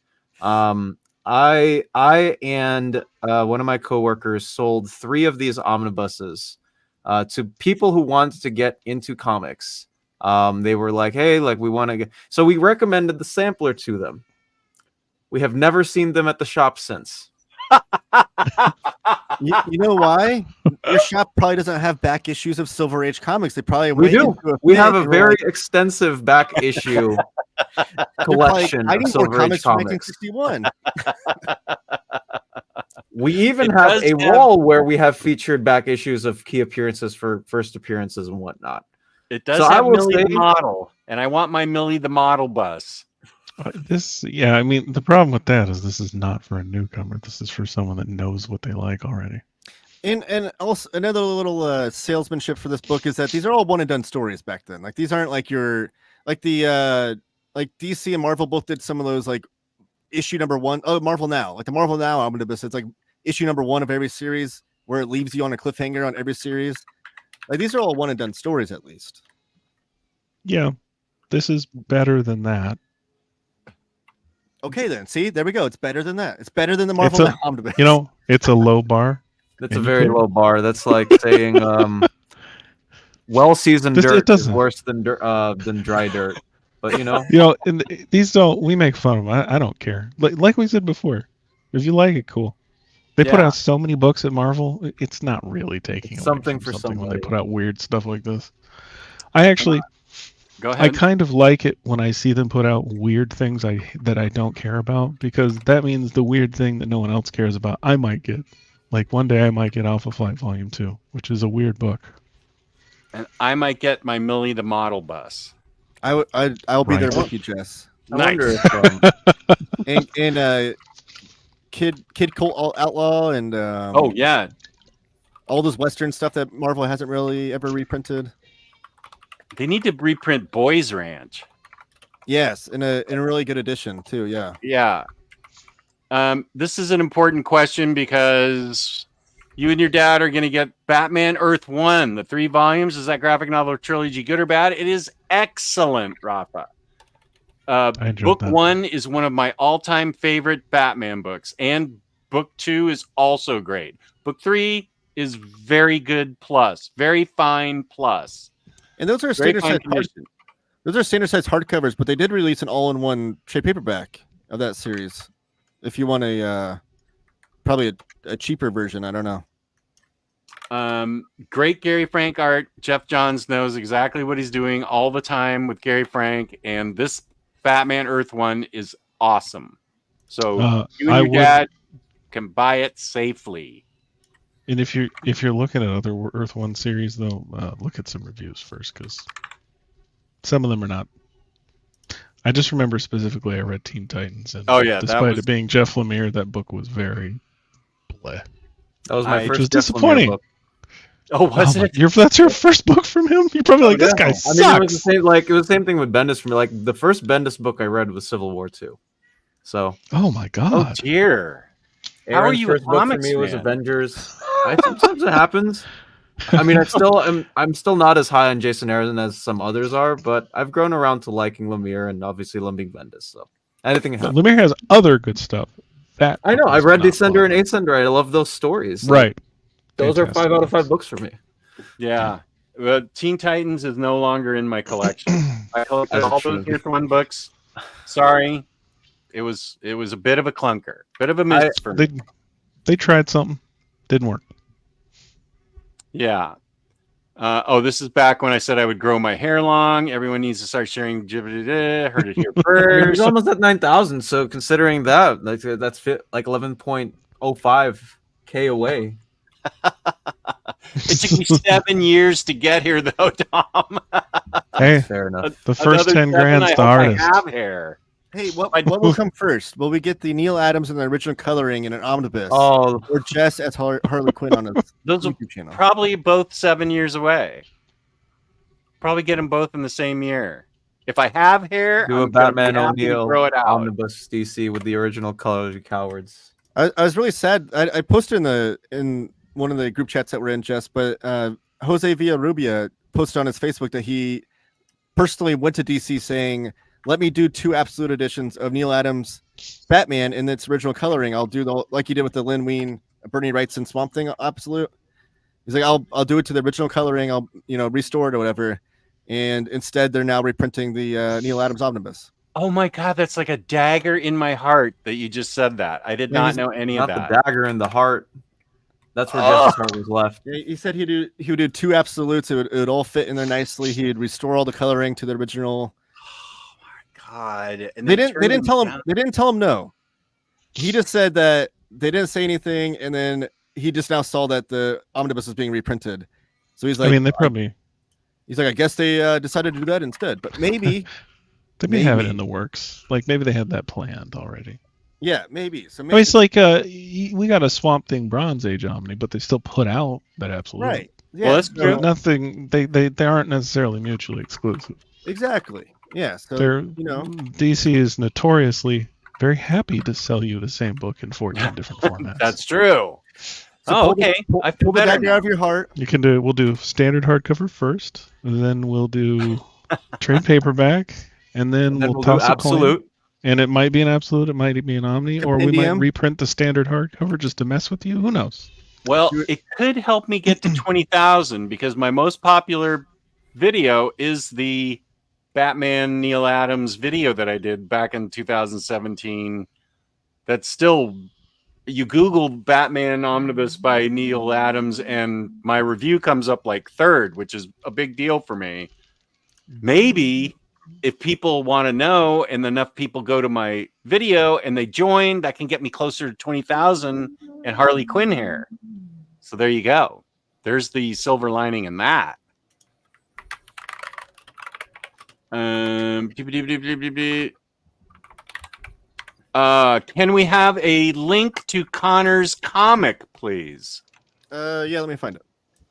S3: I and one of my coworkers sold 3 of these omnibuses to people who wanted to get into comics. They were like, "Hey, like we want to get," so we recommended the sampler to them. We have never seen them at the shop since.
S4: You know why? Your shop probably doesn't have back issues of Silver Age comics. They probably
S3: we do. We have a very extensive back issue collection of Silver Age comics.
S4: 1961.
S3: We even have a wall where we have featured back issues of key appearances for first appearances and whatnot.
S1: It does have Millie the model, and I want my Millie the model bus.
S2: I mean, the problem with that is this is not for a newcomer. This is for someone that knows what they like already.
S4: And also another little salesmanship for this book is that these are all one and done stories back then. Like these aren't like the like DC and Marvel both did some of those like issue number 1. Oh, Marvel Now, like the Marvel Now omnibus. It's like issue number 1 of every series where it leaves you on a cliffhanger on every series. Like these are all one and done stories at least.
S2: Yeah, this is better than that.
S4: Okay, then. See, there we go. It's better than that. It's better than the Marvel Now omnibus.
S2: You know, it's a low bar.
S3: That's a very low bar. That's like saying well-seasoned dirt is worse than dry dirt. But
S2: these don't. We make fun of them. I don't care. Like we said before, if you like it, cool. They put out so many books at Marvel. It's not really taking
S3: something for something
S2: when they put out weird stuff like this. I actually.
S1: Go ahead.
S2: I kind of like it when I see them put out weird things that I don't care about, because that means the weird thing that no one else cares about I might get. Like one day I might get Alpha Flight Volume 2, which is a weird book.
S1: And I might get my Millie the model bus.
S4: I'll be there with you, Jess.
S1: Nice.
S4: and Kid Colt Outlaw and all this Western stuff that Marvel hasn't really ever reprinted.
S1: They need to reprint Boys Ranch.
S4: Yes, in a really good edition too. Yeah.
S1: Yeah. This is an important question because you and your dad are going to get Batman Earth 1, the 3 volumes. Is that graphic novel trilogy good or bad? It is excellent, Rafa. Book 1 is one of my all-time favorite Batman books, and book 2 is also great. Book 3 is very good plus, very fine plus.
S4: And those are standard size hardcovers, but they did release an all-in-one trade paperback of that series. If you want probably a cheaper version, I don't know.
S1: Great Gary Frank art. Jeff Johns knows exactly what he's doing all the time with Gary Frank, and this Batman Earth 1 is awesome. So you and your dad can buy it safely.
S2: And if you're looking at other Earth 1 series, though, look at some reviews first, because some of them are not. I just remember specifically I read Teen Titans, and despite it being Jeff Lemire, that book was very bleh.
S3: That was my first.
S2: Which was disappointing.
S3: Book.
S1: Oh, was it?
S2: That's your first book from him? You're probably like, this guy sucks.
S3: I mean, it was the same thing with Bendis for me. Like the first Bendis book I read was Civil War 2. So.
S2: Oh my God.
S1: Oh dear. How are you?
S3: First book for me was Avengers. Sometimes it happens. I mean, I'm still not as high on Jason Aaron as some others are, but I've grown around to liking Lemire and obviously loving Bendis. So anything happens.
S2: Lemire has other good stuff. That
S3: I know. I've read Descender and Ascender. I love those stories.
S2: Right.
S3: Those are 5 out of 5 books for me.
S1: Yeah. Teen Titans is no longer in my collection. I collected all those Earth 1 books. Sorry. It was a bit of a clunker. Bit of a miss for me.
S2: They tried something. Didn't work.
S1: Yeah. This is back when I said I would grow my hair long. Everyone needs to start sharing. Heard it here
S3: I mean,
S1: first.
S3: he's almost at 9,000. So considering that, like that's fit like 11.05K away.
S1: It took me 7 years to get here, though, Tom.
S2: Hey,
S3: Fair enough.
S2: the first
S1: Another
S2: 10 grand's
S1: I
S2: the
S1: hope
S2: hardest.
S1: I have hair.
S4: Hey, what will come first? Will we get the Neil Adams and the original coloring in an omnibus,
S3: Oh,
S4: or Jess as Harley Quinn on his
S1: Those will
S4: YouTube channel?
S1: probably both 7 years away. Probably get them both in the same year. If I have hair,
S3: do a
S1: I'm gonna be
S3: Batman
S1: happy to
S3: O'Neill
S1: grow it out.
S3: omnibus DC with the original colors, you cowards.
S4: I was really sad. I posted in one of the group chats that we're in, Jess, but Jose Villarrubia posted on his Facebook that he personally went to DC saying, "Let me do 2 absolute editions of Neil Adams' Batman in its original coloring. I'll do like you did with the Lin Wein, Bernie Wrightson Swamp Thing absolute." He's like, "I'll do it to the original coloring. I'll restore it or whatever." And instead, they're now reprinting the Neil Adams omnibus.
S1: Oh my God, that's like a dagger in my heart that you just said that. I did not know any of
S3: Not
S1: that.
S3: the dagger in the heart. That's where Jess's heart was left.
S4: Yeah, he said he would do 2 absolutes. It would all fit in there nicely. He'd restore all the coloring to the original.
S1: Oh my God! And
S4: They didn't tell him. They didn't tell him no. He just said that they didn't say anything, and then he just now saw that the omnibus was being reprinted. So he's like,
S2: I mean, they probably
S4: he's like, I guess they decided to do that instead. But maybe,
S2: they may have it
S4: maybe.
S2: in the works. Like maybe they had that planned already.
S4: yeah, maybe. So
S2: I mean,
S4: maybe,
S2: it's like we got a Swamp Thing Bronze Age Omni, but they still put out that absolute.
S4: right. Yeah,
S1: Well, that's
S4: so-
S1: true.
S2: Nothing. They aren't necessarily mutually exclusive.
S4: exactly. Yeah. So
S2: They're DC is notoriously very happy to sell you the same book in 14 different formats.
S1: That's true.
S4: So
S1: Oh,
S4: pull the-
S1: okay. I feel
S4: pull the
S1: better
S4: dagger
S1: now.
S4: out of your heart.
S2: You can do. We'll do standard hardcover first, and then we'll do trade paperback, and then
S3: Then
S2: we'll
S3: we'll do
S2: toss a coin.
S3: absolute.
S2: And it might be an absolute, it might be an omni, or we might
S4: Compendium.
S2: reprint the standard hardcover just to mess with you. Who knows?
S1: Well, it could help me get to 20,000 because my most popular video is the Batman Neil Adams video that I did back in 2017. That's still, you Google Batman Omnibus by Neil Adams, and my review comes up like 3rd, which is a big deal for me. Maybe if people want to know and enough people go to my video and they join, that can get me closer to 20,000 and Harley Quinn hair. So there you go. There's the silver lining in that. Can we have a link to Connor's comic, please?
S4: Yeah, let me find it.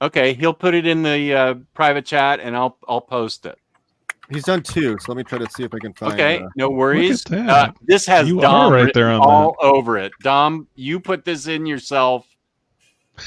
S1: Okay, he'll put it in the private chat, and I'll post it.
S4: He's done 2, so let me try to see if I can find.
S1: Okay, no worries.
S2: Look at that.
S1: This has
S2: You
S1: Dom
S2: are right
S1: written
S2: there on
S1: all over it. Dom, you put this in yourself.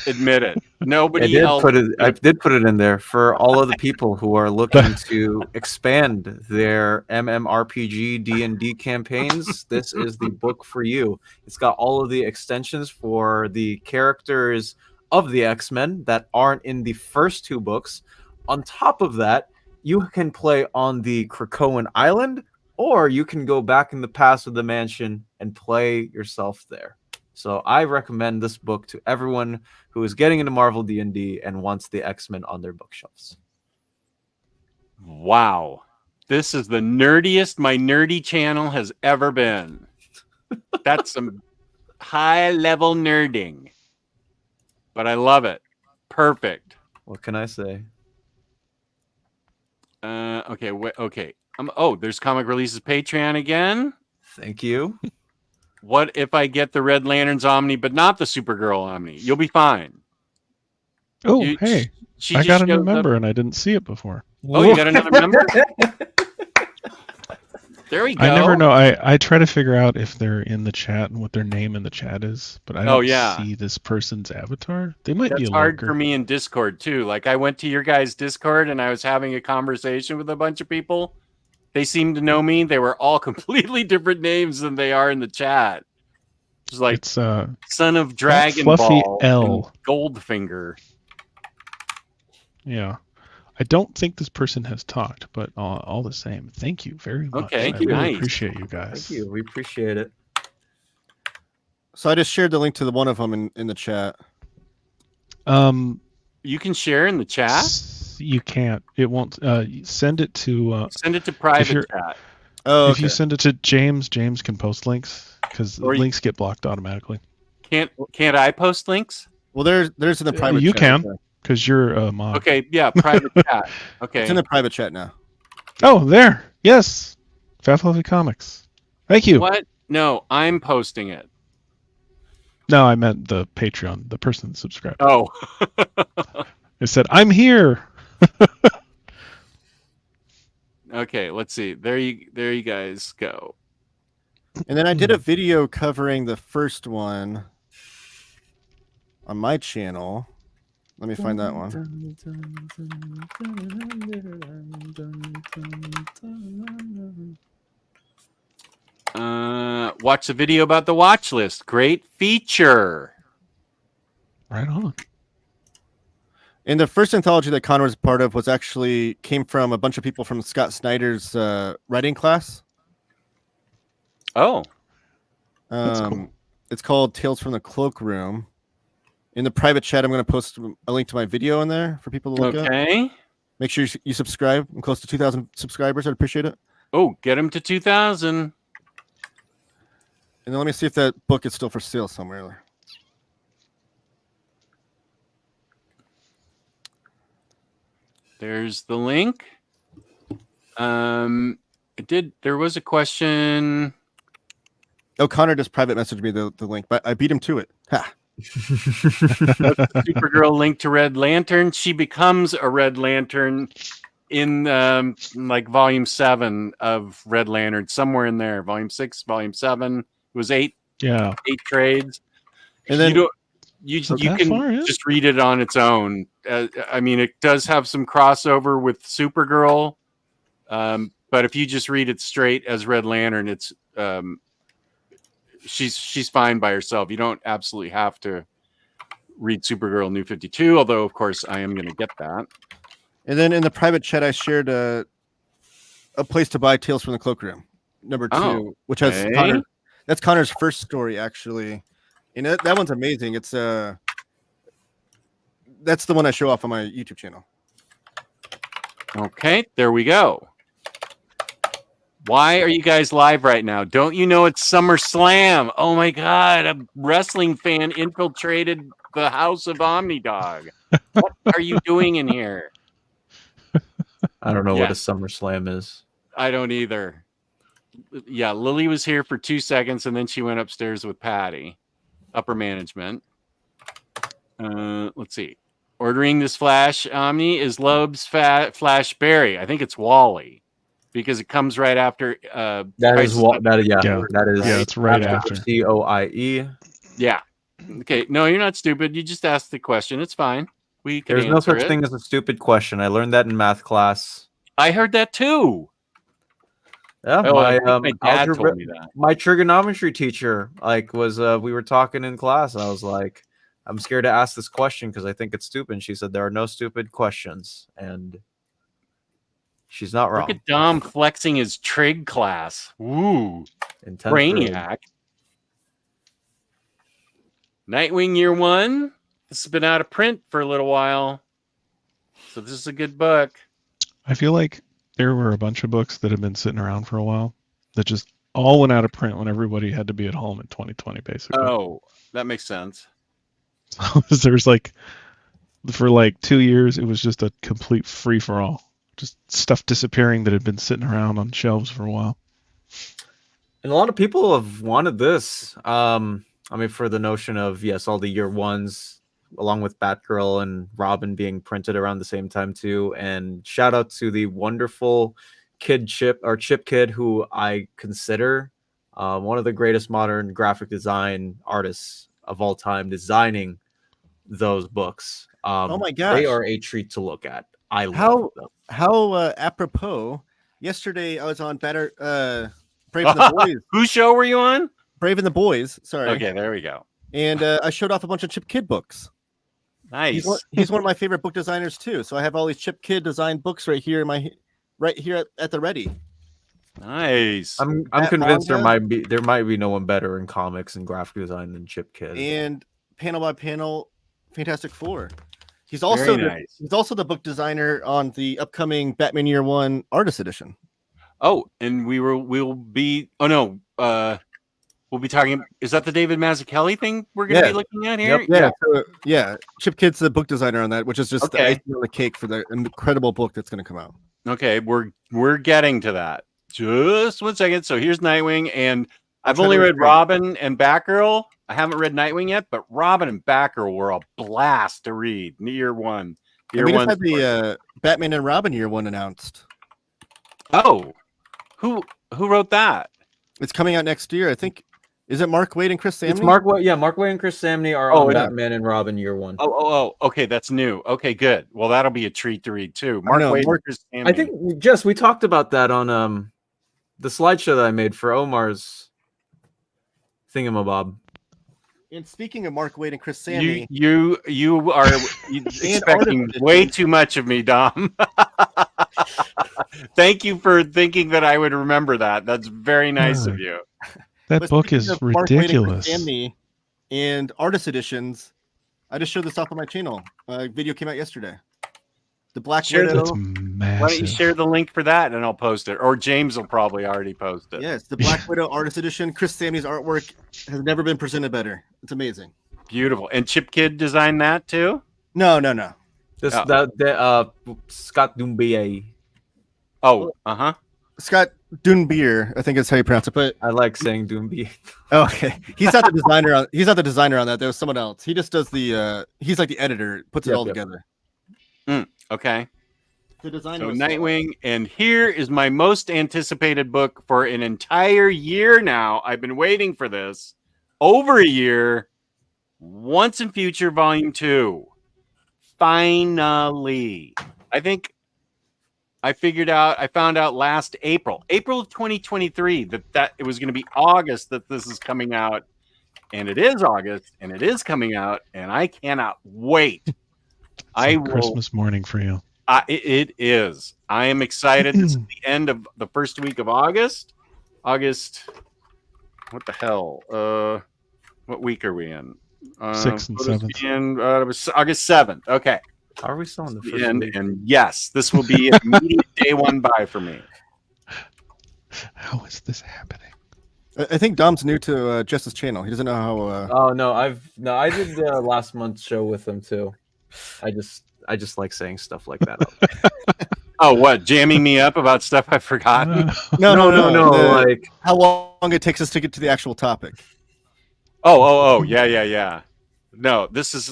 S1: Admit it. Nobody else.
S3: I did put it in there for all of the people who are looking to expand their MMORPG D&D campaigns. This is the book for you. It's got all of the extensions for the characters of the X-Men that aren't in the first 2 books. On top of that, you can play on the Krakoan Island, or you can go back in the past of the mansion and play yourself there. So I recommend this book to everyone who is getting into Marvel D&D and wants the X-Men on their bookshelves.
S1: Wow. This is the nerdiest my nerdy channel has ever been. That's some high-level nerding. But I love it. Perfect.
S3: What can I say?
S1: Okay. Okay. There's Comic Releases Patreon again.
S3: Thank you.
S1: What if I get the Red Lanterns Omni, but not the Supergirl Omni? You'll be fine.
S2: Oh,
S1: You-
S2: hey,
S1: She
S2: I
S1: just
S2: got a new
S1: shows up-
S2: member and I didn't see it before.
S1: Oh, you got another member? There we go.
S2: I never know. I try to figure out if they're in the chat and what their name in the chat is, but I don't see this person's avatar. They might be
S1: That's
S2: a
S1: hard
S2: lurker.
S1: for me in Discord too. Like I went to your guys' Discord and I was having a conversation with a bunch of people. They seemed to know me. They were all completely different names than they are in the chat. It's like
S2: It's
S1: Son of Dragon
S2: Fluffy
S1: Ball
S2: L.
S1: and Goldfinger.
S2: yeah. I don't think this person has talked, but all the same, thank you very much.
S1: Okay,
S2: I really
S1: nice.
S2: appreciate you guys.
S3: Thank you. We appreciate it.
S4: So I just shared the link to the one of them in the chat.
S1: You can share in the chat.
S2: You can't. It won't. Send it to.
S1: Send it to private
S2: you're-
S1: chat.
S4: Oh,
S2: If you send it to James, James can post links because
S1: Or you-
S2: links get blocked automatically.
S1: Can't I post links?
S4: well, there's in the private.
S2: You
S4: chat
S2: can.
S4: right there.
S2: Because you're a mod.
S1: Okay, yeah, private chat.
S4: It's
S1: Okay.
S4: in the private chat now.
S2: Oh, there. Yes. Fat Fluffy Comics. Thank you.
S1: What? No, I'm posting it.
S2: No, I meant the Patreon, the person that subscribed.
S1: Oh.
S2: It said, I'm here.
S1: Okay, let's see. There you guys go.
S4: And then I did a video covering the first one on my channel. Let me find that one.
S1: Watch the video about the watch list. Great feature.
S2: Right on.
S4: And the first anthology that Connor was a part of came from a bunch of people from Scott Snyder's writing class.
S1: Oh.
S2: That's cool.
S4: It's called Tales from the Cloakroom. In the private chat, I'm going to post a link to my video in there for people to look at.
S1: Okay.
S4: Make sure you subscribe. I'm close to 2,000 subscribers. I'd appreciate it.
S1: Oh, get him to 2,000.
S4: And then let me see if that book is still for sale somewhere.
S1: There's the link. There was a question.
S4: Oh, Connor just private messaged me the link, but I beat him to it. Ha.
S1: Supergirl link to Red Lantern. She becomes a Red Lantern in like volume 7 of Red Lantern, somewhere in there. Volume 6, volume 7. It was 8 trades.
S4: And then
S1: you
S2: So
S1: can
S2: that far, yeah?
S1: just read it on its own. I mean, it does have some crossover with Supergirl, but if you just read it straight as Red Lantern, it's she's fine by herself. You don't absolutely have to read Supergirl New 52, although of course I am going to get that.
S4: And then in the private chat, I shared a place to buy Tales from the Cloakroom, number 2, which has
S1: okay.
S4: Connor. That's Connor's first story, actually. And that one's amazing. It's that's the one I show off on my YouTube channel.
S1: Okay, there we go. Why are you guys live right now? Don't you know it's SummerSlam? Oh my God, a wrestling fan infiltrated the house of Omnidog. What are you doing in here?
S3: I don't know what
S1: Yeah.
S3: a SummerSlam is.
S1: I don't either. Yeah, Lily was here for 2 seconds and then she went upstairs with Patty, upper management. Let's see. Ordering this Flash Omni is Loeb's Flash Berry. I think it's Wally because it comes right after.
S3: That
S1: Price
S3: is what that is. Yeah,
S2: Yeah.
S3: that is.
S2: Yeah, it's right after.
S3: COIE.
S1: Yeah. Okay. No, you're not stupid. You just asked the question. It's fine. We can
S3: There's no
S1: answer
S3: such
S1: it.
S3: thing as a stupid question. I learned that in math class.
S1: I heard that too.
S3: Yeah,
S1: Oh, I
S3: my
S1: think my dad
S3: algebra,
S1: told me that.
S3: my trigonometry teacher was we were talking in class and I was like, I'm scared to ask this question because I think it's stupid. And she said there are no stupid questions, and she's not wrong.
S1: Look at Dom flexing his trig class. Ooh,
S3: In 10th grade.
S1: Brainiac. Nightwing Year 1. This has been out of print for a little while, so this is a good book.
S2: I feel like there were a bunch of books that have been sitting around for a while that just all went out of print when everybody had to be at home in 2020, basically.
S1: Oh, that makes sense.
S2: So there's like, for like 2 years, it was just a complete free for all. Just stuff disappearing that had been sitting around on shelves for a while.
S3: And a lot of people have wanted this. I mean, for the notion of, yes, all the year ones, along with Batgirl and Robin being printed around the same time too. And shout out to the wonderful Chip Kid, who I consider one of the greatest modern graphic design artists of all time, designing those books.
S4: Oh my gosh.
S3: They are a treat to look at. I love
S4: How
S3: them.
S4: apropos. Yesterday I was on Brave and the Boys.
S1: Whose show were you on?
S4: Brave and the Boys. Sorry.
S1: Okay, there we go.
S4: And I showed off a bunch of Chip Kidd books.
S1: Nice.
S4: He's one of my favorite book designers too. So I have all these Chip Kidd designed books right here at the ready.
S1: Nice.
S3: I'm
S4: That
S3: convinced
S4: manga?
S3: there might be no one better in comics and graphic design than Chip Kidd.
S4: And panel by panel, Fantastic Four. He's also
S1: Very nice.
S4: he's also the book designer on the upcoming Batman Year One Artist Edition.
S1: Oh, and we'll be. Oh no. We'll be talking. Is that the David Mazzucchelli thing we're going to
S4: Yeah.
S1: be looking at here?
S4: Yeah, yeah. Chip Kidd's the book designer on that, which is just the
S1: Okay.
S4: icing on the cake for the incredible book that's going to come out.
S1: Okay, we're getting to that. Just 1 second. So here's Nightwing, and I've only read Robin and Batgirl. I haven't read Nightwing yet, but Robin and Batgirl were a blast to read. Year one.
S4: We just had the Batman and Robin Year One announced.
S1: Oh, who wrote that?
S4: It's coming out next year. I think. Is it Mark Waid and Chris Samney?
S3: It's Mark Waid. Yeah, Mark Waid and Chris Samney are on Batman and Robin Year One.
S1: Oh, okay, that's new. Okay, good. Well, that'll be a treat to read too. Mark Waid and Chris Samney.
S3: I think Jess, we talked about that on the slideshow that I made for Omar's thingamabob.
S4: And speaking of Mark Waid and Chris Samney,
S1: you are expecting way too much of me, Dom. Thank you for thinking that I would remember that. That's very nice of you.
S2: That book is ridiculous.
S4: And artist editions. I just showed this off on my channel. Video came out yesterday. The Black Widow.
S2: That's massive.
S1: Why don't you share the link for that and I'll post it, or James will probably already post it.
S4: Yes, the Black Widow artist edition. Chris Samney's artwork has never been presented better. It's amazing.
S1: Beautiful. And Chip Kidd designed that too?
S4: No.
S3: Scott Dumbier.
S1: Oh,
S4: Scott Dunbier, I think is how you pronounce it. But
S3: I like saying Dumbier.
S4: Okay, he's not the designer. He's not the designer on that. There was someone else. He just does the. He's like the editor. Puts it all together.
S1: Okay.
S4: The designer.
S1: So Nightwing, and here is my most anticipated book for an entire year now. I've been waiting for this over a year. Once and Future Volume 2. Finally. I think I found out last April of 2023 that it was going to be August that this is coming out. And it is August, and it is coming out, and I cannot wait.
S2: Christmas morning for you.
S1: It is. I am excited. This is the end of the first week of August. August. What the hell? What week are we in?
S2: 6th and 7th.
S1: It was August 7th. Okay.
S3: How are we still in the first
S1: And,
S3: week?
S1: and yes, this will be an immediate day one buy for me.
S2: How is this happening?
S4: I think Dom's new to Jess's channel. He doesn't know how.
S3: Oh no, I did last month's show with him too. I just like saying stuff like that.
S1: Oh, what? Jamming me up about stuff I've forgotten?
S4: No.
S3: Like
S4: how long it takes us to get to the actual topic.
S1: Oh, yeah. No, this has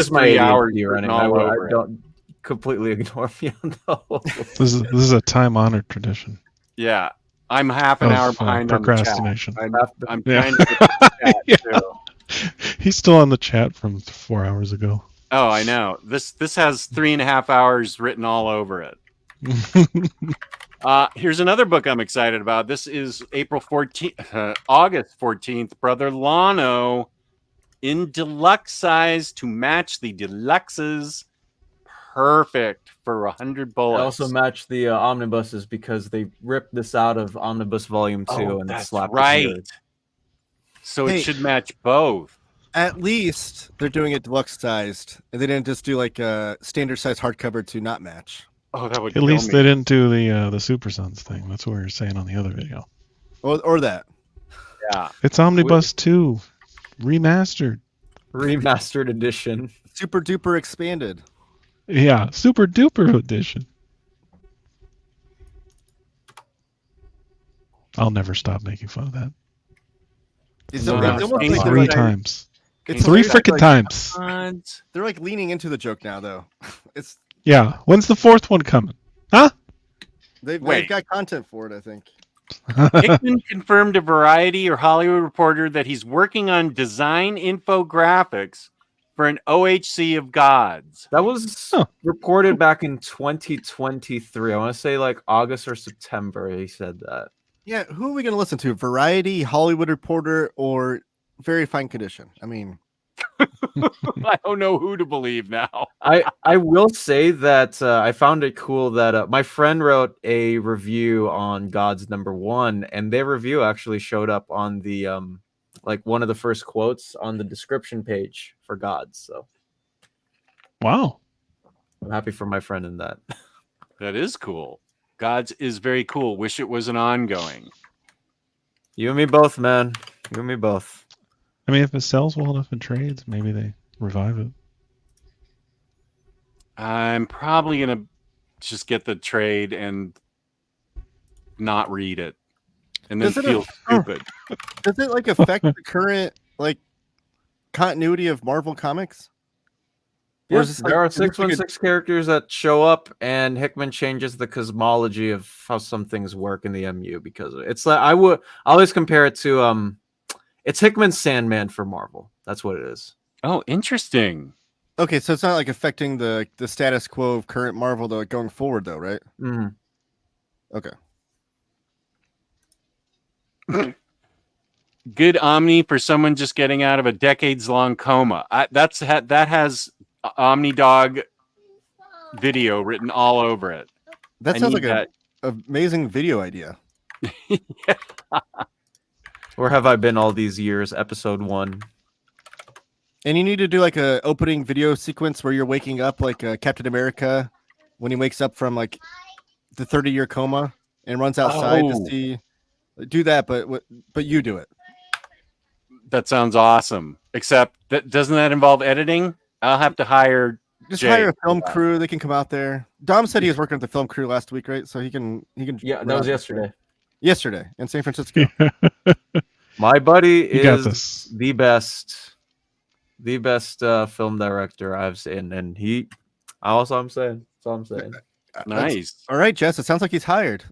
S1: 3 hours
S3: running.
S1: all
S3: I
S1: over it.
S3: don't completely ignore me on those.
S2: This is a time-honored tradition.
S1: Yeah, I'm half an hour behind on the chat.
S2: procrastination.
S1: I'm trying to get the chat
S2: Yeah.
S1: too.
S2: He's still on the chat from 4 hours ago.
S1: Oh, I know. This has 3.5 hours written all over it. Here's another book I'm excited about. This is August 14th. Brother Lano in deluxe size to match the deluxes. Perfect for 100 bullets.
S3: I also matched the omnibuses because they ripped this out of Omnibus Volume 2 and
S1: that's
S3: slapped
S1: right.
S3: it here.
S1: So it should match both.
S4: At least they're doing it deluxe sized, and they didn't just do like a standard size hardcover to not match.
S1: Oh, that would
S2: At
S1: kill
S2: least
S1: me.
S2: they didn't do the Super Sons thing. That's what we were saying on the other video.
S4: Or that.
S1: Yeah.
S2: It's Omnibus 2 remastered.
S3: Remastered edition.
S4: Super duper expanded.
S2: Yeah, super duper edition. I'll never stop making fun of that.
S4: It's
S1: No,
S4: almost like they're
S2: Three
S4: like-
S2: times.
S4: it's
S2: Three
S4: almost
S2: freaking
S4: like-
S2: times.
S4: They're like leaning into the joke now, though. It's
S2: Yeah. When's the fourth one coming? Huh?
S4: they've
S1: Wait.
S4: got content for it, I think.
S1: Hickman confirmed to Variety or Hollywood Reporter that he's working on design infographics for an OHC of Gods.
S3: That was reported back in 2023. I want to say like August or September. He said that.
S4: Yeah, who are we going to listen to? Variety, Hollywood Reporter, or Very Fine Condition? I mean,
S1: I don't know who to believe now.
S3: I will say that I found it cool that my friend wrote a review on Gods #1, and their review actually showed up on the like one of the first quotes on the description page for Gods. So
S2: Wow.
S3: I'm happy for my friend in that.
S1: That is cool. Gods is very cool. Wish it was an ongoing.
S3: You and me both, man. You and me both.
S2: I mean, if it sells well enough in trades, maybe they revive it.
S1: I'm probably gonna just get the trade and not read it, and then
S4: Does it
S1: feel stupid.
S4: Does it like affect the current like continuity of Marvel comics? Or is
S3: Yes,
S4: this
S3: there are
S4: is this like
S3: 616 characters that show up, and Hickman changes the cosmology of how some things work in the MU because of it. It's like I always compare it to it's Hickman's Sandman for Marvel. That's what it is.
S1: Oh, interesting.
S4: okay, so it's not like affecting the status quo of current Marvel though, going forward though, right?
S3: Mm.
S4: Okay.
S1: Good Omni for someone just getting out of a decades-long coma. That has Omnidog video written all over it.
S4: That
S1: I
S4: sounds
S1: need
S4: like an amazing video idea.
S3: Where have I been all these years? Episode 1.
S4: And you need to do like a opening video sequence where you're waking up like Captain America when he wakes up from like the 30-year coma and runs outside to
S1: Oh.
S4: see. Do that, but you do it.
S1: That sounds awesome. Except that doesn't that involve editing? I'll have to hire.
S4: Just
S1: Jay,
S4: hire a film
S1: for that.
S4: crew. They can come out there. Dom said he was working with the film crew last week, right? So he can.
S3: Yeah,
S4: run
S3: that was
S4: out
S3: yesterday.
S4: Yesterday in San Francisco.
S3: My buddy
S2: You got
S3: is
S2: this.
S3: the best film director I've seen, and he. That's all I'm saying. That's all I'm saying.
S1: Nice.
S4: All right, Jess. It sounds like he's hired.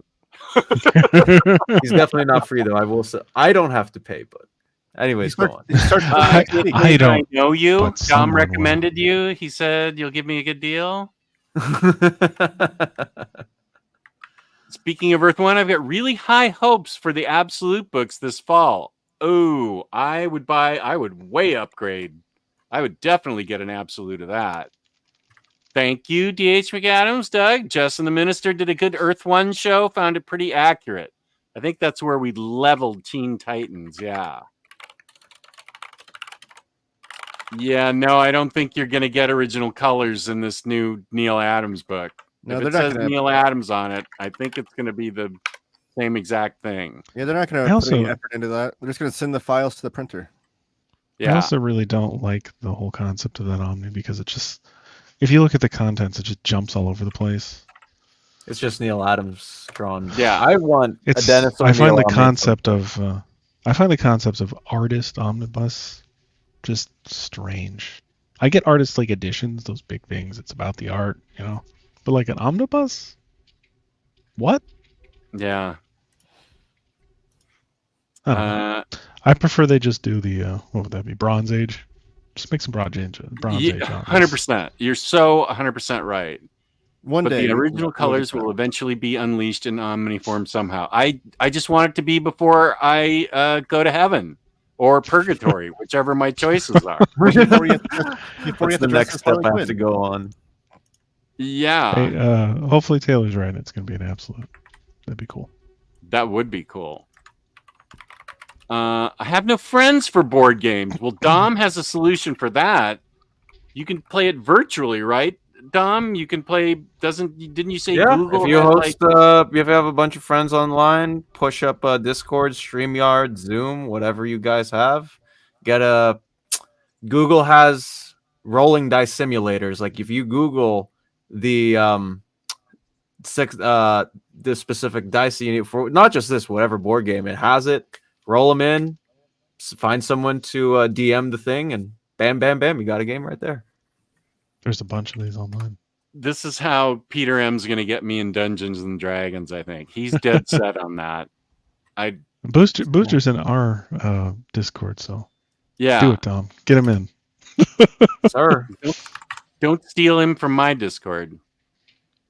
S3: He's definitely not free though. I will say I don't have to pay, but anyways, go on.
S2: I don't.
S1: know you.
S2: but
S1: Dom
S2: someone will.
S1: recommended you. He said you'll give me a good deal. Speaking of Earth One, I've got really high hopes for the Absolute books this fall. Oh, I would way upgrade. I would definitely get an Absolute of that. Thank you, D.H. McAdams, Doug. Jess and the Minister did a good Earth One show. Found it pretty accurate. I think that's where we leveled Teen Titans. Yeah. Yeah, no, I don't think you're going to get original colors in this new Neil Adams book.
S4: No,
S1: If
S4: they're
S1: it
S4: not
S1: says
S4: gonna-
S1: Neil Adams on it, I think it's going to be the same exact thing.
S4: Yeah, they're not going
S2: I
S4: to put any
S2: also-
S4: effort into that. They're just going to send the files to the printer.
S2: I
S1: Yeah.
S2: also really don't like the whole concept of that Omni because it just, if you look at the contents, it just jumps all over the place.
S3: It's just Neil Adams drawn.
S1: Yeah.
S3: I want
S2: It's.
S3: a Dennis
S2: I find
S3: O'Neil
S2: the
S3: Omni
S2: concept of. I find the concepts of artist omnibus just strange. I get artist like editions, those big things. It's about the art, you know. But like an omnibus, what?
S1: Yeah.
S2: I don't know. I prefer they just do the what would that be? Bronze Age. Just make some Bronze Age.
S1: Yeah, 100%. You're so 100% right.
S4: One
S1: But
S4: day,
S1: the original colors will eventually be unleashed in Omni form somehow. I just want it to be before I go to heaven or purgatory, whichever my choices are.
S4: before you have to, before you
S3: What's
S4: have to
S3: the
S4: dress
S3: next
S4: as
S3: step
S4: Harley
S3: I have
S4: Quinn.
S3: to go on?
S1: Yeah,
S2: Hey, hopefully Taylor's right. It's gonna be an absolute. That'd be cool.
S1: that would be cool. I have no friends for board games. Well, Dom has a solution for that. You can play it virtually, right? Dom, you can play. Didn't you say
S3: Yeah,
S1: Google?
S3: if you
S1: had,
S3: host, if you have a bunch of friends online, push up Discord, StreamYard, Zoom, whatever you guys have. Google has rolling dice simulators. Like if you Google the this specific dice you need for not just this, whatever board game it has it. Roll them in, find someone to DM the thing, and bam, bam, bam, you got a game right there.
S2: There's a bunch of these online.
S1: This is how Peter M's going to get me in Dungeons and Dragons. I think he's dead set on that.
S2: Booster's in our Discord, so
S1: Yeah.
S2: do it, Tom. Get him in.
S3: Sir.
S1: Don't steal him from my Discord.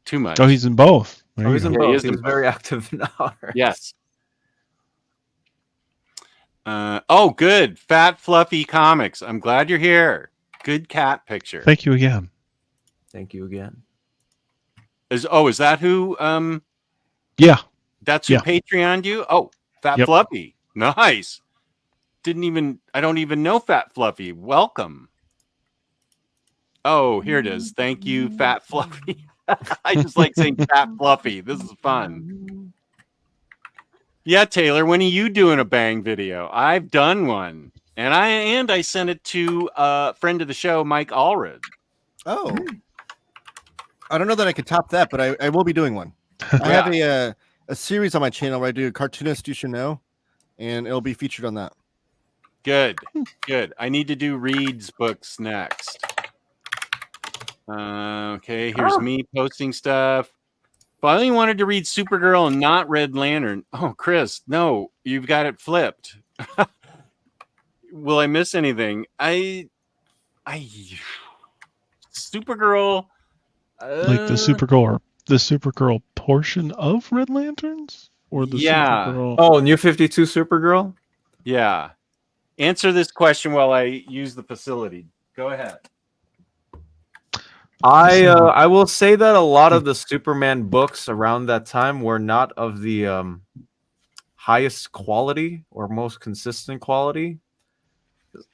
S1: Too much.
S2: Oh, he's in both. There
S3: Oh,
S2: you
S3: he's in
S2: go.
S1: Yeah, he
S3: both.
S1: is in
S3: He's
S1: both.
S3: very active in ours.
S1: Yes. Oh, good. Fat Fluffy Comics. I'm glad you're here. Good cat picture.
S2: Thank you again.
S3: Thank you again.
S1: Is that who?
S2: Yeah.
S1: That's who
S2: Yeah.
S1: Patreoned you? Oh, Fat
S2: Yep.
S1: Fluffy. Nice. I don't even know Fat Fluffy. Welcome. Oh, here it is. Thank you, Fat Fluffy. I just like saying Fat Fluffy. This is fun. Yeah, Taylor, when are you doing a bang video? I've done one. And I sent it to a friend of the show, Mike Allred.
S4: Oh, I don't know that I could top that, but I will be doing one. I have a series on my channel where I do Cartoonist You Should Know, and it'll be featured on that.
S1: Good. I need to do Reed's books next. Okay, here's me posting stuff. But I only wanted to read Supergirl and not Red Lantern. Oh, Chris, no, you've got it flipped. Will I miss anything? Supergirl.
S2: Like the Supergirl portion of Red Lanterns, or the Supergirl?
S3: Oh, New 52 Supergirl.
S1: Yeah. Answer this question while I use the facility. Go ahead.
S3: I will say that a lot of the Superman books around that time were not of the highest quality or most consistent quality.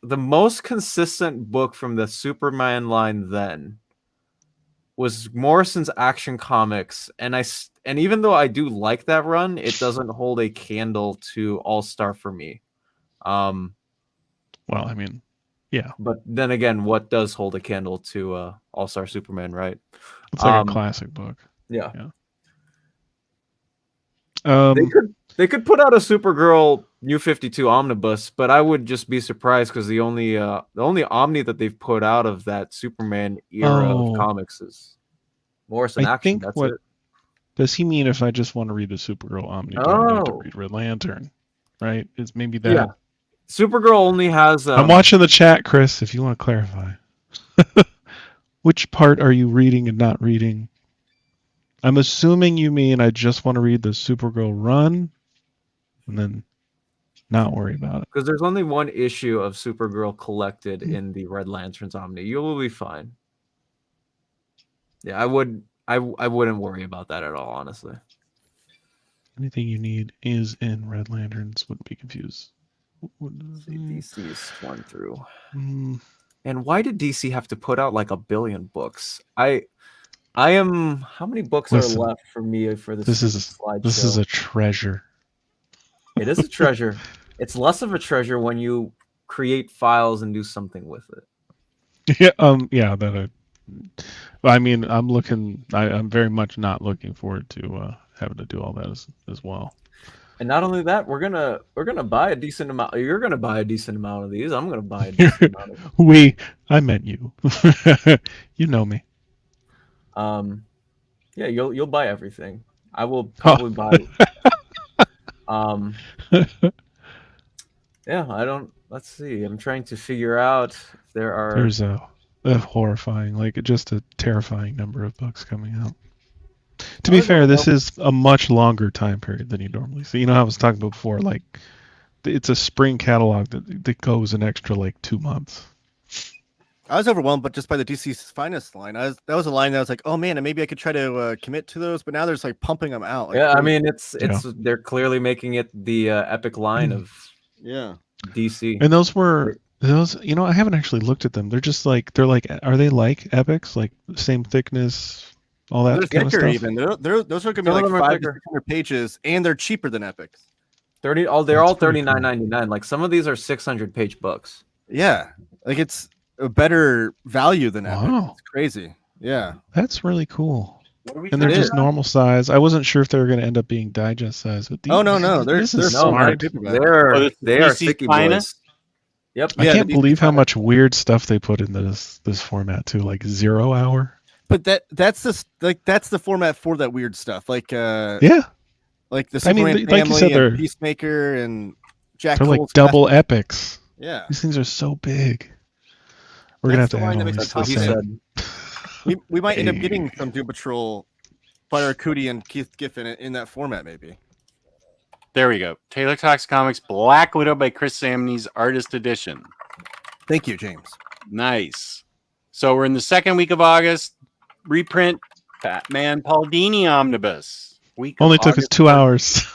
S3: The most consistent book from the Superman line then was Morrison's Action Comics, and even though I do like that run, it doesn't hold a candle to All-Star for me.
S2: Well, I mean, yeah.
S3: But then again, what does hold a candle to All-Star Superman, right?
S2: It's like a classic book.
S3: Yeah.
S2: They
S3: could put out a Supergirl New 52 omnibus, but I would just be surprised because the only Omni that they've put out of that Superman era of comics is Morrison Action. That's it.
S2: Does he mean if I just want to read the Supergirl Omni, I don't have to read Red Lantern? Right? It's maybe that.
S3: Yeah. Supergirl only has.
S2: I'm watching the chat, Chris. If you want to clarify, which part are you reading and not reading? I'm assuming you mean I just want to read the Supergirl run, and then not worry about it.
S3: Because there's only one issue of Supergirl collected in the Red Lanterns Omni. You will be fine. Yeah, I wouldn't worry about that at all, honestly.
S2: Anything you need is in Red Lanterns. Wouldn't be confused.
S3: DC's 1 through. And why did DC have to put out like 1 billion books? I am. How many books are left for me for this?
S2: This is a treasure.
S3: It is a treasure. It's less of a treasure when you create files and do something with it.
S2: Yeah. I mean, I'm very much not looking forward to having to do all that as well.
S3: And not only that, we're gonna buy a decent amount. You're gonna buy a decent amount of these. I'm gonna buy a decent amount of them.
S2: I meant you. You know me.
S3: Yeah, you'll buy everything. I will probably buy. Yeah, I don't. Let's see. I'm trying to figure out if
S2: There's a horrifying, just a terrifying number of books coming out. To be fair, this is a much longer time period than you normally see. You know how I was talking about before, it's a spring catalog that goes an extra 2 months.
S4: I was overwhelmed, but just by the DC's Finest line. That was a line that I was like, oh man, and maybe I could try to commit to those, but now there's pumping them out.
S3: I mean, they're clearly making it the epic line of DC.
S2: And those, I haven't actually looked at them. They're just are they like epics, same thickness? All that kind of stuff.
S4: Even those are gonna be 500 to 600 pages, and they're cheaper than epics.
S3: They're all $39.99. Some of these are 600-page books.
S4: Yeah, it's a better value than epics. It's crazy. Yeah,
S2: that's really cool. And they're just normal size. I wasn't sure if they were going to end up being digest size. But
S4: no, they're
S2: smart.
S3: They are sticky boys. Yep.
S2: I can't believe how much weird stuff they put in this format too, 0 hour.
S4: But that's the format for that weird stuff. The Superman family,
S2: you said,
S4: and Peacemaker and Jack.
S2: They're
S4: Cole's
S2: double epics.
S4: Yeah,
S2: these things are so big. We're gonna have to analyze this.
S4: We might end up getting some Doom Patrol, Fire Cootie and Keith Giffen in that format, maybe.
S1: There we go. Taylor Talks Comics, Black Widow by Chris Samney's Artist Edition.
S4: Thank you, James.
S1: Nice. So we're in the second week of August. Reprint Batman Paul Dini Omnibus.
S2: Only took us 2 hours.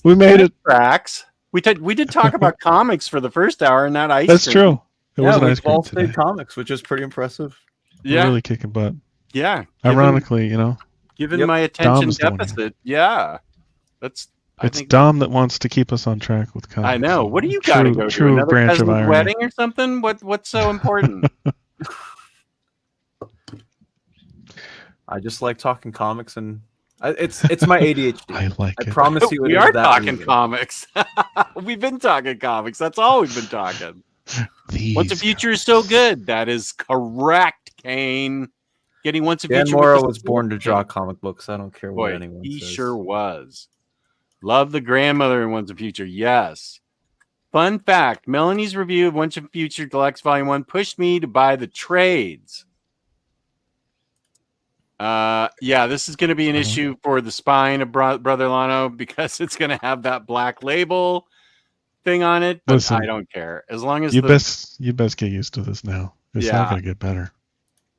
S1: We made it. Tracks. We did talk about comics for the first hour and not ice
S2: That's
S1: cream.
S2: true. It was an
S3: we
S2: ice cream
S3: all
S2: today.
S3: stayed comics, which is pretty impressive.
S2: We're really kicking butt.
S1: Yeah.
S2: Ironically,
S1: Given
S3: Yep.
S1: my attention
S2: Dom's the one here.
S1: deficit, yeah. That's. I
S2: It's
S1: think
S2: Dom that wants to keep us on track with comics.
S1: I know. What do you got to go to?
S2: True
S1: Another
S2: branch of
S1: cousin's
S2: irony.
S1: wedding or something? What's so important?
S3: I just like talking comics, and it's my ADHD.
S2: I like
S3: I
S2: it.
S3: promise you,
S1: We
S3: it
S1: are
S3: is that
S1: talking
S3: reason.
S1: comics. We've been talking comics. That's all we've been talking. Once a Future is so good. That is correct, Kane. Getting Once a
S3: Dan
S1: Future.
S3: Morrow
S1: with the
S3: was born to draw
S1: Kane.
S3: comic books. I don't care what
S1: Boy,
S3: anyone
S1: he
S3: says.
S1: sure was. Love the grandmother in Once a Future. Yes. Fun fact: Melanie's review of Once a Future Deluxe Volume 1 pushed me to buy the trades. Yeah, this is going to be an issue for the spine of Brother Lano because it's going to have that black label thing on it. But
S2: Listen,
S1: I don't care as long as
S2: you best get used to this now. It's not going to get better.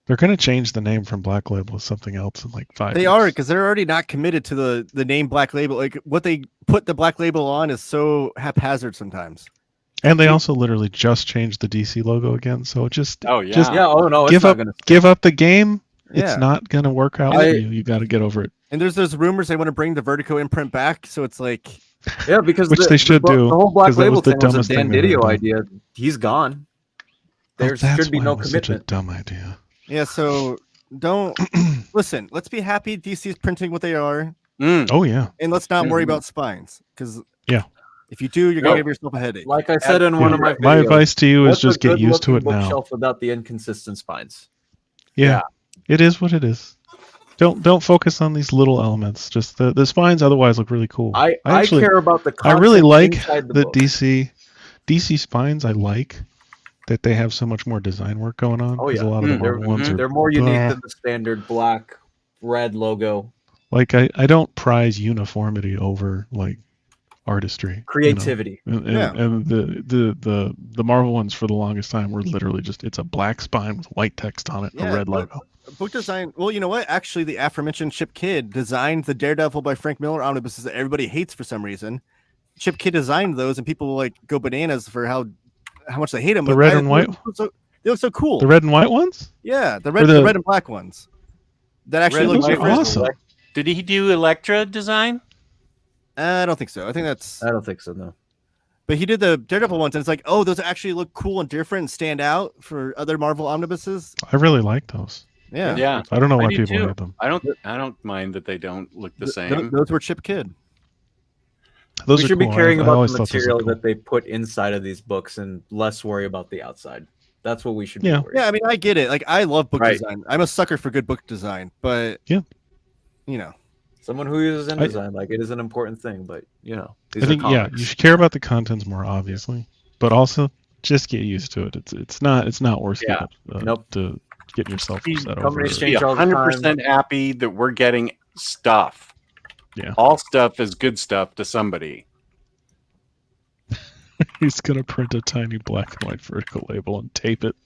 S2: They're going to change the name from Black Label to something else in like 5
S4: They
S2: years.
S4: are, because they're already not committed to the name Black Label. Like what they put the Black Label on is so haphazard sometimes.
S2: And they also literally just changed the DC logo again. So just
S1: Oh yeah.
S2: just
S3: Yeah. Oh no, it's
S2: give
S3: not
S2: up
S3: gonna.
S2: give up the game.
S4: Yeah.
S2: It's not going to work out for you. You got to get over it.
S4: And there's those rumors they want to bring the Vertigo imprint back. So it's like,
S3: Yeah, because
S2: Which they should do,
S3: The whole Black
S2: 'cause that
S3: Label
S2: was the
S3: thing was a
S2: dumbest
S3: Dan
S2: thing they've ever
S3: Didio
S2: done.
S3: idea. He's gone. There
S2: Oh, that's
S3: should be
S2: why
S3: no
S2: it was such a
S3: commitment.
S2: dumb idea.
S4: yeah. So don't listen. Let's be happy DC's printing what they are,
S2: Oh yeah.
S4: and let's not worry
S3: Mhm.
S4: about spines. Because
S2: Yeah.
S4: if you do, you're gonna
S3: No.
S4: give yourself a headache.
S3: Like I said in one of my videos,
S2: My advice to you is
S3: what's a
S2: just get used to
S3: good-looking
S2: it now.
S3: bookshelf without the inconsistent spines.
S2: Yeah. It is what it is. Don't focus on these little elements. Just the spines otherwise look really cool.
S3: I
S2: actually
S3: care about the
S2: I really
S3: content
S2: like
S3: inside
S2: the
S3: book.
S2: DC spines. I like that they have so much more design work going on.
S3: Oh,
S2: 'cause
S3: yeah.
S2: a lot of the
S3: They're,
S2: Marvel ones are
S3: they're more unique
S2: blah.
S3: than the standard black red logo.
S2: Like I don't prize uniformity over like artistry,
S3: Creativity.
S2: And,
S4: Yeah.
S2: and the Marvel ones for the longest time were literally just it's a black spine with white text on it,
S4: Yeah,
S2: a red
S4: but-
S2: logo.
S4: Book design. Well, you know what? Actually, the aforementioned Chip Kidd designed the Daredevil by Frank Miller omnibuses that everybody hates for some reason. Chip Kidd designed those, and people like go bananas for how much they hate them.
S2: The
S4: but
S2: red and white-
S4: they look so cool.
S2: The red and white ones?
S4: Yeah, the
S2: Or
S4: red and black ones. That actually
S1: Red
S4: look
S2: Those are
S1: and
S4: different.
S2: awesome.
S1: Did he do Elektra design?
S4: I don't think so. I think that's.
S3: I don't think so, no.
S4: But he did the Daredevil ones, and it's like, oh, those actually look cool and different and stand out for other Marvel omnibuses.
S2: I really like those.
S4: Yeah,
S1: Yeah.
S2: I don't know why
S1: I do
S2: people
S1: too.
S2: hate them.
S1: I don't mind that they don't look the same.
S4: Those were Chip Kidd.
S2: Those
S3: We
S2: are
S3: should be
S2: cool.
S3: caring
S2: I
S3: about
S2: always
S3: the
S2: thought those
S3: material
S2: looked cool.
S3: that they put inside of these books and less worry about the outside. That's what we should be
S2: Yeah.
S3: worried
S4: Yeah, I mean, I get it. Like, I love book
S1: Right.
S4: design. I'm a sucker for good book design, but
S2: Yeah.
S4: you know,
S3: Someone who uses
S2: I-
S3: InDesign, like it is an important thing, but you know, these
S2: I
S3: are
S2: think
S3: comics.
S2: you should care about the contents more obviously, but also just get used to it. It's not worth
S1: Yeah.
S2: getting, to getting yourself
S1: These
S2: upset over.
S3: companies
S1: Be
S3: change all the time.
S1: 100% happy that we're getting stuff.
S2: Yeah.
S1: All stuff is good stuff to somebody.
S2: He's gonna print a tiny black and white vertical label and tape it.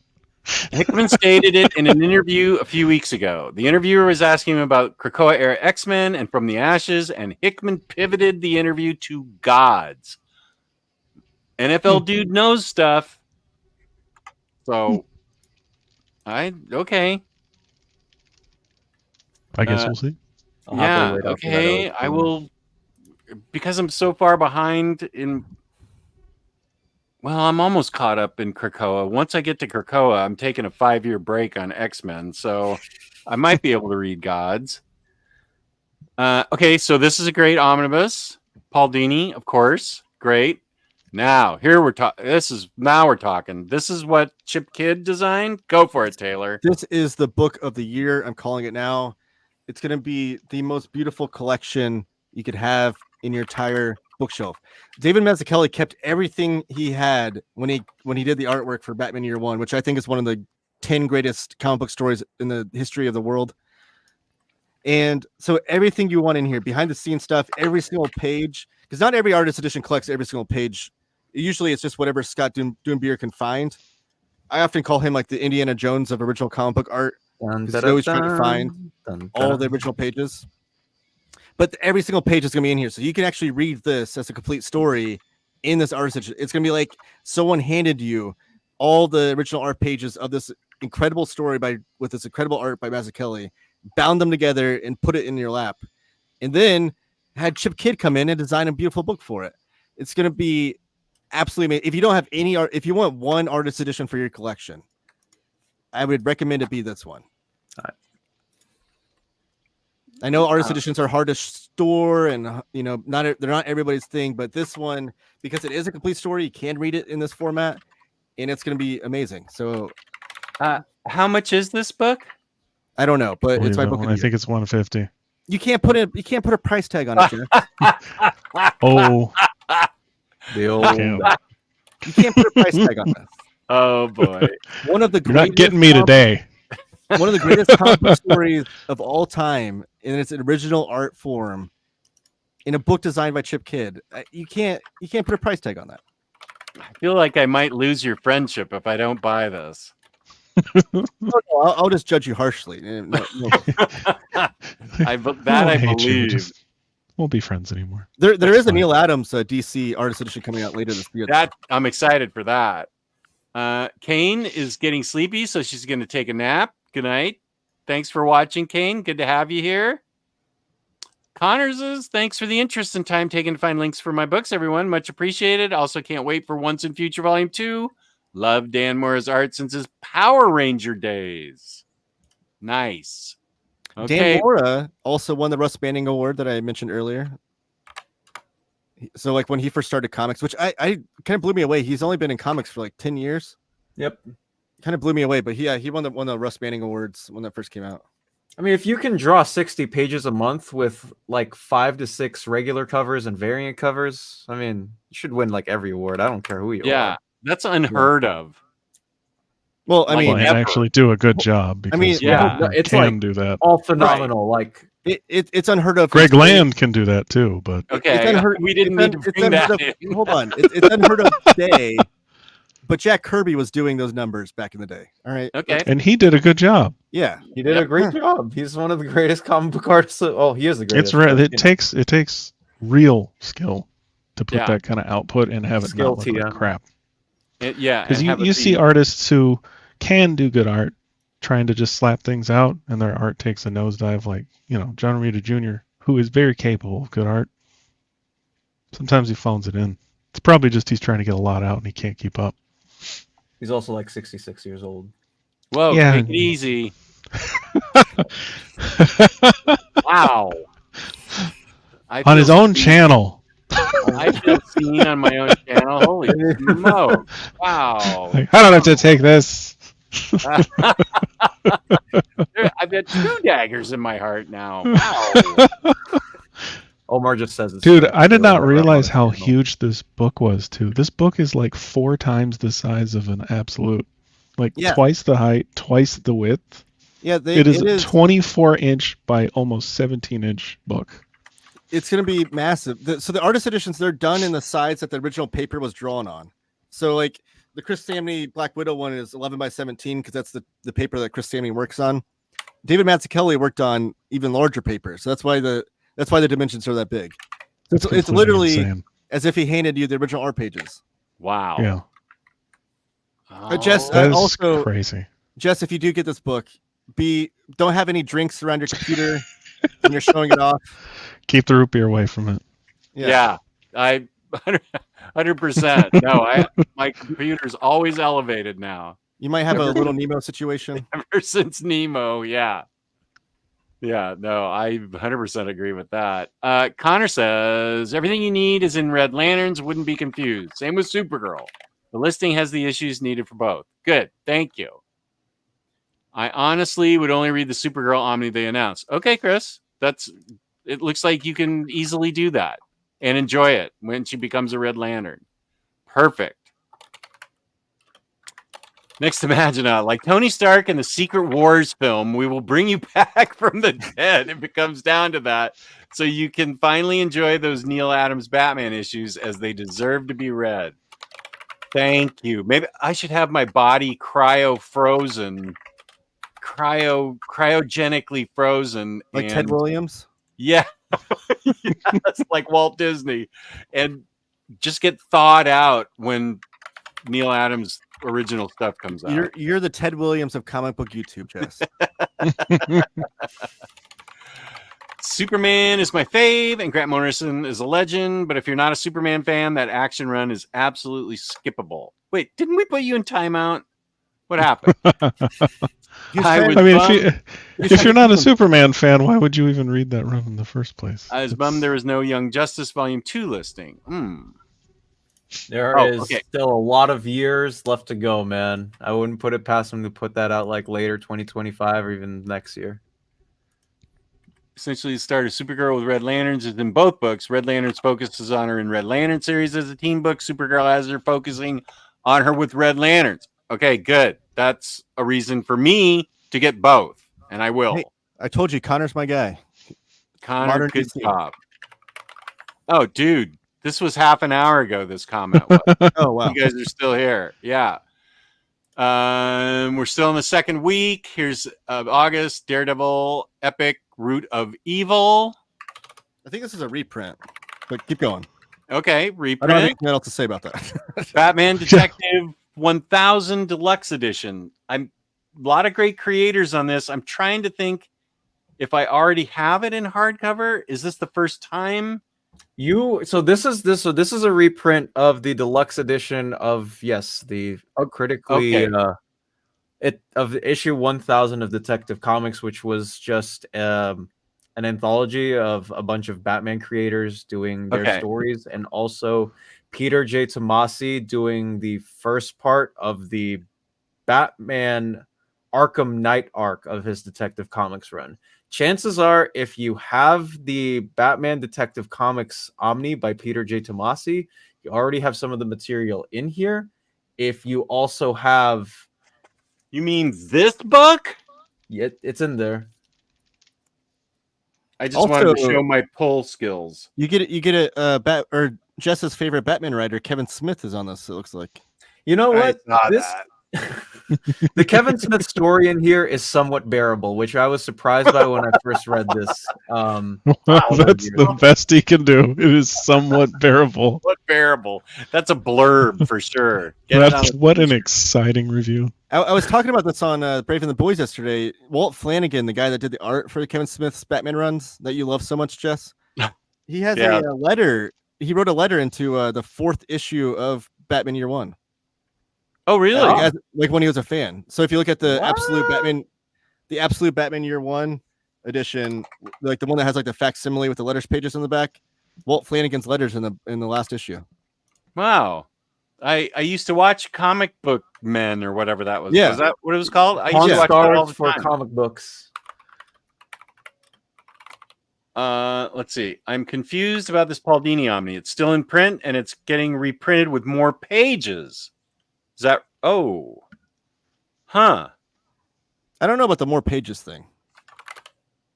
S1: Hickman stated it in an interview a few weeks ago. The interviewer was asking him about Krakoa era X-Men and From the Ashes, and Hickman pivoted the interview to gods. NFL dude knows stuff. So, okay.
S2: I guess we'll see.
S3: I'll happily
S1: Yeah,
S3: wait out for that
S1: okay.
S3: other
S1: I
S3: thing.
S1: will, because I'm so far behind in. Well, I'm almost caught up in Krakoa. Once I get to Krakoa, I'm taking a 5-year break on X-Men, so I might be able to read Gods. Okay, so this is a great omnibus. Paul Dini, of course, great. Now here we're talking. We're talking. This is what Chip Kidd designed. Go for it, Taylor.
S4: this is the book of the year. I'm calling it now. It's going to be the most beautiful collection you could have in your entire bookshelf. David Mazzucchelli kept everything he had when he did the artwork for Batman Year One, which I think is one of the 10 greatest comic book stories in the history of the world. And so everything you want in here, behind the scenes stuff, every single page, because not every artist edition collects every single page. Usually it's just whatever Scott Doonbeer can find. I often call him like the Indiana Jones of original comic book art.
S3: Dun,
S4: He's always trying to find all the original pages. But every single page is going to be in here. So you can actually read this as a complete story in this artist edition. It's going to be like someone handed you all the original art pages of this incredible story with this incredible art by Mazzucchelli, bound them together and put it in your lap, and then had Chip Kidd come in and design a beautiful book for it. It's going to be absolutely amazing. If you don't have any art, if you want one artist edition for your collection, I would recommend it be this one. I know artist editions are hard to store, and they're not everybody's thing, but this one, because it is a complete story, you can read it in this format, and it's going to be amazing. So,
S1: how much is this book?
S4: I don't know, but it's my book.
S2: I think it's $150.
S4: You can't put a price tag on it, Jeff.
S2: Oh,
S3: The old.
S4: You can't put a price tag on this.
S1: Oh boy!
S4: One of the
S2: you're not getting me today.
S4: One of the greatest comic book stories of all time in its original art form, in a book designed by Chip Kidd. You can't put a price tag on that.
S1: I feel like I might lose your friendship if I don't buy this.
S4: No, I'll just judge you harshly. No.
S1: I
S2: hate you.
S1: believe.
S2: Won't be friends anymore.
S4: There is a
S2: fine.
S4: Neil Adams DC artist edition coming out later this year.
S1: That I'm excited for that. Kane is getting sleepy, so she's going to take a nap. Good night. Thanks for watching, Kane. Good to have you here. Connors is thanks for the interest and time taken to find links for my books, everyone. Much appreciated. Also can't wait for Once and Future Volume 2. Love Dan Mora's art since his Power Ranger days. Nice. Okay.
S4: Dan Mora also won the Russ Banning Award that I mentioned earlier. So like when he first started comics, which I kind of blew me away. He's only been in comics for like 10 years.
S3: Yep.
S4: Kind of blew me away, but he won the Russ Banning Awards when that first came out.
S3: I mean, if you can draw 60 pages a month with like 5 to 6 regular covers and variant covers, I mean, you should win like every award. I don't care who you are.
S1: That's unheard of.
S4: Well, I mean,
S2: and actually do a good job. Because
S3: it's
S2: can
S3: like
S2: do that.
S3: all phenomenal. Like
S4: it's unheard of.
S2: Greg Land can do that too, but
S1: Okay, we didn't need to bring that in.
S4: Hold on, it's unheard of today. But Jack Kirby was doing those numbers back in the day. All right.
S1: Okay.
S2: and he did a good job.
S4: Yeah.
S3: he did a great job. He's one of the greatest comic book artists. Oh, he is the greatest.
S2: It takes real skill to put
S1: Yeah.
S2: that kind of output and have it
S3: Skill
S2: not look like crap.
S1: Because
S2: Because you see artists who can do good art trying to just slap things out, and their art takes a nosedive, like John Romita Jr., who is very capable of good art. Sometimes he phones it in. It's probably just he's trying to get a lot out and he can't keep up.
S3: He's also like 66 years old.
S1: Whoa,
S2: Yeah.
S1: take it easy. Wow.
S2: On his own channel.
S1: I feel seen on my own channel. Holy smoke. Wow.
S2: Like, I don't have to take this.
S1: I've got 2 daggers in my heart now. Wow.
S3: Omar just says it's
S2: Dude, I did not realize how huge this book was, too. This book is like 4 times the size of an Absolute. Like twice the height, twice the width.
S4: Yeah,
S2: it is a 24-inch by almost 17-inch book.
S4: It's going to be massive. So the artist editions, they're done in the size that the original paper was drawn on. So like the Chris Samney Black Widow one is 11 by 17 because that's the paper that Chris Samney works on. David Mazzucchelli worked on even larger paper. So that's why the dimensions are that big. It's literally
S2: insane.
S4: As if he handed you the original art pages.
S1: Wow.
S2: Yeah.
S4: Jess,
S2: That is
S4: also
S2: crazy.
S4: Jess, if you do get this book, don't have any drinks around your computer when you're showing it off.
S2: Keep the root beer away from it.
S1: Yeah. I 100%. No, my computer's always elevated now.
S4: You might have a little Nemo situation.
S1: Ever since Nemo, yeah. Yeah, no, I 100% agree with that. Connor says, everything you need is in Red Lanterns, wouldn't be confused. Same with Supergirl. The listing has the issues needed for both. Good, thank you. I honestly would only read the Supergirl Omni they announced. Okay, Chris, it looks like you can easily do that and enjoy it when she becomes a Red Lantern. Perfect. Next, imagine like Tony Stark in the Secret Wars film, we will bring you back from the dead if it comes down to that, so you can finally enjoy those Neil Adams Batman issues as they deserve to be read. Thank you. Maybe I should have my body cryogenically frozen.
S4: Like Ted Williams?
S1: Yeah. Yes, like Walt Disney. And just get thawed out when Neil Adams original stuff comes out.
S4: You're the Ted Williams of comic book YouTube, Jess.
S1: Superman is my fave, and Grant Morrison is a legend. But if you're not a Superman fan, that action run is absolutely skippable. Wait, didn't we put you in timeout? What happened?
S2: If you're not a Superman fan, why would you even read that run in the first place?
S1: I was bummed there was no Young Justice Volume 2 listing.
S3: There is still a lot of years left to go, man. I wouldn't put it past them to put that out like later 2025 or even next year.
S1: Essentially, the start of Supergirl with Red Lanterns is in both books. Red Lanterns focuses on her in Red Lantern series as a teen book. Supergirl has her focusing on her with Red Lanterns. Okay, good. That's a reason for me to get both, and I will.
S4: Hey, I told you, Connor's my guy.
S1: Connor, good job. Oh, dude. This was half an hour ago, this comment was.
S4: Oh, wow.
S1: You guys are still here. Yeah. We're still in the second week. Here's August, Daredevil, Epic, Root of Evil.
S4: I think this is a reprint, but keep going.
S1: Okay,
S4: I don't have
S1: reprint.
S4: anything else to say about that.
S1: Batman Detective 1000 Deluxe Edition. A lot of great creators on this. I'm trying to think if I already have it in hardcover. Is this the first time?
S3: So this is a reprint of the deluxe edition of the critically of issue 1000 of Detective Comics, which was just an anthology of a bunch of Batman creators doing their stories, and also Peter J. Tomasi doing the first part of the Batman Arkham Knight arc of his Detective Comics run. Chances are, if you have the Batman Detective Comics Omni by Peter J. Tomasi, you already have some of the material in here. If you also have...
S1: You mean this book?
S3: Yeah, it's in there.
S1: I just wanted to show my pull skills.
S4: You get a Jess's favorite Batman writer, Kevin Smith, is on this, it looks like.
S3: You know what? The Kevin Smith story in here is somewhat bearable, which I was surprised by when I first read this.
S2: That's the best he can do. It is somewhat bearable.
S1: What bearable? That's a blurb for sure.
S2: What an exciting review.
S4: I was talking about this on Brave and the Boys yesterday. Walt Flanagan, the guy that did the art for Kevin Smith's Batman runs that you love so much, Jess, he has a letter. He wrote a letter into the 4th issue of Batman Year One.
S1: Oh, really?
S4: Like when he was a fan. So if you look at the Absolute Batman Year One edition, like the one that has like the facsimile with the letters pages in the back, Walt Flanagan's letters in the last issue.
S1: Wow. I used to watch Comic Book Men or whatever that was.
S4: Yeah.
S1: Was that what it was called? I used to watch that all the
S3: for
S1: time.
S3: comic books.
S1: Let's see. I'm confused about this Paul Dini Omni. It's still in print and it's getting reprinted with more pages. Is that
S4: I don't know about the more pages thing.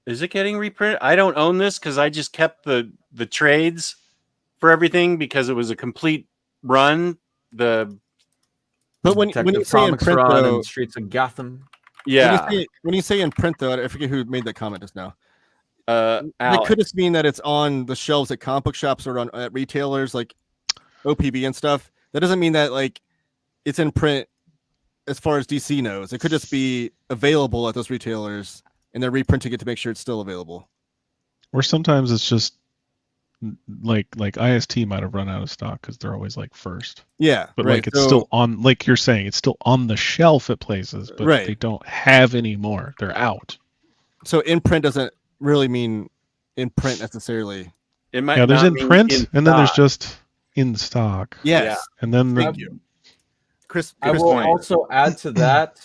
S1: Is it getting reprinted? I don't own this because I just kept the trades for everything because it was a complete run.
S4: But when you say in print, though,
S3: in Streets of Gotham,
S4: when you say in print, though, I forget who made that comment just now.
S1: It
S4: could just mean that it's on the shelves at comic book shops or at retailers like OPB and stuff. That doesn't mean that like it's in print as far as DC knows. It could just be available at those retailers and they're reprinting it to make sure it's still available.
S2: Or sometimes it's just like IST might have run out of stock because they're always like first.
S4: Yeah.
S2: But like it's still on, like you're saying, it's still on the shelf at places, but they don't have any more. They're out.
S4: So in print doesn't really mean in print necessarily.
S1: It might
S2: there's in print
S1: then
S2: and then there's just in stock.
S4: Yes.
S1: Yeah.
S2: And then
S4: Thank you. Chris
S3: I will also add to that,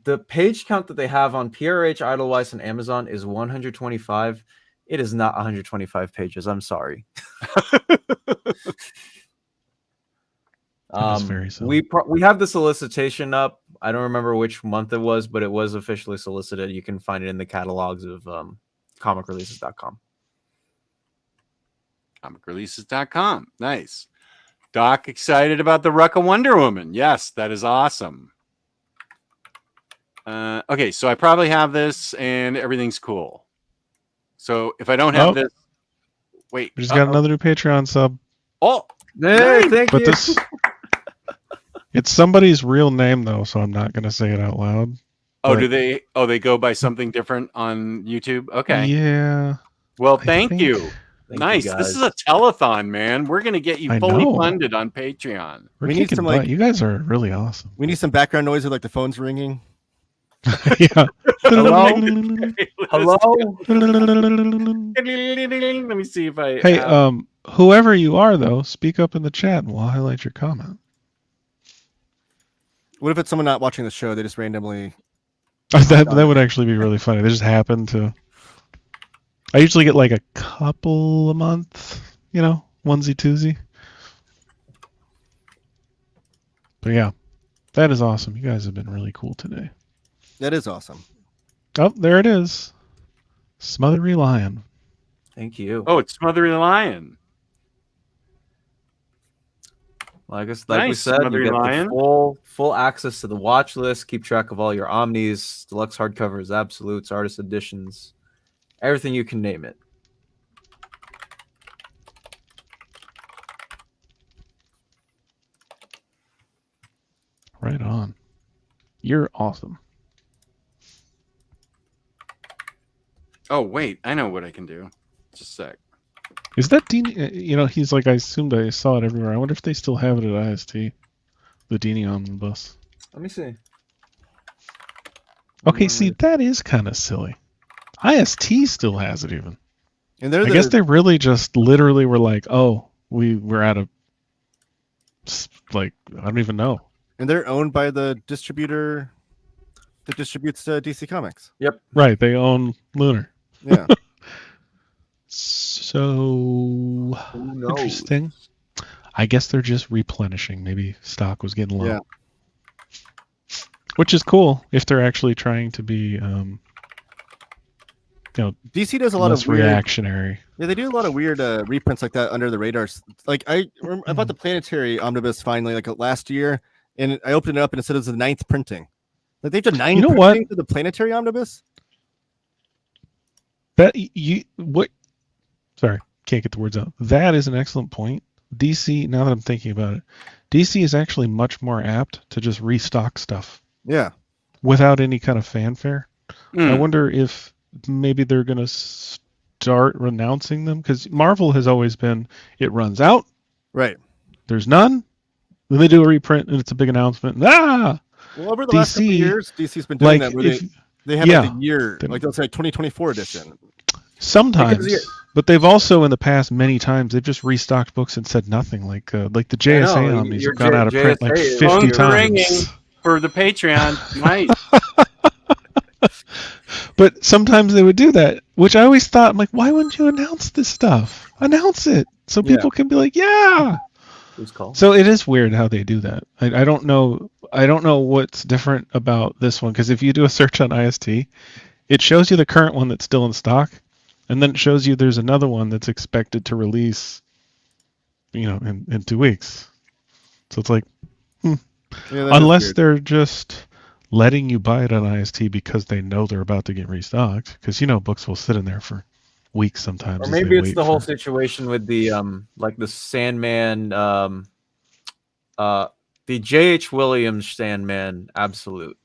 S3: the page count that they have on PRH, Idlewise, and Amazon is 125. It is not 125 pages. I'm sorry. We have the solicitation up. I don't remember which month it was, but it was officially solicited. You can find it in the catalogs of comicreleases.com.
S1: Comicreleases.com. Nice. Doc excited about the Rucka Wonder Woman. Yes, that is awesome. Okay, so I probably have this and everything's cool. So if I don't have this, wait.
S2: We just got another new Patreon sub.
S1: Oh,
S3: hey, thank you.
S2: This It's somebody's real name though, so I'm not gonna say it out loud.
S1: Oh,
S2: But-
S1: do they? Oh, they go by something different on YouTube. Okay.
S2: Yeah.
S1: Well,
S2: I
S1: thank
S2: think-
S1: you.
S3: Thank
S1: Nice.
S3: you,
S1: This is
S3: guys.
S1: a telethon, man. We're gonna get you
S2: I
S1: fully
S2: know.
S1: funded on Patreon.
S2: We're
S4: We need
S2: kicking
S4: some,
S2: butt.
S4: like-
S2: You guys are really awesome.
S4: We need some background noise with like the phones ringing.
S2: Yeah.
S3: Hello? Hello?
S1: Let me see if I.
S2: Hey,
S1: have-
S2: whoever you are though, speak up in the chat and we'll highlight your comment.
S4: What if it's someone not watching the show? They just randomly.
S2: That would actually be really funny. They just happen to. I usually get like a couple a month, onesie twosie. But yeah, that is awesome. You guys have been really cool today.
S4: That is awesome.
S2: Oh, there it is. Smothery Lion.
S3: Thank you.
S1: Oh, it's Smothery Lion.
S3: Like we said,
S1: Smothery
S3: you get
S1: Lion.
S3: the full access to the watch list. Keep track of all your omnis, deluxe hardcovers, absolutes, artist editions, everything you can name it.
S2: Right on. You're awesome.
S1: Oh, wait. I know what I can do. Just a sec.
S2: Is that Dini? He's like, I assumed I saw it everywhere. I wonder if they still have it at IST. The Dini omnibus.
S3: Let me see.
S2: Okay, see, that is kind of silly. IST still has it even.
S4: And they're
S2: I guess they really just literally were like, oh, we're out of, like, I don't even know.
S4: and they're owned by the distributor that distributes DC Comics.
S2: Right, they own Lunar.
S4: Yeah.
S2: So,
S3: Who knows?
S2: interesting. I guess they're just replenishing. Maybe stock was getting low.
S4: Yeah.
S2: Which is cool if they're actually trying to be,
S4: DC does a lot
S2: less
S4: of weird.
S2: reactionary.
S4: Yeah, they do a lot of weird reprints like that under the radar. Like I bought the Planetary Omnibus finally like last year, and I opened it up and it said it was the 9th printing. Like they've done 9
S2: You know what?
S4: printings of the Planetary Omnibus.
S2: Sorry, can't get the words out. That is an excellent point. DC, now that I'm thinking about it, DC is actually much more apt to just restock stuff
S4: Yeah.
S2: without any kind of fanfare. I
S1: Hmm.
S2: wonder if maybe they're going to start renouncing them, because Marvel has always been, it runs out,
S4: Right.
S2: there's none, then they do a reprint and it's a big announcement.
S4: Well, over the last couple of
S2: DC,
S4: years, DC's been doing
S2: Like,
S4: that where
S2: if,
S4: they have
S2: yeah.
S4: like a year,
S2: They-
S4: like they'll say 2024 edition.
S2: sometimes,
S3: Because
S2: but they've also in the past many times they've just restocked books and said nothing. Like the JSA
S3: know,
S2: omnis
S3: your
S2: have gone out of print like
S3: JSA is
S2: 50
S1: Phones are
S2: times.
S1: ringing. For the Patreon. Nice.
S2: But sometimes they would do that, which I always thought, I'm like, why wouldn't you announce this stuff? Announce it so
S4: Yeah.
S2: people can be like, yeah.
S3: Who's called?
S2: So it is weird how they do that. I don't know. I don't know what's different about this one, because if you do a search on IST, it shows you the current one that's still in stock, and then it shows you there's another one that's expected to release, in 2 weeks. So it's like,
S4: Yeah, that is
S2: unless
S4: weird.
S2: they're just letting you buy it on IST because they know they're about to get restocked, because books will sit in there for weeks sometimes.
S3: Or
S2: as
S3: maybe
S2: they
S3: it's
S2: wait
S3: the whole
S2: for-
S3: situation with the like the Sandman, the J.H. Williams Sandman Absolute,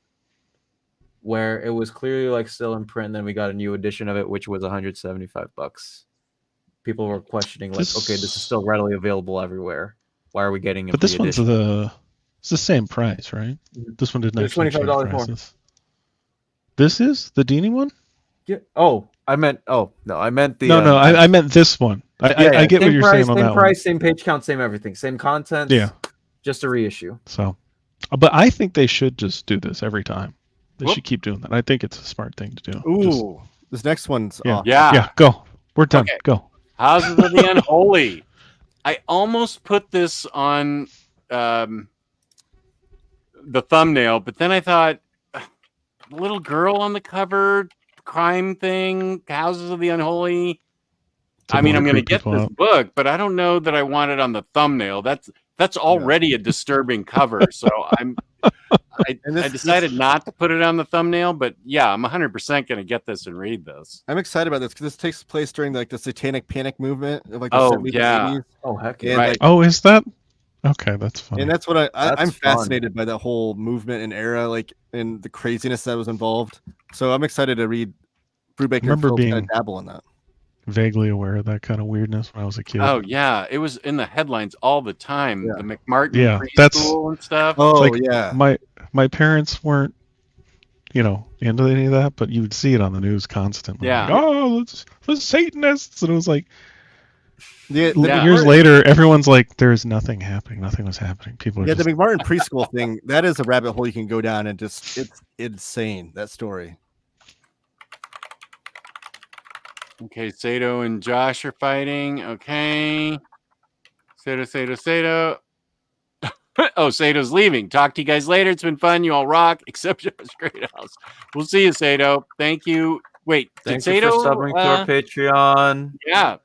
S3: where it was clearly like still in print, and then we got a new edition of it, which was $175. People were questioning, like, okay, this is still readily available everywhere. Why are we getting a
S2: But this
S3: free
S2: one's
S3: edition?
S2: it's the same price, right?
S3: Mhm.
S2: This one didn't
S3: It's
S2: actually change
S3: $25 more.
S2: prices. This is the Dini one?
S3: Yeah. Oh, I meant the
S2: No, I meant this one. I get what
S3: same
S2: you're
S3: price,
S2: saying on
S3: same
S2: that
S3: price, same page count, same everything, same content.
S2: Yeah.
S3: Just a reissue.
S2: one. So, but I think they should just do this every time. They
S1: Whoop.
S2: should keep doing that. I think it's a smart thing to do.
S4: Ooh,
S2: Just-
S4: this next one's
S2: Yeah.
S4: off.
S1: Yeah.
S2: go. We're done.
S1: Okay.
S2: Go.
S1: Houses of the Unholy. I almost put this on the thumbnail, but then I thought, little girl on the cover, crime thing, Houses of the Unholy.
S2: To
S1: I mean, I'm going to
S2: creep
S1: get
S2: people
S1: this
S2: out.
S1: book, but I don't know that I want it on the thumbnail. That's already a disturbing cover. So
S4: And
S1: I decided not to put it on the thumbnail, but yeah, I'm 100% going to get this and read this.
S4: I'm excited about this because this takes place during like the Satanic Panic movement of like the
S1: Oh,
S4: 70s
S1: yeah.
S4: and 80s.
S3: Oh heck
S4: And
S3: yeah!
S1: Right.
S4: like
S2: Oh, is that? Okay, that's funny.
S4: And that's what I'm
S3: That's fun.
S4: fascinated by that whole movement and era, like, and the craziness that was involved. So I'm excited to read Brubaker and
S2: remember
S4: Phillips kind
S2: being
S4: of dabble in that.
S2: vaguely aware of that kind of weirdness when I was a kid.
S1: Oh yeah, it was in the headlines all the time.
S4: Yeah.
S1: The McMartin
S2: Yeah,
S1: preschool and stuff.
S4: Oh
S2: like
S4: yeah,
S2: my parents weren't, into any of that, but you would see it on the news constantly.
S1: Yeah.
S2: Like, oh, the Satanists, and it was like
S4: the
S1: Yeah.
S2: years
S4: McMartin-
S2: later, everyone's like, there's nothing happening. Nothing was happening. People are
S4: Yeah,
S2: just
S4: the McMartin preschool thing, that is a rabbit hole you can go down and just, it's insane, that story.
S1: Okay, Sato and Josh are fighting. Okay. Sato. Oh, Sato's leaving. Talk to you guys later. It's been fun. You all rock. Except Josh Greathouse. We'll see you, Sato. Thank you. Wait,
S3: Thank
S1: did
S3: you
S1: Sato?
S3: for subbing to our Patreon.
S1: Yeah.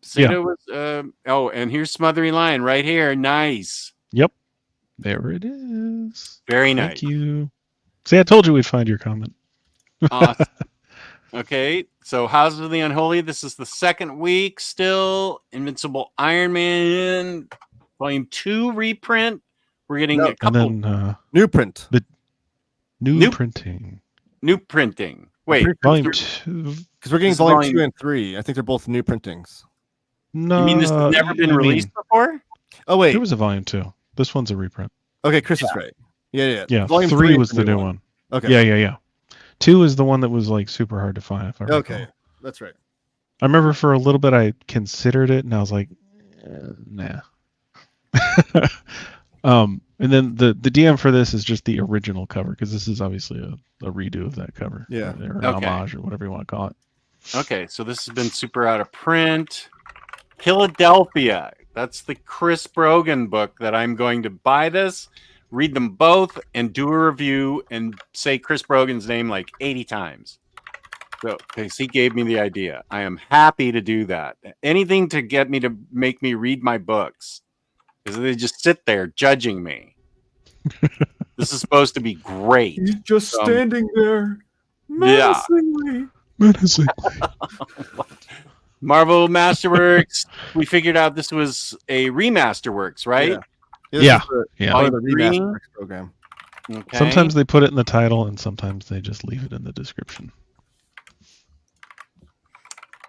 S1: Sato was. Oh, and here's Smothery Lion right here. Nice.
S2: Yep. There it is.
S1: Very
S2: Thank
S1: nice.
S2: you. See, I told you we'd find your comment.
S1: Awesome. Okay, so Houses of the Unholy. This is the second week still. Invincible Iron Man, Volume 2 reprint. We're getting a
S2: And
S1: couple
S2: then
S4: New print.
S2: new printing.
S1: new printing. Wait,
S2: Volume 2.
S4: Because we're getting
S1: This is
S4: volume
S1: volume-
S4: 2 and 3. I think they're both new printings.
S2: No.
S1: you mean this has never been released before?
S4: Oh wait.
S2: There was a volume 2. This one's a reprint.
S4: Okay, Chris is right. Yeah.
S2: Yeah,
S4: Volume
S2: 3
S4: is
S2: was the new one.
S4: Okay.
S2: Yeah. 2 is the one that was like super hard to find. If I recall.
S4: Okay, that's right.
S2: I remember for a little bit I considered it, and I was like, nah. And then the DM for this is just the original cover, because this is obviously a redo of that cover.
S4: Yeah.
S2: Or an
S1: Okay.
S2: homage, or whatever you want to call it.
S1: Okay, so this has been super out of print. Philadelphia. That's the Chris Brogan book that I'm going to buy this, read them both, and do a review and say Chris Brogan's name like 80 times. So, because he gave me the idea. I am happy to do that. Anything to get me to make me read my books. Because they just sit there judging me. This is supposed to be great.
S3: He's just standing there.
S1: Yeah.
S3: menacingly.
S1: Marvel Masterworks. We figured out this was a remasterworks, right?
S4: This
S2: Yeah.
S4: is the-
S2: Yeah.
S4: part of the
S1: Volume three.
S4: Masterworks program.
S1: Okay.
S2: Sometimes they put it in the title, and sometimes they just leave it in the description.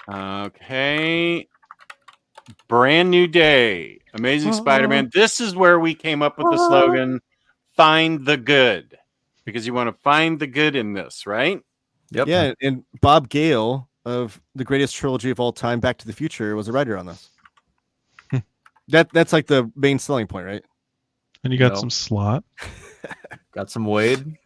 S1: Okay. Brand new day. Amazing Spider-Man. This is where we came up with the slogan, find the good. Because you want to find the good in this, right?
S3: Yep.
S4: Yeah, and Bob Gale of the greatest trilogy of all time, Back to the Future, was a writer on this. That's like the main selling point, right?
S2: And you got
S3: No.
S2: some Slot.
S3: Got some Wade.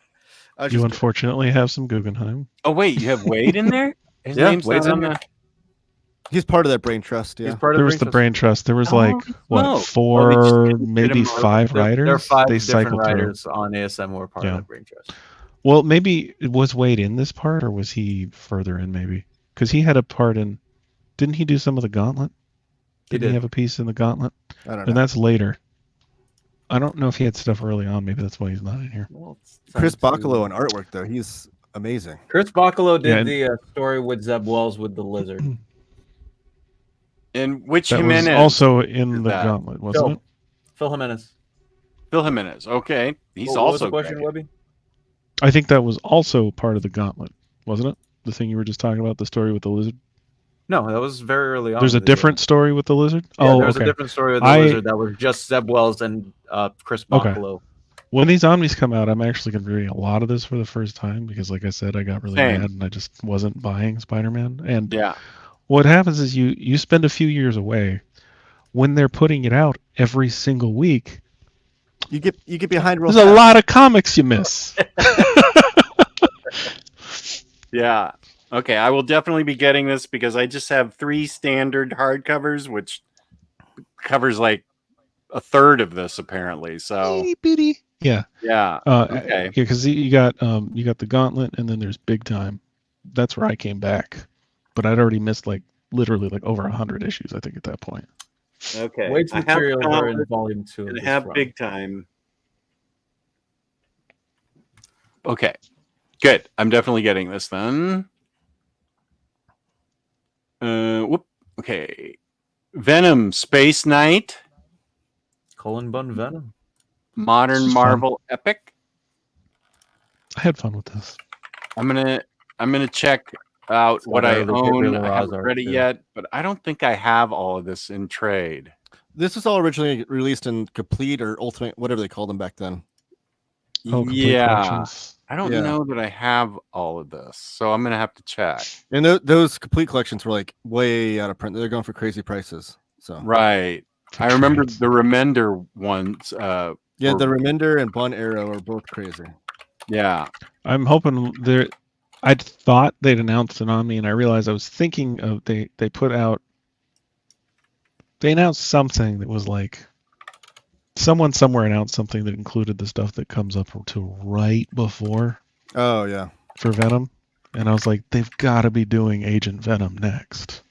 S4: I was
S2: You
S4: just-
S2: unfortunately have some Guggenheim.
S1: Oh, wait. You have Wade in there? His
S3: Yeah,
S1: name's
S3: Wade's
S1: not
S3: in
S1: on
S3: there.
S1: the...
S4: he's part of that brain trust.
S3: He's
S4: Yeah.
S3: part of
S2: There was the Brain Trust. There was
S1: Oh,
S2: like
S1: no.
S2: what,
S1: Oh, they just
S2: 4,
S1: didn't fit
S2: maybe
S1: him on.
S2: 5 writers?
S3: There are 5
S2: They
S3: different
S2: cycled through.
S3: writers on ASM who are part
S2: Yeah.
S3: of that brain trust.
S2: Well, maybe was Wade in this part, or was he further in? Maybe because he had a part in. Didn't he do some of the Gauntlet?
S3: He
S2: Didn't
S3: did.
S2: have a piece in the Gauntlet?
S4: I don't know.
S2: And that's later. I don't know if he had stuff early on. Maybe that's why he's not in here.
S3: Well, it's
S4: Chris
S3: time to-
S4: Bacalo on artwork, though. He's amazing.
S3: Chris Bacalo did
S2: Yeah, and-
S3: the story with Zeb Wells with the lizard.
S1: And which
S2: That
S1: Jimenez?
S2: was also in
S1: is
S2: the
S1: that?
S2: Gauntlet, wasn't it?
S3: Phil Jimenez.
S1: Phil Jimenez. Okay. He's
S3: What was
S1: also
S3: the question,
S1: great.
S3: Webby?
S2: I think that was also part of the Gauntlet, wasn't it? The thing you were just talking about, the story with the lizard.
S3: No, that was very early on.
S2: There's a
S3: in the
S2: different story with the lizard.
S3: Yeah,
S2: Oh,
S3: there was
S2: okay.
S3: a different story with the
S2: I-
S3: lizard that was just Zeb Wells and Chris
S2: Okay.
S3: Bacalo.
S2: When these Omnis come out, I'm actually going to be reading a lot of this for the first time because, like I said, I got really
S1: Same.
S2: mad and I just wasn't buying Spider-Man. And
S1: Yeah.
S2: what happens is you spend a few years away. When they're putting it out every single week,
S4: You get behind real
S2: there's a
S4: fast.
S2: lot of comics you miss.
S1: Yeah. Okay. I will definitely be getting this because I just have 3 standard hardcovers, which covers like a third of this apparently. So
S2: Itty bitty. Yeah.
S1: yeah. Okay.
S2: Yeah, because you got the Gauntlet, and then there's Big Time. That's where I came back, but I'd already missed literally over 100 issues, I think, at that point.
S1: Okay.
S3: Wade's
S1: I have
S3: materials are in
S1: Gauntlet
S3: volume 2. of
S1: and
S3: this
S1: have
S3: run.
S1: big time. Okay. Good. I'm definitely getting this then. Okay. Venom Space Knight.
S3: Cullen Bun Venom.
S1: Modern
S2: This is
S1: Marvel Epic.
S2: I had fun with this.
S1: I'm gonna check out
S3: So
S1: what I
S3: the
S1: own.
S3: Gabriel
S1: I haven't
S3: Ross
S1: read it
S3: art, too.
S1: yet, but I don't think I have all of this in trade.
S4: This was all originally released in complete or ultimate, whatever they called them back then.
S2: Oh, complete
S1: Yeah,
S2: collections.
S1: I don't
S4: Yeah.
S1: know that I have all of this, so I'm gonna have to check.
S4: And those complete collections were like way out of print. They're going for crazy prices. So
S1: Right.
S2: For
S1: I remember
S2: trades.
S1: the Remender ones.
S4: yeah,
S1: were-
S4: the Reminder and Bon Arrow are both crazy.
S1: Yeah.
S2: I'm hoping there. I thought they'd announced an Omni, and I realized I was thinking of they put out. They announced something that was like. Someone somewhere announced something that included the stuff that comes up to right before
S4: Oh yeah.
S2: for Venom, and I was like, they've got to be doing Agent Venom next.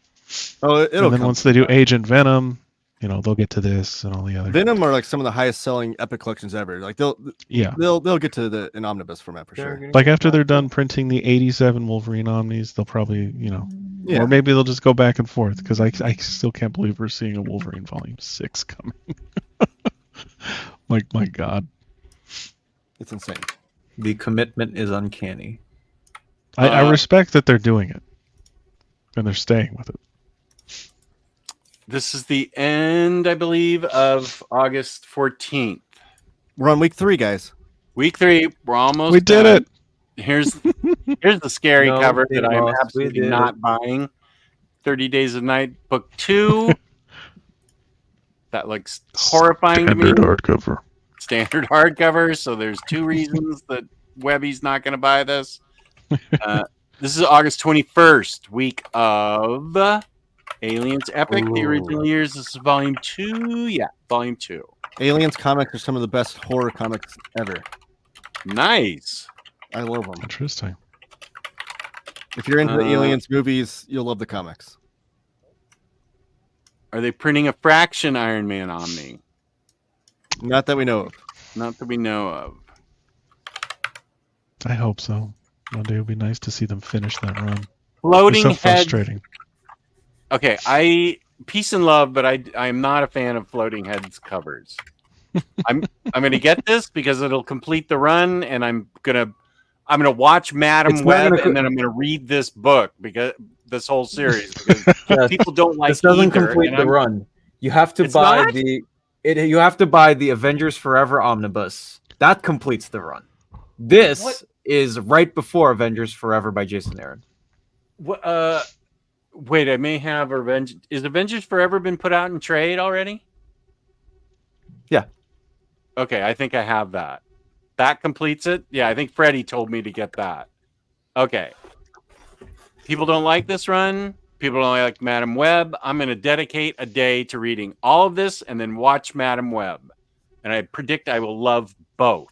S4: Oh, it'll
S2: And then
S4: come.
S2: once they do Agent Venom, they'll get to this and all the other.
S4: Venom are like some of the highest selling epic collections ever. Like they'll get to an omnibus format for sure.
S2: Like after they're done printing the 87 Wolverine Omnis, they'll probably,
S4: Yeah.
S2: or maybe they'll just go back and forth because I still can't believe we're seeing a Wolverine Volume 6 coming. Like, my God.
S4: It's insane.
S3: The commitment is uncanny.
S2: I respect that they're doing it and they're staying with it.
S1: This is the end, I believe, of August 14th.
S4: We're on week 3, guys.
S1: Week 3. We're almost
S2: We did
S1: done.
S2: it.
S1: Here's the scary
S3: No,
S1: cover
S3: we
S1: that I'm
S3: lost. We
S1: absolutely
S3: did
S1: not
S3: it.
S1: buying. 30 Days of Night, book 2. That looks horrifying to me.
S2: hardcover.
S1: Standard hardcover. So there's 2 reasons that Webby's not going to buy this. This is August 21st, week of Aliens Epic. The
S3: Ooh.
S1: original years. This is volume 2. Yeah, volume 2.
S4: Aliens comics are some of the best horror comics ever.
S1: Nice.
S4: I love them.
S2: Interesting.
S4: If you're into the Aliens movies, you'll love the comics.
S1: Are they printing a Fraction Iron Man Omni?
S4: Not that we know of.
S1: Not that we know of.
S2: I hope so. One day it would be nice to see them finish that run. It's
S1: Floating
S2: so
S1: heads.
S2: frustrating.
S1: Okay, peace and love, but I'm not a fan of floating heads covers. I'm gonna get this because it'll complete the run, and I'm gonna watch Madam
S3: It's not
S1: Web,
S3: gonna
S1: and then I'm gonna read this book because this whole series because
S3: Yes.
S1: people don't like
S3: This doesn't
S1: either,
S3: complete
S1: and
S3: the
S1: I'm-
S3: run. You have to
S1: It's
S3: buy
S1: not?
S3: you have to buy the Avengers Forever omnibus. That completes the run. This
S1: What?
S3: is right before Avengers Forever by Jason Aaron.
S1: Wait, I may have Avengers. Is Avengers Forever been put out in trade already?
S3: Yeah.
S1: Okay, I think I have that. That completes it? Yeah, I think Freddie told me to get that. Okay. People don't like this run. People don't like Madam Web. I'm going to dedicate a day to reading all of this and then watch Madam Web. And I predict I will love both.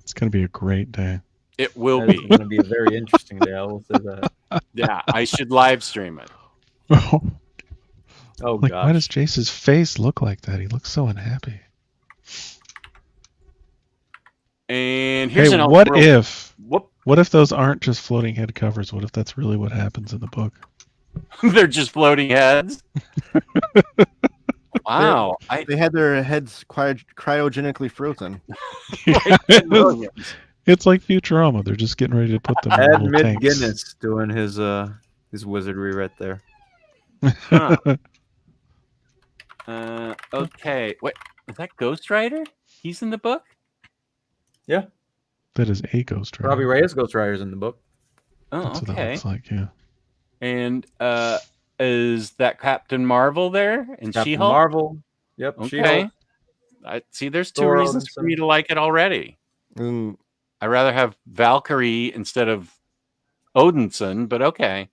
S2: It's going to be a great day.
S1: It will
S3: That is
S1: be.
S3: going to be a very interesting day. I will say that.
S1: Yeah, I should live stream it.
S3: Oh
S2: Like,
S3: gosh.
S2: why does Jace's face look like that? He looks so unhappy.
S1: And here's
S2: Hey,
S1: an
S2: what
S1: Elseworlds-
S2: if
S1: Whoop.
S2: what if those aren't just floating head covers? What if that's really what happens in the book?
S1: They're just floating heads. Wow.
S4: They had their heads cryogenically frozen.
S2: It's like Futurama. They're just getting ready to put them in
S3: Ed
S2: little
S3: Mid
S2: tanks.
S3: Guinness doing his wizardry right there.
S1: Huh. Okay. Wait, is that Ghost Rider? He's in the book?
S2: That is a Ghost Rider.
S3: Robbie Reyes Ghost Rider's in the book.
S1: Oh,
S2: That's what it
S1: okay.
S2: looks like, yeah.
S1: And is that Captain Marvel there? And
S3: Captain
S1: She-Hulk?
S3: Marvel. Yep.
S1: Okay.
S3: She-Hulk.
S1: I see there's 2
S3: Thor
S1: reasons for
S3: Odinson.
S1: me to like it already.
S4: And
S1: I'd rather have Valkyrie instead of Odinson, but okay.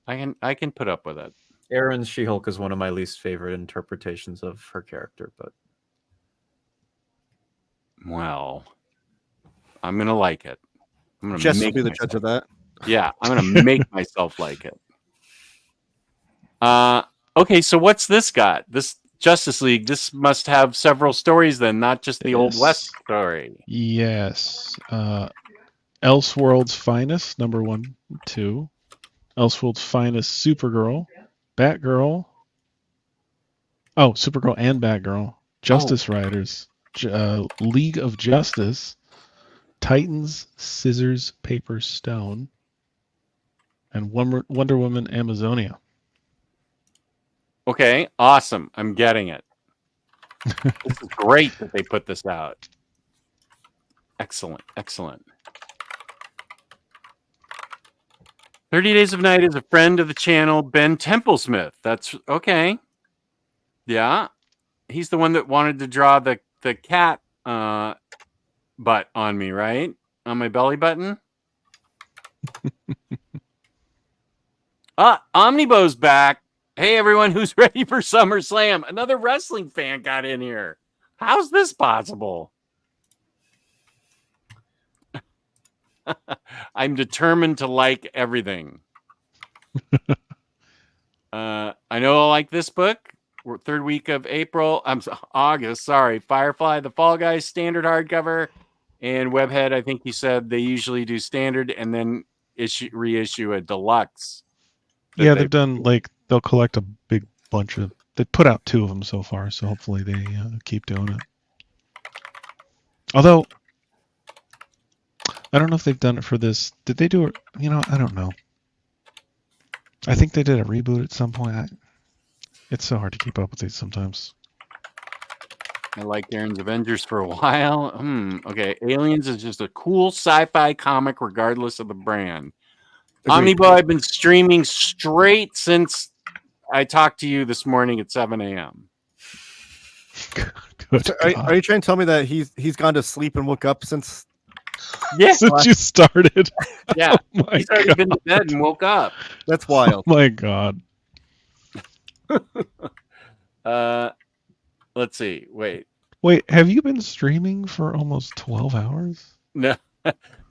S1: I can put up with it.
S3: Aaron's She-Hulk is one of my least favorite interpretations of her character, but
S1: Well, I'm going to like it. I'm going to
S4: Jess will
S1: make
S4: be the
S1: myself-
S4: judge of that.
S1: Yeah, I'm gonna make myself like it. Okay, so what's this got? This Justice League. This must have several stories then, not just the Old
S2: Yes.
S1: West story.
S2: Yes. Elseworlds Finest, number 1, 2. Elseworlds Finest, Supergirl, Batgirl. Oh, Supergirl and Batgirl. Justice Riders, League of Justice, Titans, Scissors, Paper, Stone, and Wonder Woman Amazonia.
S1: Okay, awesome. I'm getting it. This is great that they put this out. Excellent, excellent. 30 Days of Night is a friend of the channel, Ben Templesmith. That's okay. Yeah. He's the one that wanted to draw the cat butt on me, right? On my belly button. Omnibo's back. Hey, everyone who's ready for SummerSlam. Another wrestling fan got in here. How's this possible? I'm determined to like everything. I know I like this book. We're third week of April. August. Sorry. Firefly, the Fall Guys standard hardcover, and Webhead. I think he said they usually do standard and then reissue a deluxe.
S2: Yeah, they've done they'll collect a big bunch of. They put out 2 of them so far, so hopefully they keep doing it. Although I don't know if they've done it for this. Did they do it? I don't know. I think they did a reboot at some point. It's so hard to keep up with these sometimes.
S1: I liked Aaron's Avengers for a while. Okay, Aliens is just a cool sci-fi comic regardless of the brand. Omnibo, I've been streaming straight since I talked to you this morning at 7 a.m.
S4: So are you trying to tell me that he's gone to sleep and woke up since?
S1: Yeah,
S2: since you started.
S1: Yeah,
S2: Oh
S1: he's already been to bed and woke up.
S4: That's wild.
S2: Oh my God.
S1: Let's see. Wait,
S2: have you been streaming for almost 12 hours?
S1: No.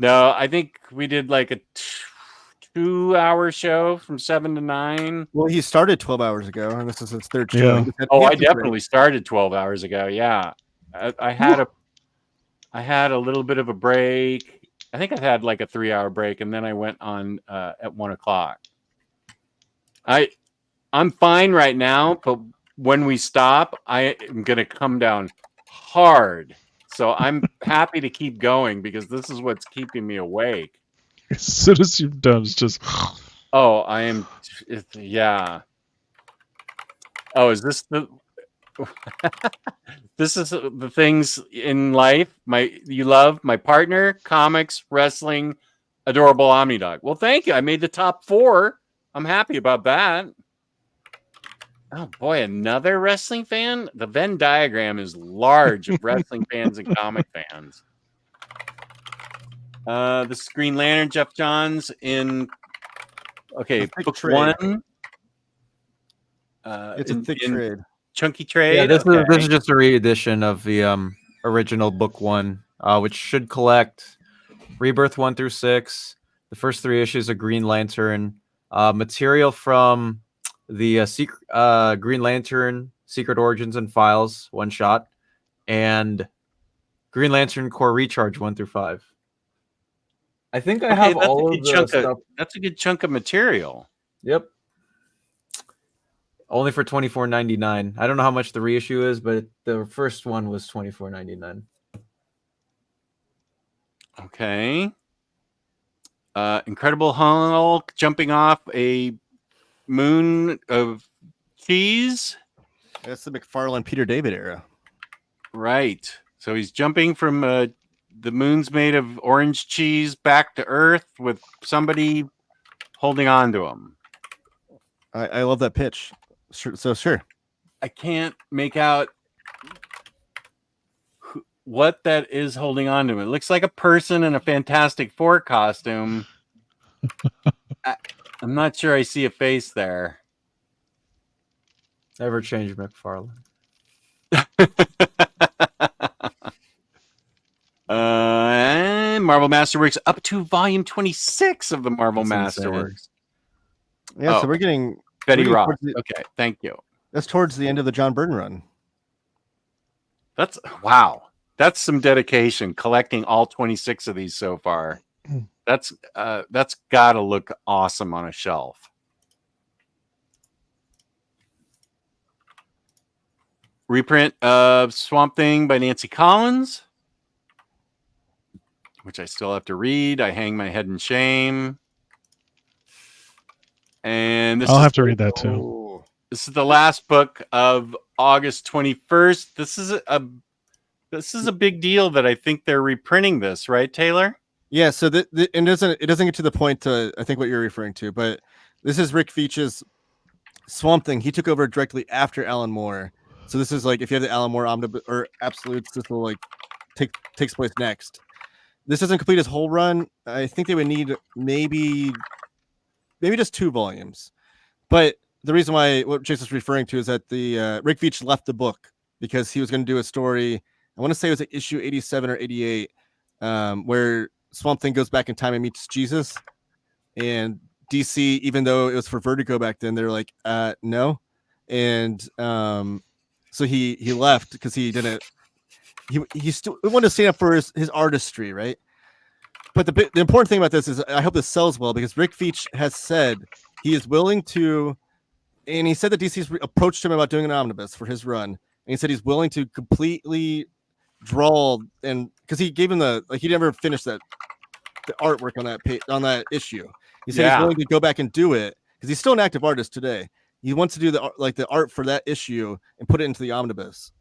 S1: I think we did like a 2-hour show from 7 to 9.
S4: Well, he started 12 hours ago, and this is his third show.
S2: Yeah.
S1: I definitely started 12 hours ago. Yeah, I had a little bit of a break. I think I had like a 3-hour break, and then I went on at 1 o'clock. I'm fine right now, but when we stop, I am gonna come down hard. So I'm happy to keep going because this is what's keeping me awake.
S2: As soon as you've done, it's just.
S1: Oh, I am. Yeah. Oh, is this the? This is the things in life you love. My partner, comics, wrestling, adorable Omnidog. Well, thank you. I made the top 4. I'm happy about that. Oh boy, another wrestling fan. The Venn diagram is large of wrestling fans and comic fans. This is Green Lantern, Jeff Johns in book
S4: trade.
S1: 1.
S4: It's a thick trade.
S1: Chunky trade.
S3: Yeah, this is just a reedition of the original book 1, which should collect Rebirth 1 through 6, the first 3 issues of Green Lantern, material from the Green Lantern Secret Origins and Files 1-shot, and Green Lantern Core Recharge 1 through 5. I think I have all of the stuff.
S1: That's a good chunk of material.
S3: Yep. Only for $24.99. I don't know how much the reissue is, but the first one was $24.99.
S1: Okay. Incredible Hulk jumping off a moon of cheese.
S4: That's the McFarlane Peter David era.
S1: Right. So he's jumping from the moon's made of orange cheese back to Earth with somebody holding on to him.
S4: I love that pitch. Sure.
S1: I can't make out what that is holding on to him. It looks like a person in a Fantastic Four costume. I'm not sure I see a face there.
S3: Never change McFarlane.
S1: Marvel Masterworks up to volume 26 of the Marvel
S3: That's
S1: Masterworks.
S4: Yeah, so we're getting
S1: Betty Ross. Okay, thank you.
S4: That's towards the end of the John Byrne run.
S1: That's wow. That's some dedication collecting all 26 of these so far. That's got to look awesome on a shelf. reprint of Swamp Thing by Nancy Collins, which I still have to read. I hang my head in shame. And
S2: I'll have to read that too.
S1: This is the last book of August 21st. This is a big deal that I think they're reprinting this, right, Taylor?
S4: Yeah, so it doesn't get to the point to I think what you're referring to, but this is Rick Veitch's Swamp Thing. He took over directly after Alan Moore. So this is like if you have the Alan Moore omnibus or absolutes, this will like takes place next. This doesn't complete his whole run. I think they would need maybe just 2 volumes. But the reason why what Jason's referring to is that the Rick Veitch left the book because he was going to do a story. I want to say it was like issue 87 or 88, where Swamp Thing goes back in time and meets Jesus. And DC, even though it was for Vertigo back then, they're like, no. And so he left because he didn't. He still wanted to stand up for his artistry, right? But the important thing about this is I hope this sells well because Rick Veitch has said he is willing to, and he said that DC's approached him about doing an omnibus for his run, and he said he's willing to completely draw, and because he gave him he never finished the artwork on that issue. He said he's willing to go back and do it because he's still an active artist today. He wants to do the art for that issue and put it into the omnibus,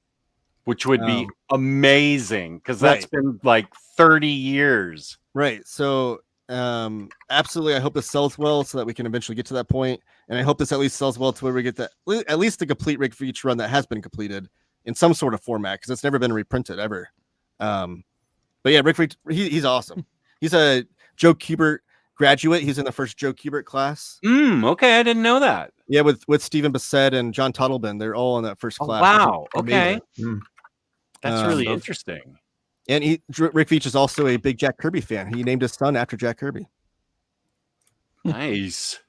S1: which would be amazing because that's been like 30 years.
S4: Right. So absolutely, I hope this sells well so that we can eventually get to that point. And I hope this at least sells well to where we get that at least the complete Rick Veitch run that has been completed in some sort of format because it's never been reprinted ever. But yeah, Rick Veitch, he's awesome. He's a Joe Kubert graduate. He's in the first Joe Kubert class.
S1: Okay, I didn't know that.
S4: Yeah, with Stephen Bissett and John Tuttleben, they're all in that first class.
S1: Wow. Okay. That's really interesting.
S4: And Rick Veitch is also a big Jack Kirby fan. He named his son after Jack Kirby.
S1: Nice.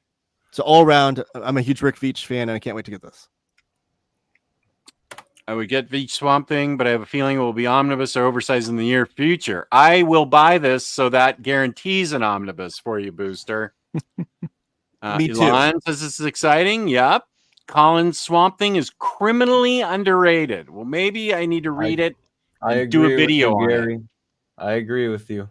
S4: So all around, I'm a huge Rick Veitch fan, and I can't wait to get this.
S1: I would get Veitch Swamp Thing, but I have a feeling it will be omnibus or oversized in the near future. I will buy this, so that guarantees an omnibus for you, Booster.
S4: Me too.
S1: Elon says this is exciting. Yep. Collins Swamp Thing is criminally underrated. Well, maybe I need to read it. Do a video on it.
S3: I agree with you.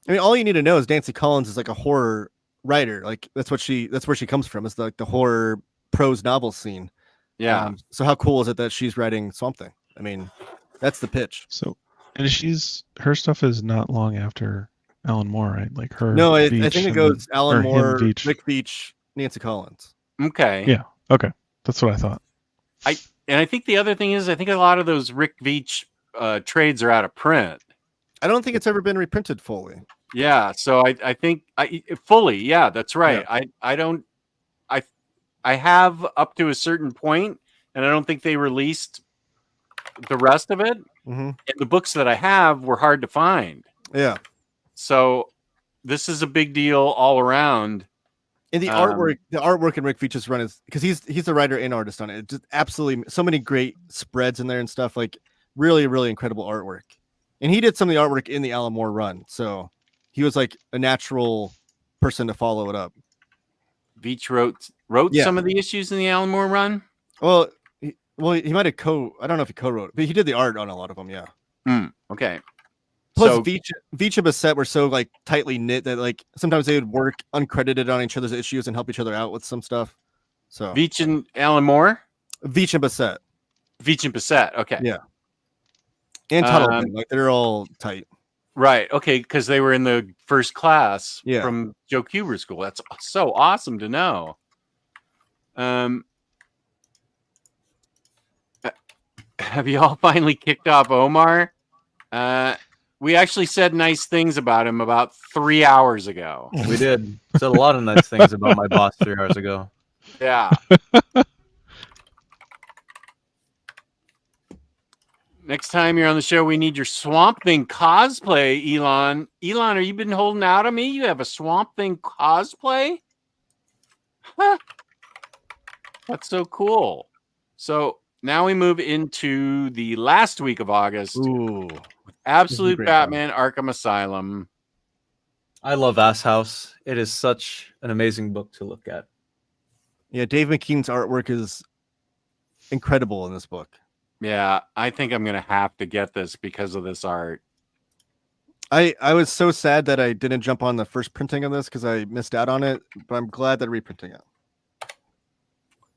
S4: I mean, all you need to know is Nancy Collins is like a horror writer. Like that's where she comes from. It's like the horror prose novel scene.
S1: Yeah.
S4: So how cool is it that she's writing Swamp Thing? I mean, that's the pitch.
S2: So, and her stuff is not long after Alan Moore, right? Like her.
S4: No, I think it goes Alan Moore,
S2: Veitch.
S4: Rick Veitch, Nancy Collins.
S1: Okay.
S2: Yeah. Okay. That's what I thought.
S1: I think the other thing is I think a lot of those Rick Veitch trades are out of print.
S4: I don't think it's ever been reprinted fully.
S1: Yeah, so I think fully. Yeah, that's right. Yeah. I have up to a certain point, and I don't think they released the rest of it.
S4: Mm-hmm.
S1: And the books that I have were hard to find.
S4: Yeah.
S1: So this is a big deal all around.
S4: And the artwork in Rick Veitch's run is because he's the writer and artist on it. It's just absolutely so many great spreads in there and stuff. Like really, really incredible artwork. And he did some of the artwork in the Alan Moore run, so he was like a natural person to follow it up.
S1: Veitch wrote some of the issues in the Alan Moore run.
S4: Well, he might have I don't know if he co-wrote, but he did the art on a lot of them. Yeah.
S1: Okay.
S4: Plus,
S1: So,
S4: Veitch and Bissett were so like tightly knit that like sometimes they would work uncredited on each other's issues and help each other out with some stuff. So
S1: Veitch and Alan Moore.
S4: Veitch and Bissett.
S1: Veitch and Bissett. Okay.
S4: Yeah. And Tuttleben, like they're all tight.
S1: Right. Okay. Because they were in the first class
S4: Yeah.
S1: from Joe Kubert School. That's so awesome to know. Have you all finally kicked off Omar? We actually said nice things about him about 3 hours ago.
S3: We did. Said a lot of nice things about my boss 3 hours ago.
S1: Yeah. Next time you're on the show, we need your Swamp Thing cosplay, Elon. Elon, have you been holding out on me? You have a Swamp Thing cosplay? Huh. That's so cool. So now we move into the last week of August.
S4: Ooh.
S1: Absolute Batman Arkham Asylum.
S3: I love Ass House. It is such an amazing book to look at.
S4: Yeah, Dave McKean's artwork is incredible in this book.
S1: Yeah, I think I'm gonna have to get this because of this art.
S4: I was so sad that I didn't jump on the first printing of this because I missed out on it, but I'm glad they're reprinting it.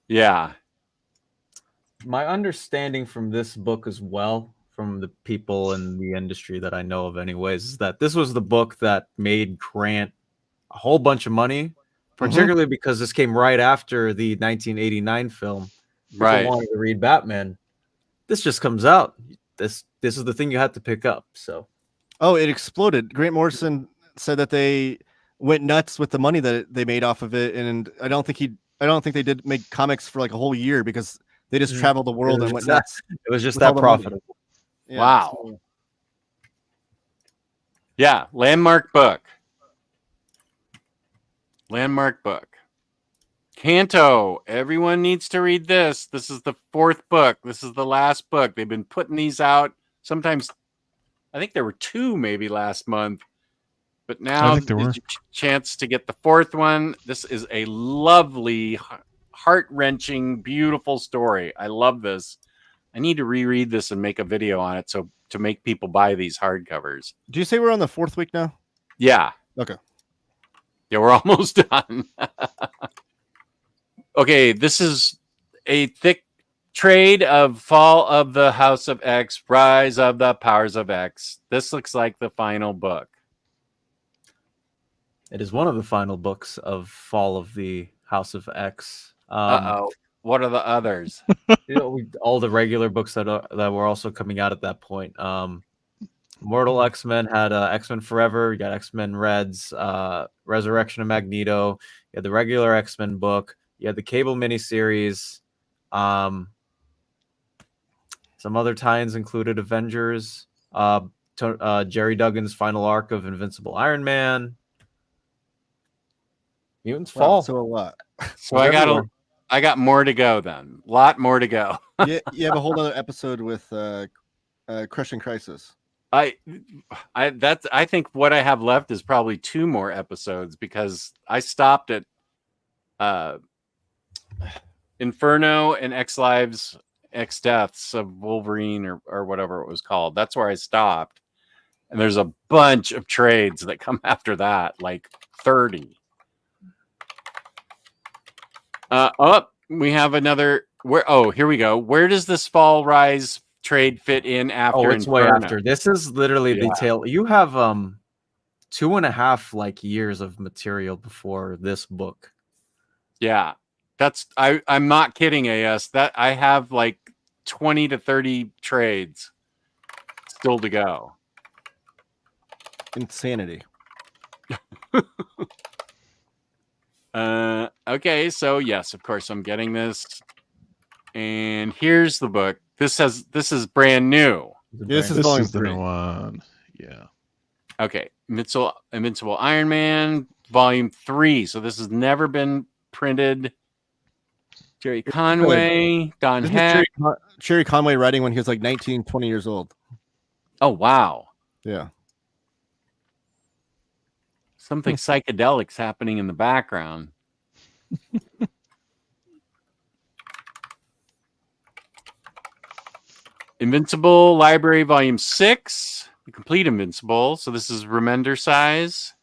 S1: Yeah.
S3: My understanding from this book as well, from the people in the industry that I know of anyways, is that this was the book that made Grant a whole bunch of money, particularly because this came right after the 1989 film. People
S1: Right.
S3: wanted to read Batman. This just comes out. This is the thing you had to pick up. So
S4: Oh, it exploded. Grant Morrison said that they went nuts with the money that they made off of it, and I don't think they did make comics for like a whole year because they just traveled the world and went nuts.
S3: it was just
S4: with all
S3: that
S4: the money.
S3: profitable.
S4: Yeah,
S1: Wow.
S4: so-
S1: Yeah, landmark book. Landmark book. Kanto. Everyone needs to read this. This is the 4th book. This is the last book. They've been putting these out. Sometimes, I think there were 2 maybe last month. But now
S2: I think there
S1: there's
S2: were.
S1: a chance to get the 4th one. This is a lovely, heart-wrenching, beautiful story. I love this. I need to reread this and make a video on it so to make people buy these hardcovers.
S4: Do you say we're on the 4th week now?
S1: Yeah.
S4: Okay.
S1: Yeah, we're almost done. Okay, this is a thick trade of Fall of the House of X, Rise of the Powers of X. This looks like the final book.
S3: It is one of the final books of Fall of the House of X.
S1: Uh-oh. What are the others?
S3: All the regular books that were also coming out at that point. Mortal X-Men had X-Men Forever. You got X-Men Reds, Resurrection of Magneto. You had the regular X-Men book. You had the cable miniseries. Some other tie-ins included Avengers. Jerry Duggan's final arc of Invincible Iron Man. Mutants
S4: Wow,
S3: Fall.
S4: so a lot.
S1: So I got more to go then. A lot more to go.
S4: You have a whole other episode with Crushing Crisis.
S1: I think what I have left is probably 2 more episodes because I stopped at Inferno and X Lives, X Deaths of Wolverine or whatever it was called. That's where I stopped. And there's a bunch of trades that come after that, like 30. We have another here we go. Where does this Fall Rise trade fit in after
S3: it's
S1: Inferno?
S3: way after. This is literally the tail. You have 2.5 years of material before this book.
S1: Yeah. I'm not kidding, AS. That I have like 20 to 30 trades still to go.
S4: Insanity.
S1: Okay, so yes, of course I'm getting this. And here's the book. This is brand new.
S4: This is
S2: This
S4: volume
S2: is the
S4: 3.
S2: new one. Yeah.
S1: Okay, Invincible Iron Man, volume 3. So this has never been printed. Jerry Conway, Don
S4: This
S1: Heck.
S4: is Jerry Conway writing when he was like 19, 20 years old.
S1: Oh, wow.
S4: Yeah.
S1: Something psychedelic's happening in the background. Invincible Library Volume 6. The complete Invincible. So this is Remender size.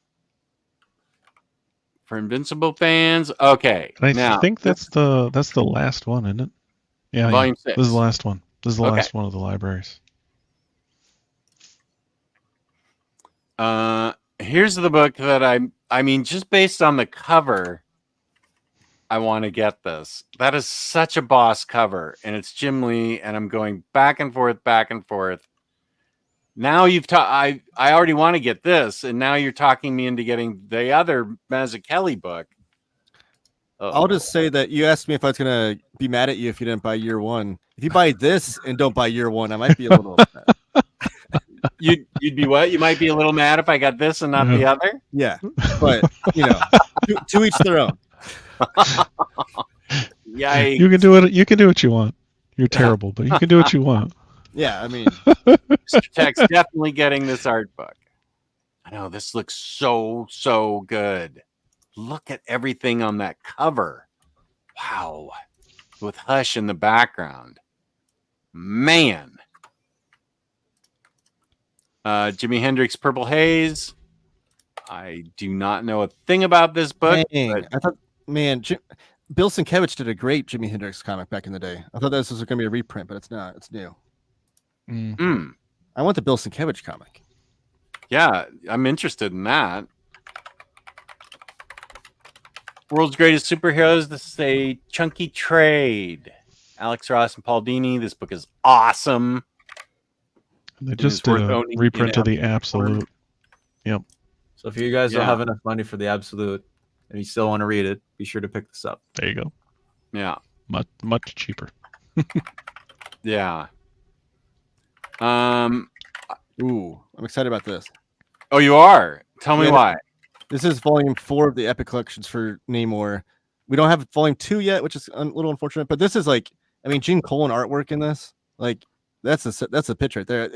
S1: For Invincible fans. Okay.
S2: And I think that's the last one, isn't it? Yeah.
S1: Volume 6.
S2: This is the last one. This is the
S1: Okay.
S2: last one of the libraries.
S1: Here's the book that I mean, just based on the cover, I want to get this. That is such a boss cover, and it's Jim Lee, and I'm going back and forth, back and forth. Now I already want to get this, and now you're talking me into getting the other Mazzucchelli book.
S4: I'll just say that you asked me if I was gonna be mad at you if you didn't buy year 1. If you buy this and don't buy year 1, I might be a little upset.
S1: You'd be what? You might be a little mad if I got this and not the other?
S4: Yeah, but to each their own.
S1: Yikes.
S2: You can do it. You can do what you want. You're terrible, but you can do what you want.
S4: Yeah, I mean,
S1: Mr. Tech's definitely getting this art book. I know this looks so good. Look at everything on that cover. Wow. With Hush in the background. Man. Jimi Hendrix Purple Haze. I do not know a thing about this book.
S4: Dang,
S1: But
S4: I thought, man, Bill Sienkiewicz did a great Jimi Hendrix comic back in the day. I thought this was going to be a reprint, but it's not. It's new. I want the Bill Sienkiewicz comic.
S1: Yeah, I'm interested in that. World's Greatest Superheroes. This is a chunky trade. Alex Ross and Paul Dini. This book is awesome.
S2: They
S1: It
S2: just
S1: is
S2: did
S1: worth
S2: a
S1: owning
S2: reprint
S1: in
S2: of the Absolute. Yep.
S3: So if you guys don't
S1: Yeah.
S3: have enough money for the Absolute and you still want to read it, be sure to pick this up.
S2: There you go.
S1: Yeah.
S2: Much cheaper.
S1: Yeah.
S4: Ooh, I'm excited about this.
S1: Oh, you are? Tell me
S4: Yeah,
S1: why.
S4: This is volume 4 of the Epic Collections for Namor. We don't have volume 2 yet, which is a little unfortunate. But this is like, I mean, Gene Colan artwork in this, like that's a pitch right there.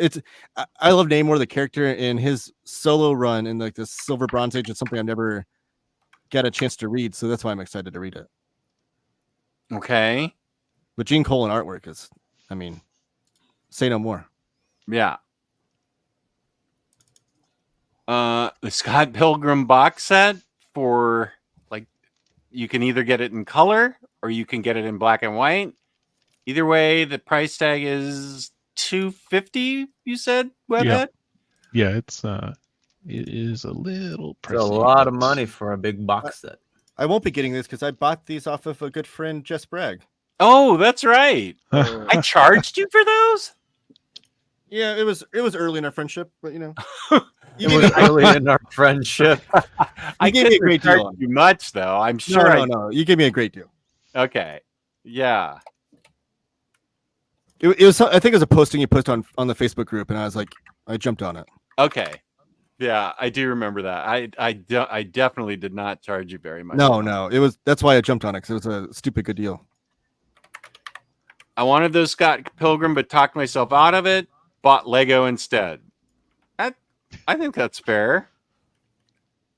S4: I love Namor, the character, and his solo run in like the Silver Bronze Age is something I've never got a chance to read, so that's why I'm excited to read it.
S1: Okay.
S4: But Gene Colan artwork is, I mean, say no more.
S1: Yeah. The Scott Pilgrim box set for like you can either get it in color or you can get it in black and white. Either way, the price tag is $250. You said, Webhead?
S2: Yeah, it is a little
S3: It's a
S2: pricey.
S3: lot of
S2: but-
S3: money for a big box set.
S4: I won't be getting this because I bought these off of a good friend, Jess Bragg.
S1: Oh, that's right. I charged you for those.
S4: Yeah, it was early in our friendship, but you know,
S3: It was early in our friendship.
S1: I
S4: gave me a
S1: couldn't
S4: great
S1: charge
S4: deal on it.
S1: you much though. I'm sure.
S4: no, you gave me a great deal.
S1: Okay. Yeah.
S4: It was, I think it was a posting you posted on the Facebook group, and I was like, I jumped on it.
S1: Okay. Yeah, I do remember that. I definitely did not charge you very much.
S4: No, it was, that's why I jumped on it, because it was a stupid good deal.
S1: I wanted those Scott Pilgrim, but talked myself out of it. Bought Lego instead. I think that's fair.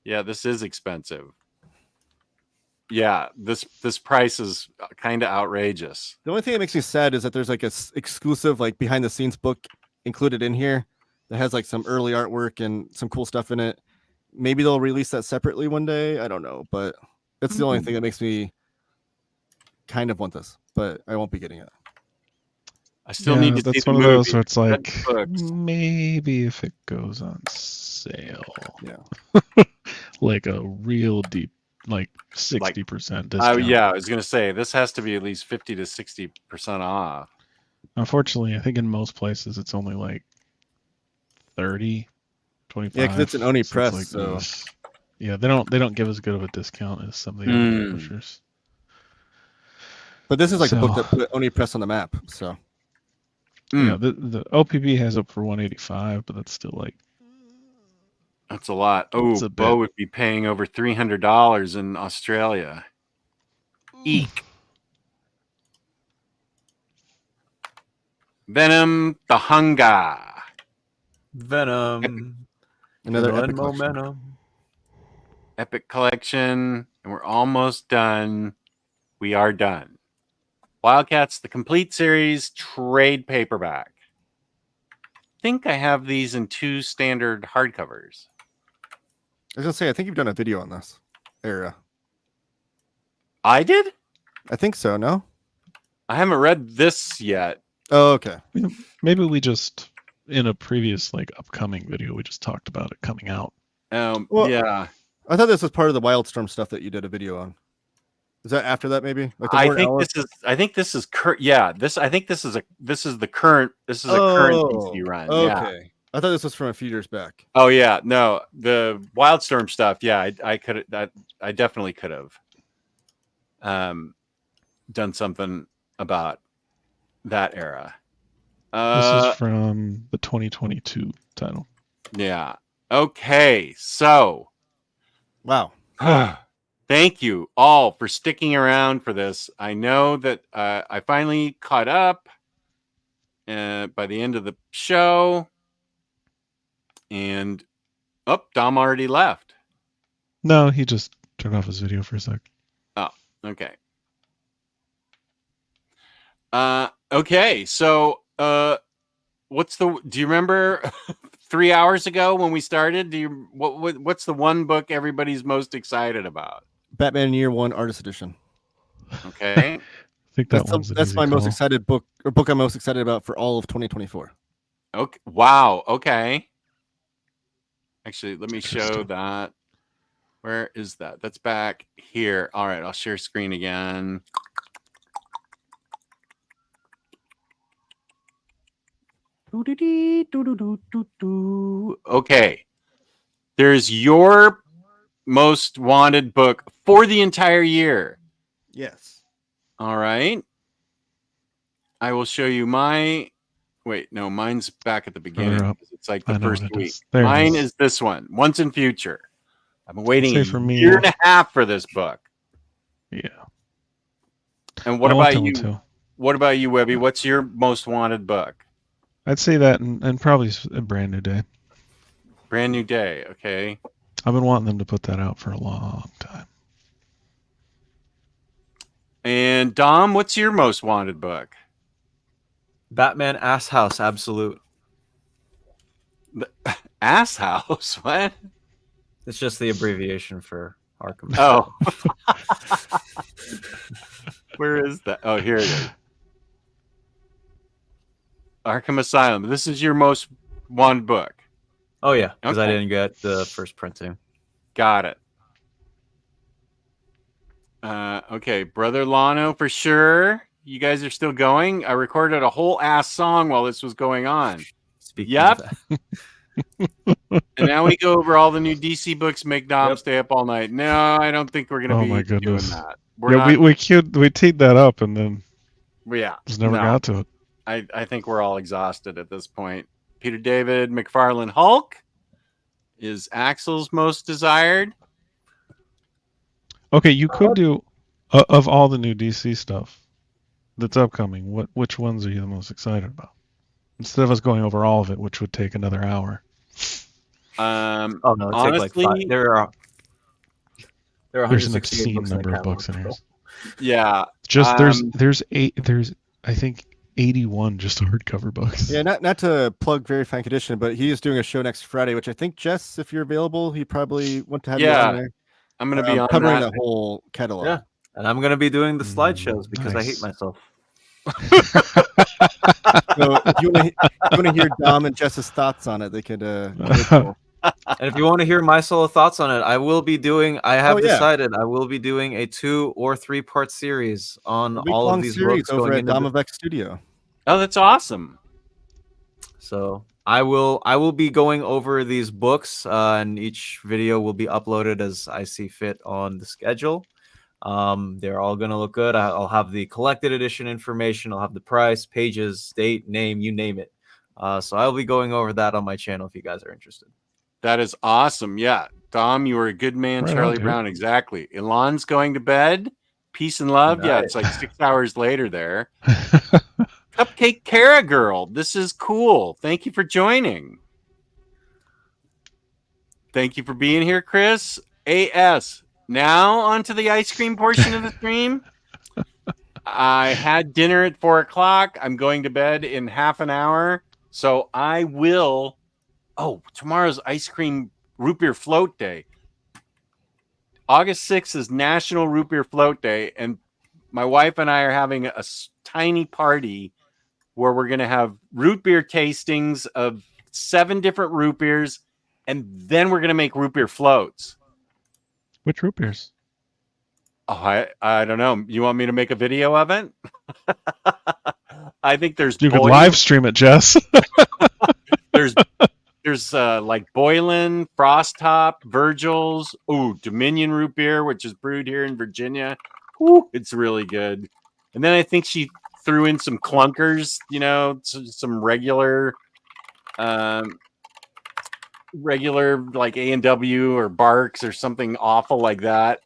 S1: Yeah, this is expensive. Yeah, this price is kind of outrageous.
S4: The only thing that makes me sad is that there's like a exclusive like behind the scenes book included in here that has like some early artwork and some cool stuff in it. Maybe they'll release that separately one day. I don't know, but that's the only thing that makes me kind of want this, but I won't be getting it.
S1: I still need to see
S2: that's
S1: the
S2: one
S1: movie.
S2: of those where it's like
S1: books.
S2: maybe if it goes on sale.
S4: Yeah.
S2: Like a real deep, like 60% discount.
S1: Oh yeah, I was gonna say this has to be at least 50 to 60% off.
S2: Unfortunately, I think in most places it's only like 30, 25.
S4: Yeah, because it's an Oni
S2: so
S4: press,
S2: like,
S4: so
S2: ugh. Yeah, they don't give as good of a discount as some of the other publishers.
S4: but this is like the book
S2: So-
S4: that put Oni Press on the map. So
S2: Yeah, the OPB has up for 185, but that's still like
S1: That's a lot. Oh,
S2: It's a
S1: Bo
S2: bit.
S1: would be paying over $300 in Australia. Eek. Venom the Hunger.
S3: Venom.
S4: another
S3: Run
S4: epic collection.
S3: momentum.
S1: Epic collection. And we're almost done. We are done. Wildcats, the complete series, trade paperback. I think I have these in 2 standard hardcovers.
S4: I was gonna say, I think you've done a video on this era.
S1: I did?
S4: I think so. No.
S1: I haven't read this yet.
S4: Oh, okay.
S2: maybe we just in a previous like upcoming video we just talked about it coming out.
S4: Well,
S1: Yeah.
S4: I thought this was part of the Wildstorm stuff that you did a video on. Is that after that maybe? Like the
S1: I
S4: Warren
S1: think
S4: Ellis?
S1: I think this is current. Yeah, I think this is the current. This is a current DC run. Yeah.
S4: Okay. I thought this was from a few years back.
S1: Oh yeah. No, the Wildstorm stuff. Yeah, I could. I definitely could have. Done something about that era.
S2: This is from the 2022 title.
S1: Yeah. Okay. So.
S4: Wow.
S1: Thank you all for sticking around for this. I know that I finally caught up by the end of the show. And, Dom already left.
S2: No, he just turned off his video for a sec.
S1: Oh, okay. Okay, so What's the? Do you remember 3 hours ago when we started? What's the one book everybody's most excited about?
S4: Batman Year One Artist Edition.
S1: Okay.
S2: I think
S4: That's my most excited book, or book I'm most excited about for all of 2024.
S1: Okay. Wow. Okay. Actually, let me show that. Where is that? That's back here. All right, I'll share screen again. Okay. There's your most wanted book for the entire year.
S4: Yes.
S1: All right. I will show you my. Wait, no, mine's back at the beginning. It's like the first week. Mine is this one, Once and Future. I've been waiting a year and a half for this book.
S2: Yeah.
S1: And what about you? What about you, Webby? What's your most wanted book?
S2: I'd say that, and probably A Brand New Day.
S1: Brand New Day. Okay.
S2: I've been wanting them to put that out for a long time.
S1: And Dom, what's your most wanted book?
S3: Batman Ass House Absolute.
S1: The Ass House? What?
S3: It's just the abbreviation for Arkham.
S1: Oh. Where is that? Oh, here it is. Arkham Asylum. This is your most wanted book.
S3: Oh, yeah, because I didn't get the first printing.
S1: Got it. Okay, Brother Lano for sure. You guys are still going? I recorded a whole ass song while this was going on.
S3: Speaking of that.
S1: And now we go over all the new DC books, make Dom stay up all night. No, I don't think we're going to be doing that.
S2: We teed that up and then just never got to it.
S1: I think we're all exhausted at this point. Peter David McFarlane Hulk is Axel's most desired.
S2: Okay, you could do of all the new DC stuff that's upcoming. Which ones are you the most excited about? Instead of us going over all of it, which would take another hour.
S3: Oh no, it'd
S1: honestly,
S3: take like 5. There are
S2: there's an obscene number of books in here.
S1: Yeah,
S2: just there's I think 81 just hardcover books.
S4: Yeah, not to plug Very Fine Condition, but he is doing a show next Friday, which I think Jess, if you're available, he probably want to have you on there.
S1: I'm going to be on
S4: covering the whole catalog.
S3: Yeah, and I'm going to be doing the slideshows because I hate myself.
S4: So if you want to hear Dom and Jess's thoughts on it, they could.
S3: And if you want to hear my solo thoughts on it, I will be doing. I have decided I will be doing a 2 or 3 part series on all of these books
S4: over at Domovex Studio.
S1: Oh, that's awesome!
S3: So I will be going over these books, and each video will be uploaded as I see fit on the schedule. They're all gonna look good. I'll have the collected edition information. I'll have the price, pages, date, name, you name it. So I'll be going over that on my channel if you guys are interested.
S1: That is awesome. Yeah. Dom, you were a good man. Right, Charlie Brown. Exactly. Elon's going to bed. Peace and love. Right. Yeah. It's like 6 hours later there. Cupcake Cara Girl. This is cool. Thank you for joining. Thank you for being here, Chris. AS. Now onto the ice cream portion of the stream. I had dinner at 4 o'clock. I'm going to bed in half an hour. So I will. Oh, tomorrow's ice cream root beer float day. August 6th is National Root Beer Float Day. And my wife and I are having a tiny party where we're going to have root beer tastings of 7 different root beers. And then we're going to make root beer floats.
S2: Which root beers?
S1: Oh, I don't know. You want me to make a video of it? I think there's.
S2: You could live stream it, Jess.
S1: There's like Boylan, Frost Top, Virgil's, Dominion root beer, which is brewed here in Virginia. Ooh, it's really good. And then I think she threw in some clunkers, some regular like A&W or Barks or something awful like that.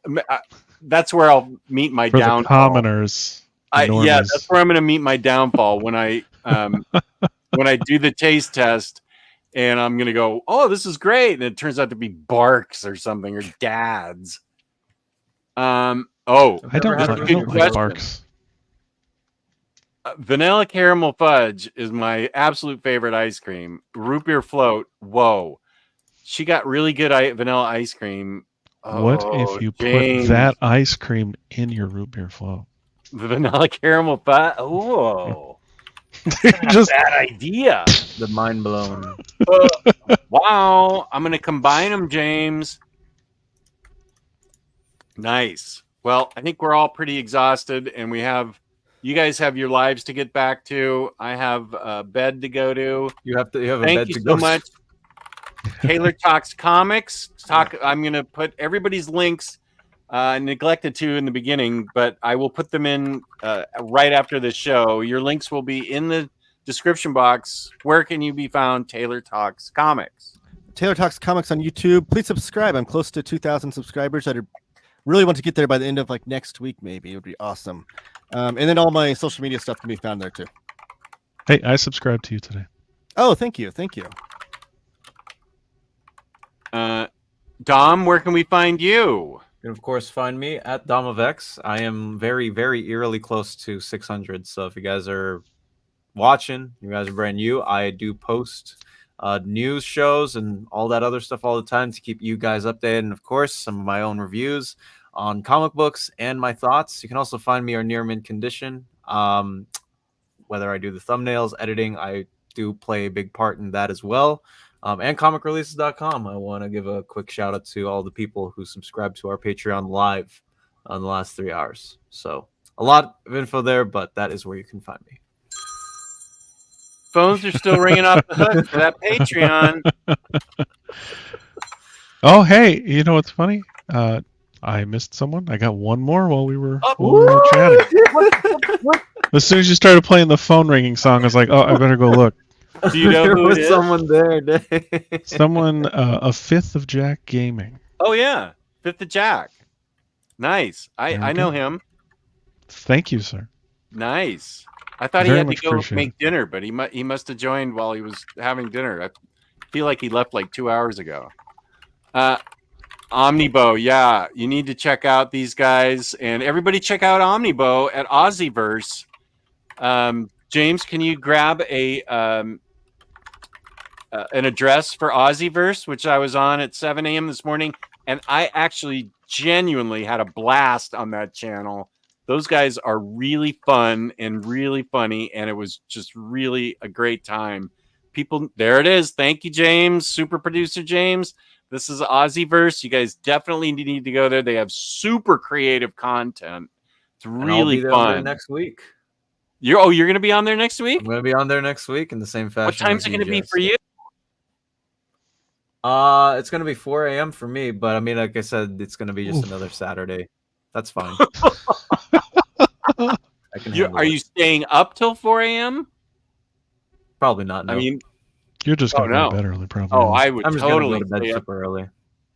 S1: That's where I'll meet my downfall.
S2: The commoners.
S1: Yeah, that's where I'm going to meet my downfall when I when I do the taste test. And I'm going to go, oh, this is great. And it turns out to be Barks or something, or Dads.
S2: I don't like Barks.
S1: Vanilla caramel fudge is my absolute favorite ice cream. Root beer float. Whoa. She got really good vanilla ice cream.
S2: What if
S1: Oh,
S2: you
S1: James.
S2: put that ice cream in your root beer float?
S1: The vanilla caramel fudge. Oh.
S2: Just
S1: Bad idea.
S3: The mind blown.
S1: Wow. I'm going to combine them, James. Nice. Well, I think we're all pretty exhausted, and you guys have your lives to get back to. I have a bed to go to.
S3: You have a
S1: Thank
S3: bed
S1: you
S3: to
S1: so
S3: go.
S1: much. Taylor Talks Comics. I'm going to put everybody's links. Neglected to in the beginning, but I will put them in right after the show. Your links will be in the description box. Where can you be found? Taylor Talks Comics.
S4: Taylor Talks Comics on YouTube. Please subscribe. I'm close to 2,000 subscribers. I really want to get there by the end of next week, maybe. It would be awesome. And then all my social media stuff can be found there too.
S2: Hey, I subscribed to you today.
S4: Oh, thank you. Thank you.
S1: Dom, where can we find you?
S3: You can, of course, find me at Dom of X. I am very, very eerily close to 600. So if you guys are watching, you guys are brand new, I do post news shows and all that other stuff all the time to keep you guys updated. And, of course, some of my own reviews on comic books and my thoughts. You can also find me on Near Mint Condition. Whether I do the thumbnails, editing, I do play a big part in that as well. And comicreleases.com. I want to give a quick shout out to all the people who subscribed to our Patreon live on the last 3 hours. So a lot of info there, but that is where you can find me.
S1: Phones are still ringing off the hook for that Patreon.
S2: Oh, hey, you know what's funny? I missed someone. I got one more while we were chatting. As soon as you started playing the phone ringing song, I was like, oh, I better go look.
S1: Do you know
S3: There
S1: who
S3: was
S1: it is?
S3: someone there.
S2: Someone, a fifth of Jack Gaming.
S1: Oh, yeah. Fifth of Jack. Nice.
S2: There we
S1: I know
S2: go.
S1: him.
S2: Thank you, sir.
S1: Nice. I thought
S2: Very
S1: he had
S2: much
S1: to go
S2: appreciated.
S1: make dinner, but he must have joined while he was having dinner. I feel like he left 2 hours ago. Omnibo, yeah, you need to check out these guys, and everybody check out Omnibo at Aussieverse. James, can you grab an address for Aussieverse, which I was on at 7 a.m. this morning, and I actually genuinely had a blast on that channel. Those guys are really fun and really funny, and it was just really a great time. People, there it is. Thank you, James, super producer James. This is Aussieverse. You guys definitely need to go there. They have super creative content. It's really fun.
S3: Next week.
S1: You're going to be on there next week?
S3: I'm going to be on there next week in the same fashion.
S1: What time's it going to be for you?
S3: It's going to be 4 a.m. for me, but I mean, like I said, it's going to be just another Saturday. That's fine.
S1: Are you staying up till 4 a.m.?
S3: Probably not. No.
S1: I mean,
S2: you're just going to go to bed early, probably.
S1: Oh, I would
S3: I'm just
S1: totally
S3: go to bed
S1: stay up.
S3: super early.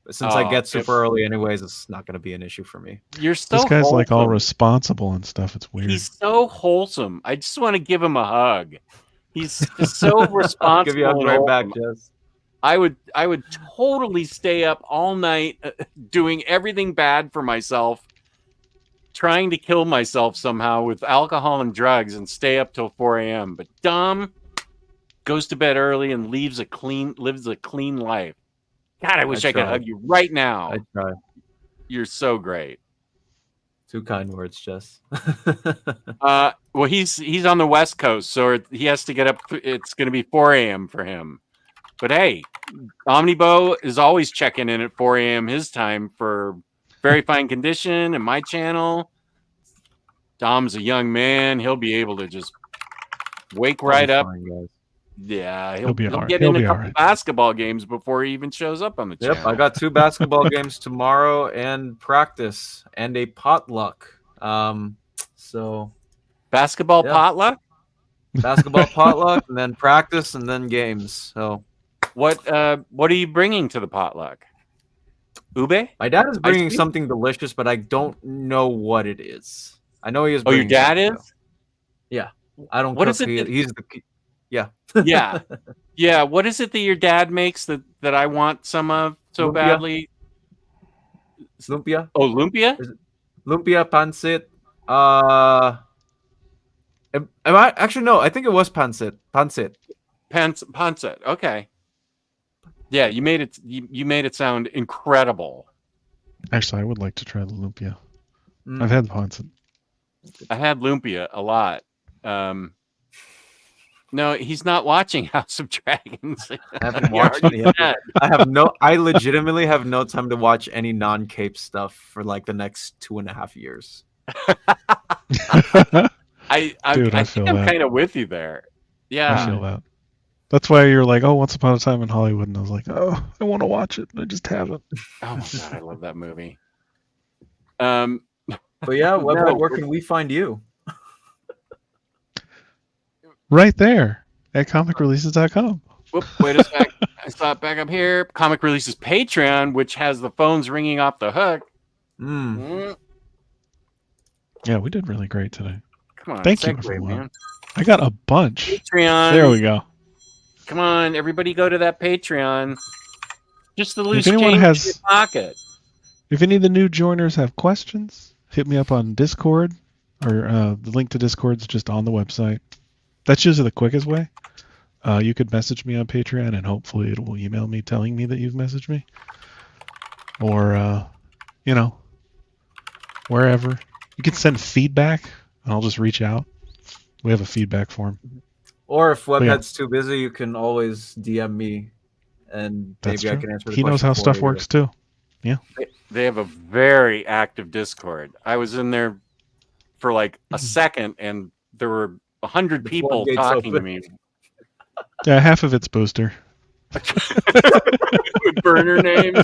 S3: But since I get super early anyways, it's not going to be an issue for me.
S1: You're so
S2: This guy's
S1: wholesome.
S2: all responsible and stuff. It's weird.
S1: He's so wholesome. I just want to give him a hug. He's just so responsible.
S3: I'll give you a hug right back, Jess.
S1: I would totally stay up all night doing everything bad for myself, trying to kill myself somehow with alcohol and drugs and stay up till 4 a.m. But Dom goes to bed early and lives a clean life. God, I wish I could hug you right now.
S3: I try.
S1: You're so great.
S3: Two kind words, Jess.
S1: Well, he's on the West Coast, so he has to get up. It's going to be 4 a.m. for him. But hey, Omnibo is always checking in at 4 a.m. his time for Very Fine Condition and my channel. Dom's a young man. He'll be able to just wake right up.
S3: Fine, guys.
S1: Yeah,
S2: He'll
S1: get in a couple basketball games before he even shows up on the channel.
S3: Yep, I got 2 basketball games tomorrow and practice and a potluck. So
S1: basketball potluck?
S3: Basketball potluck and then practice and then games. So
S1: what are you bringing to the potluck? Ube?
S3: My dad is bringing something delicious, but I don't know what it is. I know he is.
S1: Oh, your dad is?
S3: Though. Yeah, I don't.
S1: What is it?
S3: He's the. Yeah.
S1: Yeah. What is it that your dad makes that I want some of so
S3: Lumpia.
S1: badly?
S3: Lumpia.
S1: Oh, lumpia.
S3: Lumpia, pancit. Am I actually no? I think it was Pancit. Pancit.
S1: Pancit. Okay. Yeah, you made it. You made it sound incredible.
S2: Actually, I would like to try the lumpia.
S3: Mm.
S2: I've had Ponson.
S1: I had lumpia a lot. No, he's not watching House of Dragons.
S3: I haven't
S1: You
S3: watched
S1: already
S3: it yet.
S1: said.
S3: I legitimately have no time to watch any non-cape stuff for like the next 2.5 years.
S1: I
S2: Dude, I
S1: think
S2: feel
S1: I'm
S2: that.
S1: kind of with you there. Yeah.
S2: I feel that. That's why you're like, oh, Once Upon a Time in Hollywood, and I was like, oh, I want to watch it, but I just haven't.
S1: Oh my god, I love that movie.
S3: But yeah, Webhead,
S1: No,
S3: where can we find you?
S2: Right there at comicreleases.com.
S1: Whoop, wait a sec. I saw it back up here. Comic Releases Patreon, which has the phones ringing off the hook.
S3: Mm.
S2: Yeah, we did really great today.
S1: Come on,
S2: Thank you,
S1: segue,
S2: everyone.
S1: man.
S2: I got a bunch.
S1: Patreon.
S2: There we go.
S1: Come on, everybody, go to that Patreon. Just the loose
S2: anyone
S1: change
S2: has-
S1: in your pocket.
S2: If any of the new joiners have questions, hit me up on Discord, or the link to Discord's just on the website. That's usually the quickest way. You could message me on Patreon, and hopefully it will email me telling me that you've messaged me. Or, wherever. You can send feedback, and I'll just reach out. We have a feedback form.
S3: Or if
S2: yeah.
S3: Webhead's too busy, you can always DM me, and
S2: That's
S3: maybe I
S2: true.
S3: can answer the
S2: He knows
S3: question
S2: how
S3: for
S2: stuff
S3: you.
S2: works, too.
S1: They have a very active Discord. I was in there for like a second, and there were 100
S3: The
S1: people
S3: floodgates
S1: talking to
S3: open.
S1: me.
S2: Yeah, half of it's Booster.
S1: With burner names.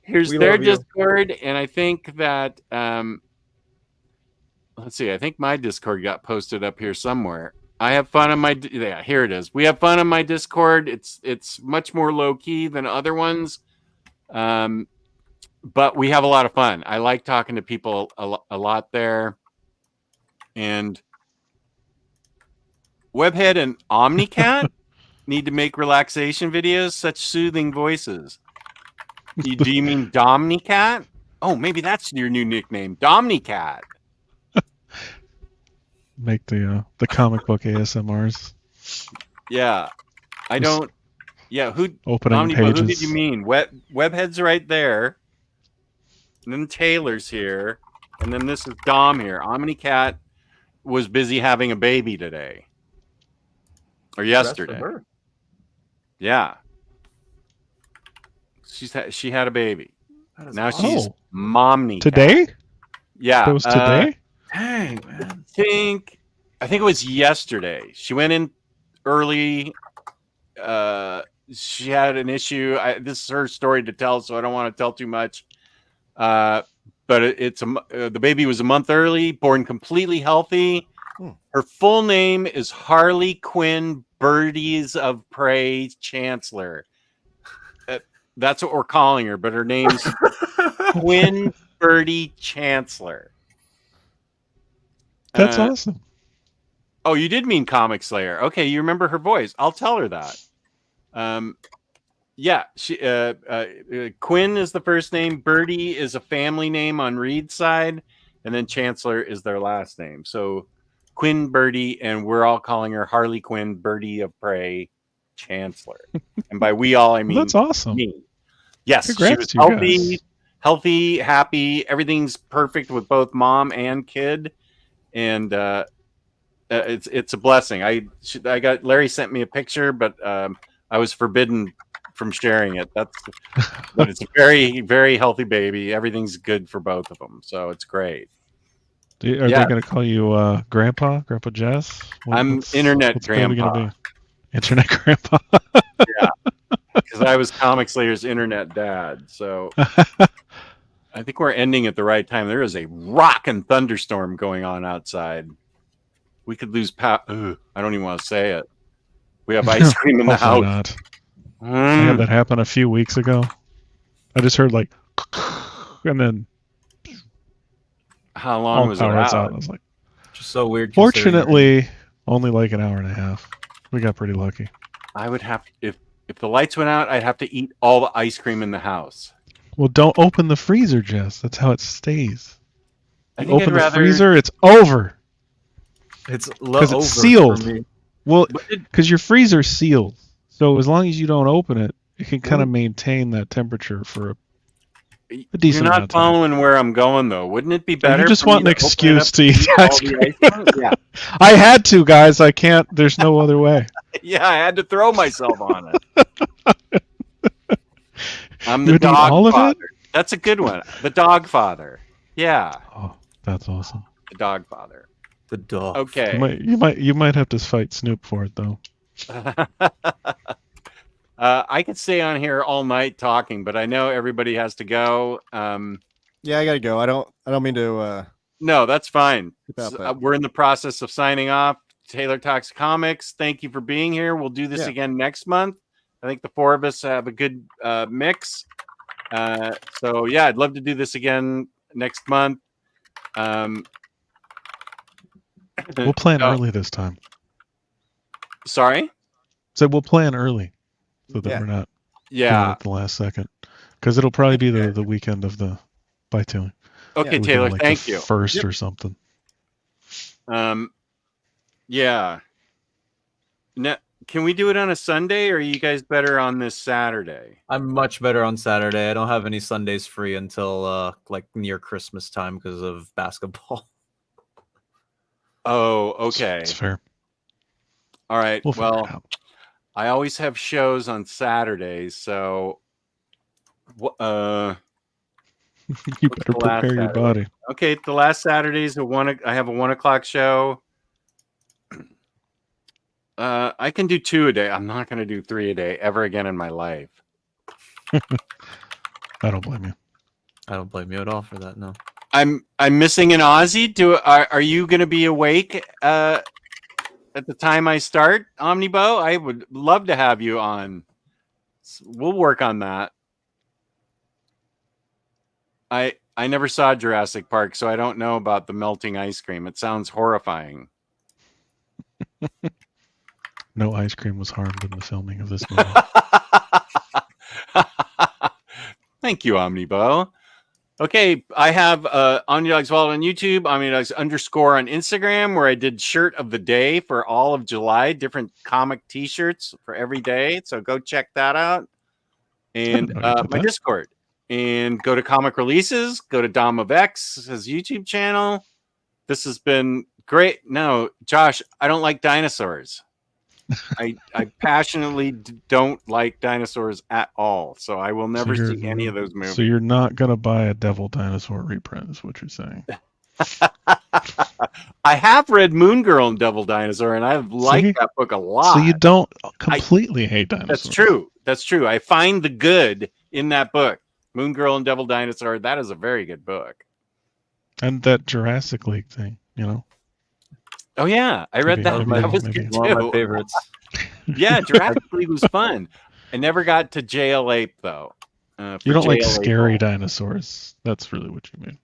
S1: Here's
S3: We
S1: their
S3: love you.
S1: Discord, and I think that let's see. I think my Discord got posted up here somewhere. I have fun on my here it is. We have fun on my Discord. It's much more low key than other ones, but we have a lot of fun. I like talking to people a lot there, and Webhead and Omnicat need to make relaxation videos. Such soothing voices. Do you mean Domnicat? Oh, maybe that's your new nickname, Domnicat.
S2: Make the comic book ASMRs.
S1: Yeah, I
S2: Just
S1: don't. Yeah, who?
S2: Opening
S1: Omnibus,
S2: pages.
S1: who did you mean? Webhead's right there. And then Taylor's here, and then this is Dom here. Omnicat was busy having a baby today, or yesterday.
S3: That's for her.
S1: Yeah, she had a baby.
S3: That is
S1: Now
S3: awesome.
S1: she's
S2: Oh.
S1: Momny.
S2: Today?
S1: Yeah,
S2: That was today?
S3: Dang, man.
S1: I think it was yesterday. She went in early. She had an issue. This is her story to tell, so I don't want to tell too much. But the baby was a month early, born completely healthy. Her full name is Harley Quinn Birdies of Prey Chancellor. That's what we're calling her, but her name's Quinn Birdie Chancellor.
S2: That's awesome.
S1: Oh, you did mean Comic Slayer. Okay, you remember her voice. I'll tell her that. Yeah, she Quinn is the first name. Birdie is a family name on Reed's side, and then Chancellor is their last name. So Quinn Birdie, and we're all calling her Harley Quinn Birdie of Prey Chancellor. And by we all, I mean
S2: That's awesome.
S1: me. Yes,
S2: Congrats
S1: she was
S2: to you guys.
S1: healthy, happy. Everything's perfect with both mom and kid, and it's a blessing. I got Larry sent me a picture, but I was forbidden from sharing it. But it's a very, very healthy baby. Everything's good for both of them, so it's great.
S2: Are they going to call you Grandpa Jess?
S1: I'm Internet
S2: what's the baby
S1: Grandpa.
S2: gonna be? Internet Grandpa.
S1: Yeah, because I was Comic Slayer's internet dad. So I think we're ending at the right time. There is a rockin' thunderstorm going on outside. We could lose power. I don't even want to say it. We have ice cream in the house.
S2: Not. I had that happen a few weeks ago. I just heard like, and then
S1: how long
S2: all
S1: was it
S2: power's
S1: out?
S2: out. I was like,
S3: Just so weird.
S2: fortunately, only like an hour and a half. We got pretty lucky.
S1: I would have if the lights went out, I'd have to eat all the ice cream in the house.
S2: Well, don't open the freezer, Jess. That's how it stays.
S1: I
S2: You
S1: think
S2: open
S1: I'd
S2: the
S1: rather.
S2: freezer, it's over.
S3: It's
S2: Because
S3: over
S2: it's sealed.
S3: for me.
S2: Well,
S1: But it-
S2: because your freezer's sealed, so as long as you don't open it, it can kind of
S1: Mm.
S2: maintain that temperature for a
S1: You're
S2: decent amount
S1: not
S2: of time.
S1: following where I'm going, though. Wouldn't it be
S2: Or
S1: better?
S2: you just
S1: for me
S2: want an
S1: to open it up
S2: excuse to eat
S1: all
S2: ice
S1: the
S2: cream.
S1: ice cream? Yeah,
S2: I had to, guys. I can't. There's no other way.
S1: yeah. I had to throw myself on it. I'm
S2: You
S1: the
S2: would eat
S1: dog
S2: all of
S1: father.
S2: it?
S1: That's a good one. The dog father. Yeah,
S2: Oh, that's awesome.
S1: the dog father.
S3: The dog.
S1: Okay.
S2: You might have to fight Snoop for it though.
S1: I could stay on here all night talking, but I know everybody has to go.
S4: Yeah, I gotta go. I don't mean to.
S1: No, that's fine.
S4: Keep out that.
S1: We're in the process of signing off. Taylor Talks Comics, thank you for being here. We'll do this
S4: Yeah.
S1: again next month. I think the four of us have a good mix. So yeah, I'd love to do this again next month.
S2: We'll plan
S1: Oh,
S2: early this time.
S1: sorry.
S2: So we'll plan early, so that
S4: Yeah.
S2: we're not doing
S1: Yeah.
S2: it at the last second. Because it'll probably be the weekend of the Bytooling.
S1: Okay,
S4: Yeah.
S1: Taylor.
S2: Like
S1: Thank
S2: the
S1: you.
S2: First
S1: Yep.
S2: or something.
S1: Yeah. Now, can we do it on a Sunday, or are you guys better on this Saturday?
S3: I'm much better on Saturday. I don't have any Sundays free until like near Christmas time because of basketball.
S1: Oh, okay.
S2: It's fair.
S1: All right.
S2: We'll figure
S1: Well,
S2: it out.
S1: I always have shows on Saturdays, so
S2: You
S1: what's
S2: better
S1: the last
S2: prepare your
S1: Saturday?
S2: body.
S1: okay. The last Saturdays I have a 1:00 show. I can do 2 a day. I'm not going to do 3 a day ever again in my life.
S2: I don't blame you.
S3: I don't blame you at all for that. No.
S1: I'm missing an Aussie. Are you going to be awake at the time I start, Omnibo? I would love to have you on. We'll work on that. I never saw Jurassic Park, so I don't know about the melting ice cream. It sounds horrifying.
S2: No ice cream was harmed in the filming of this movie.
S1: Thank you, Omnibo. Okay, I have Omnidogs Vault on YouTube, Omnidogs _ on Instagram, where I did shirt of the day for all of July, different comic t-shirts for every day. So go check that out. And
S2: know you did
S1: my
S2: that.
S1: Discord. And go to Comic Releases, go to Dom of X, his YouTube channel. This has been great. No, Josh, I don't like dinosaurs. I passionately don't like dinosaurs at all. So I will never see any of those movies.
S2: So you're not gonna buy a Devil Dinosaur reprint, is what you're saying.
S1: I have read Moon Girl and Devil Dinosaur, and I've liked that book a lot.
S2: So you don't completely hate dinosaurs.
S1: That's true. That's true. I find the good in that book. Moon Girl and Devil Dinosaur, that is a very good book.
S2: And that Jurassic League thing, you know.
S1: Oh yeah, I read that.
S2: Maybe-
S1: That was
S2: maybe.
S1: good
S3: One of my
S1: too.
S3: favorites.
S1: Yeah, Jurassic League was fun. I never got to JL Ape though.
S2: You don't like
S1: JL Ape
S2: scary
S1: Ball.
S2: dinosaurs. That's really what you mean.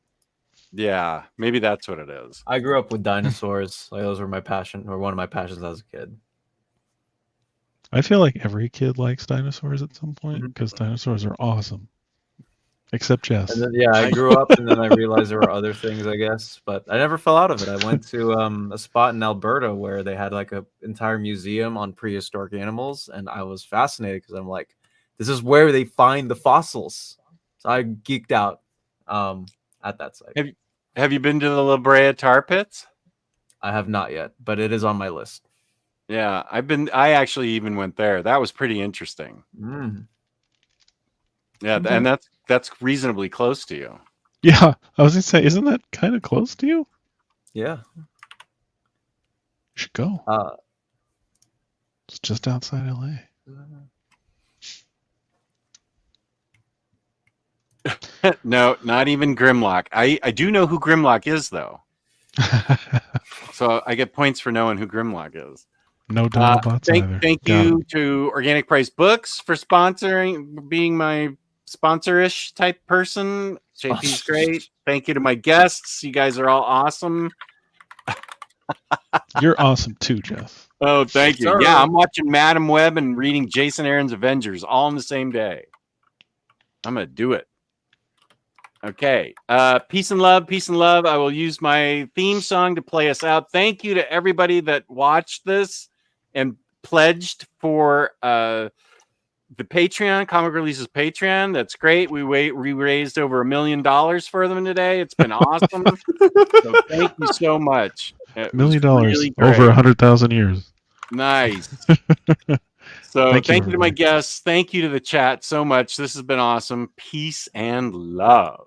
S1: Yeah, maybe that's what it is.
S3: I grew up with dinosaurs. Like those were my passion, or one of my passions as a kid.
S2: I feel like every kid likes dinosaurs at some point
S3: Mhm.
S2: because dinosaurs are awesome. Except Jess.
S3: And then, yeah, I grew up, and then I realized there were other things, I guess. But I never fell out of it. I went to a spot in Alberta where they had like an entire museum on prehistoric animals, and I was fascinated because I'm like, this is where they find the fossils. So I geeked out at that site.
S1: Have you been to the La Brea Tar Pits?
S3: I have not yet, but it is on my list.
S1: Yeah, I've been. I actually even went there. That was pretty interesting.
S3: Mm.
S1: Yeah,
S2: Okay.
S1: and that's reasonably close to you.
S2: Yeah, I was gonna say, isn't that kind of close to you?
S3: Yeah.
S2: You should go. It's just outside LA.
S1: No, not even Grimlock. I do know who Grimlock is though, so I get points for knowing who Grimlock is.
S2: No doubt about either.
S1: Thank
S2: Got
S1: you
S2: it.
S1: to Organic Price Books for sponsoring, being my sponsor-ish type person. JP's great. Thank you to my guests. You guys are all awesome.
S2: You're awesome too, Jeff.
S1: Oh, thank you.
S3: Sorry.
S1: Yeah, I'm watching Madam Web and reading Jason Aaron's Avengers all in the same day. I'm gonna do it. Okay. Peace and love. Peace and love. I will use my theme song to play us out. Thank you to everybody that watched this and pledged for the Patreon, Comic Releases Patreon. That's great. We raised over $1 million for them today. It's been awesome. So thank you so much.
S2: $1 million
S1: really
S2: over
S1: great.
S2: 100,000 years.
S1: Nice. So
S2: Thank you,
S1: thank you to my
S2: everybody.
S1: guests. Thank you to the chat so much. This has been awesome. Peace and love.